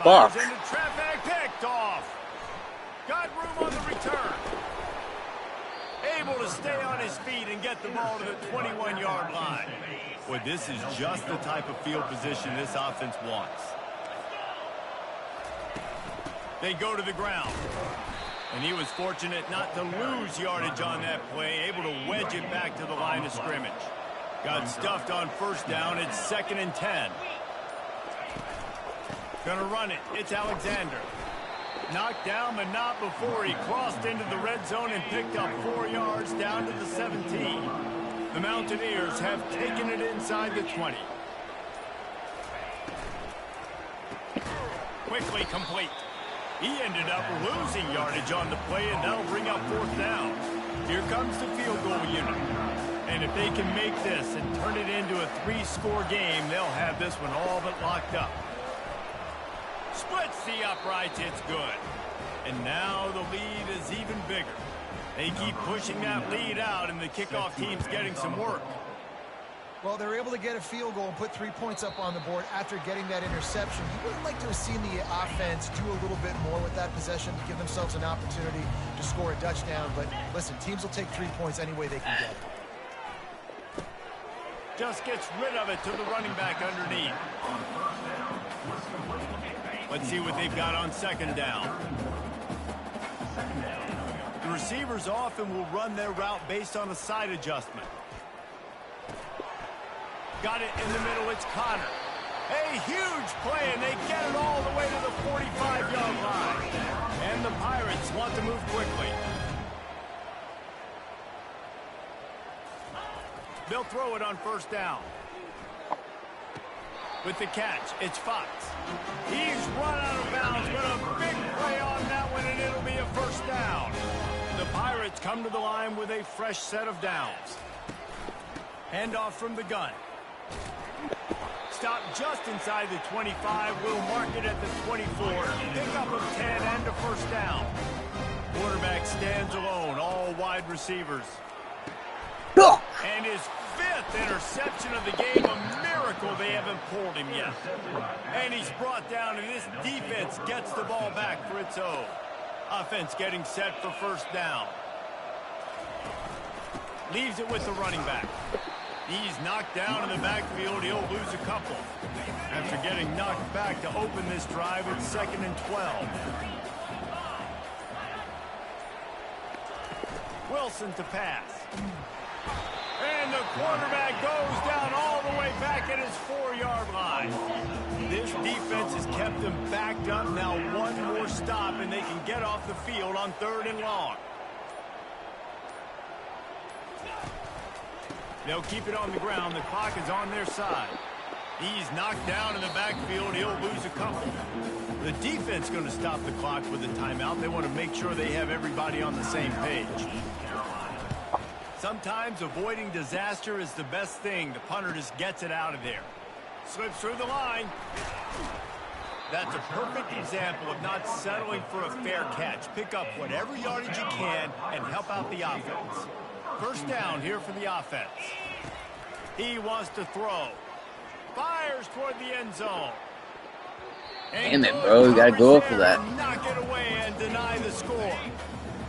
[SPEAKER 3] Fires into traffic, picked off. Got room on the return. able to stay on his feet and get the ball to the 21-yard line. Well, this is just the type of field position this offense wants. They go to the ground. And he was fortunate not to lose yardage on that play, able to wedge it back to the line of scrimmage. Got stuffed on first down. It's 2nd and 10. Gonna run it. It's Alexander. Knocked down, but not before he crossed into the red zone and picked up 4 yards down to the 17. The Mountaineers have taken it inside the 20. Quickly complete. He ended up losing yardage on the play, and that'll bring up 4th down. Here comes the field goal unit. And if they can make this and turn it into a 3-score game, they'll have this one all but locked up. Splits the uprights, it's good. And now the lead is even bigger. They keep pushing that lead out, and the kickoff team's getting some work.
[SPEAKER 4] Well, they're able to get a field goal and put 3 points up on the board after getting that interception. You would have liked to have seen the offense do a little bit more with that possession to give themselves an opportunity to score a touchdown. But listen, teams will take 3 points any way they can get it.
[SPEAKER 3] Just gets rid of it to the running back underneath. Let's see what they've got on 2nd down. The receivers often will run their route based on a side adjustment. Got it in the middle, it's Connor. A huge play, and they get it all the way to the 45-yard line. And the Pirates want to move quickly. They'll throw it on 1st down. With the catch, it's Fox. He's run out of bounds, but a big play on that one, and it'll be a 1st down. The Pirates come to the line with a fresh set of downs. Handoff from the gun. Stop just inside the 25. We'll mark it at the 24. Pickup of 10 and a 1st down. Quarterback stands alone, all wide receivers. And his 5th interception of the game, a miracle they haven't pulled him yet. And he's brought down, and this defense gets the ball back for its own. Offense getting set for 1st down. Leaves it with the running back. He's knocked down in the backfield. He'll lose a couple. After getting knocked back to open this drive, it's 2nd and 12. Wilson to pass. And the quarterback goes down all the way back at his 4-yard line. This defense has kept them backed up. Now one more stop, and they can get off the field on 3rd and long. They'll keep it on the ground. The clock is on their side. He's knocked down in the backfield. He'll lose a couple. The defense going to stop the clock with a timeout. They want to make sure they have everybody on the same page. Sometimes avoiding disaster is the best thing. The punter just gets it out of there. Slips through the line. That's a perfect example of not settling for a fair catch. Pick up whatever yardage you can and help out the offense. 1st down here for the offense. He wants to throw. Fires toward the end zone.
[SPEAKER 1] Damn it, bro. You gotta go up for that.
[SPEAKER 3] Knock it away and deny the score.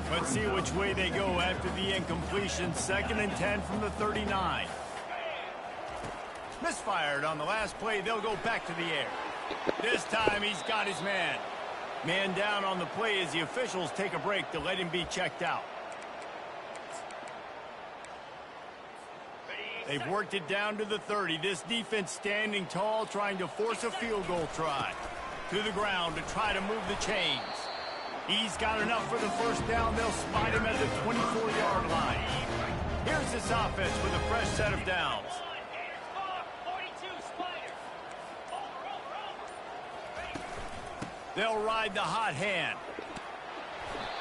[SPEAKER 3] Let's see which way they go after the incompletion. 2nd and 10 from the 39. Misfired on the last play. They'll go back to the air. This time he's got his man. Man down on the play as the officials take a break to let him be checked out. They've worked it down to the 30. This defense standing tall, trying to force a field goal try. To the ground to try to move the chains. He's got enough for the 1st down. They'll spot him at the 24-yard line. Here's this offense with a fresh set of downs. They'll ride the hot hand.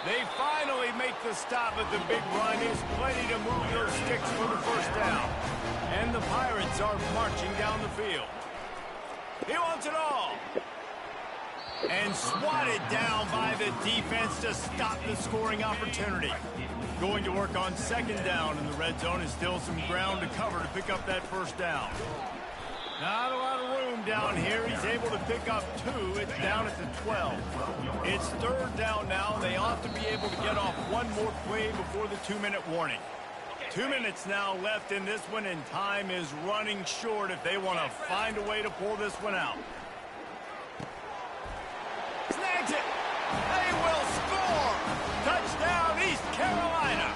[SPEAKER 3] They finally make the stop, but the big run is plenty to move those sticks for the 1st down. And the Pirates are marching down the field. He wants it all. And swatted down by the defense to stop the scoring opportunity. Going to work on 2nd down in the red zone, is still some ground to cover to pick up that 1st down. Not a lot of room down here. He's able to pick up 2. It's down at the 12. It's 3rd down now, and they ought to be able to get off one more play before the 2-minute warning. 2 minutes now left in this one, and time is running short if they want to find a way to pull this one out. Snags it. They will score. Touchdown, East Carolina.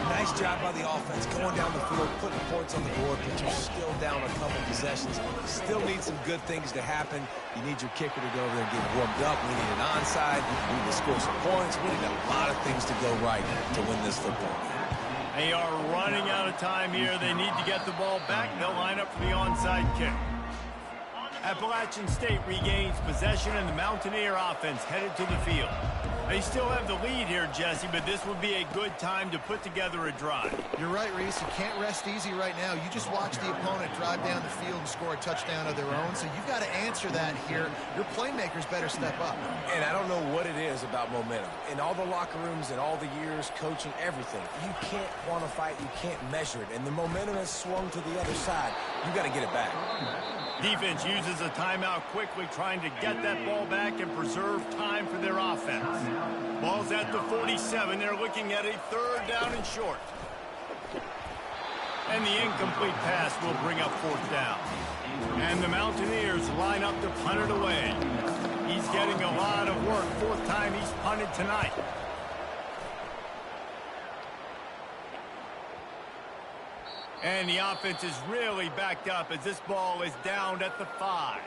[SPEAKER 5] Nice job by the offense going down the field, putting points on the board, but you're still down a couple possessions. Still need some good things to happen. You need your kicker to go over there and get warmed up. We need an onside. We need to score some points. We need a lot of things to go right to win this football game.
[SPEAKER 3] They are running out of time here. They need to get the ball back. They'll line up for the onside kick. Appalachian State regains possession, and the Mountaineer offense headed to the field. They still have the lead here, Jesse, but this would be a good time to put together a drive.
[SPEAKER 4] You're right, Reese. You can't rest easy right now. You just watch the opponent drive down the field and score a touchdown of their own, so you've got to answer that here. Your playmakers better step up.
[SPEAKER 5] And I don't know what it is about momentum. In all the locker rooms and all the years, coaching, everything, you can't quantify it, you can't measure it, and the momentum has swung to the other side. You got to get it back.
[SPEAKER 3] Defense uses a timeout quickly, trying to get that ball back and preserve time for their offense. Ball's at the 47. They're looking at a 3rd down and short. And the incomplete pass will bring up 4th down. And the Mountaineers line up to punt it away. He's getting a lot of work. 4th time he's punted tonight. And the offense is really backed up as this ball is down at the 5.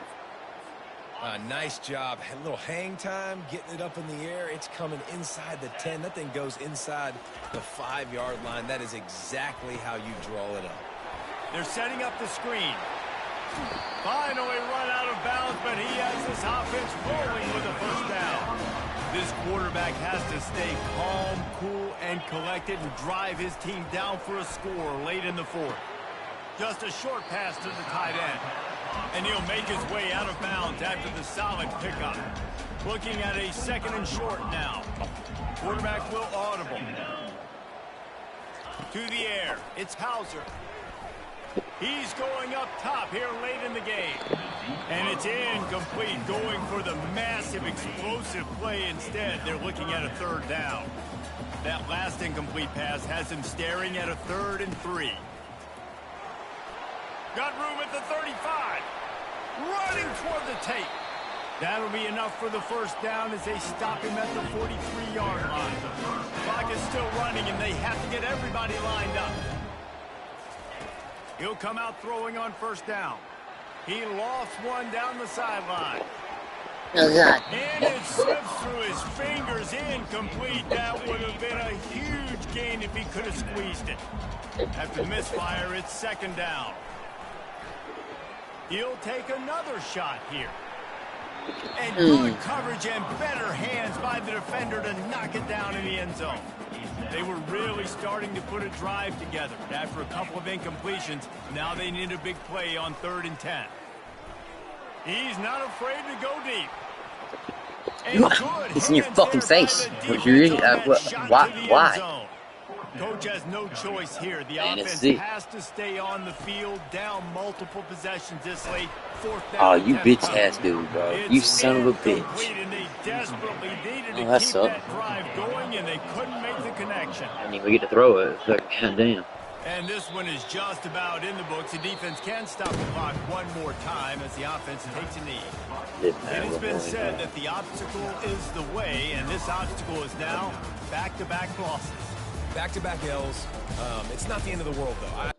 [SPEAKER 5] Nice job. A little hang time, getting it up in the air. It's coming inside the 10. That thing goes inside the 5-yard line. That is exactly how you draw it up.
[SPEAKER 3] They're setting up the screen. Finally run out of bounds, but he has this offense rolling with a 1st down. This quarterback has to stay calm, cool, and collected and drive his team down for a score late in the 4th. Just a short pass to the tight end. And he'll make his way out of bounds after the solid pickup. Looking at a 2nd and short now. Quarterback will audible. To the air. It's Hauser. He's going up top here late in the game. And it's incomplete, going for the massive explosive play instead. They're looking at a 3rd down. That last incomplete pass has him staring at a 3rd and 3. Got room at the 35. Running toward the tape. That'll be enough for the 1st down as they stop him at the 43-yard line. Clock is still running, and they have to get everybody lined up. He'll come out throwing on 1st down. He lost one down the sideline.
[SPEAKER 6] Oh, God.
[SPEAKER 3] And it slips through his fingers, incomplete. That would have been a huge gain if he could have squeezed it. After the misfire, it's 2nd down. He'll take another shot here. And good coverage and better hands by the defender to knock it down in the end zone. They were really starting to put a drive together. After a couple of incompletions, now they need a big play on 3rd and 10. He's not afraid to go deep.
[SPEAKER 1] It's in your fucking face. Why?
[SPEAKER 3] Coach has no choice here. The offense has to stay on the field, down multiple possessions this late. 4th down.
[SPEAKER 1] Oh, you bitch ass dude, bro. You son of a bitch.
[SPEAKER 3] And they desperately needed to
[SPEAKER 1] that
[SPEAKER 3] keep
[SPEAKER 1] sucked.
[SPEAKER 3] that drive going, and they couldn't make the connection.
[SPEAKER 1] I didn't even get to throw it. Goddamn.
[SPEAKER 3] And this one is just about in the books. The defense can stop the clock one more time as the offense takes a knee. It has been said that the obstacle is the way, and this obstacle is now back-to-back losses.
[SPEAKER 5] Back-to-back L's. It's not the end of the world, though.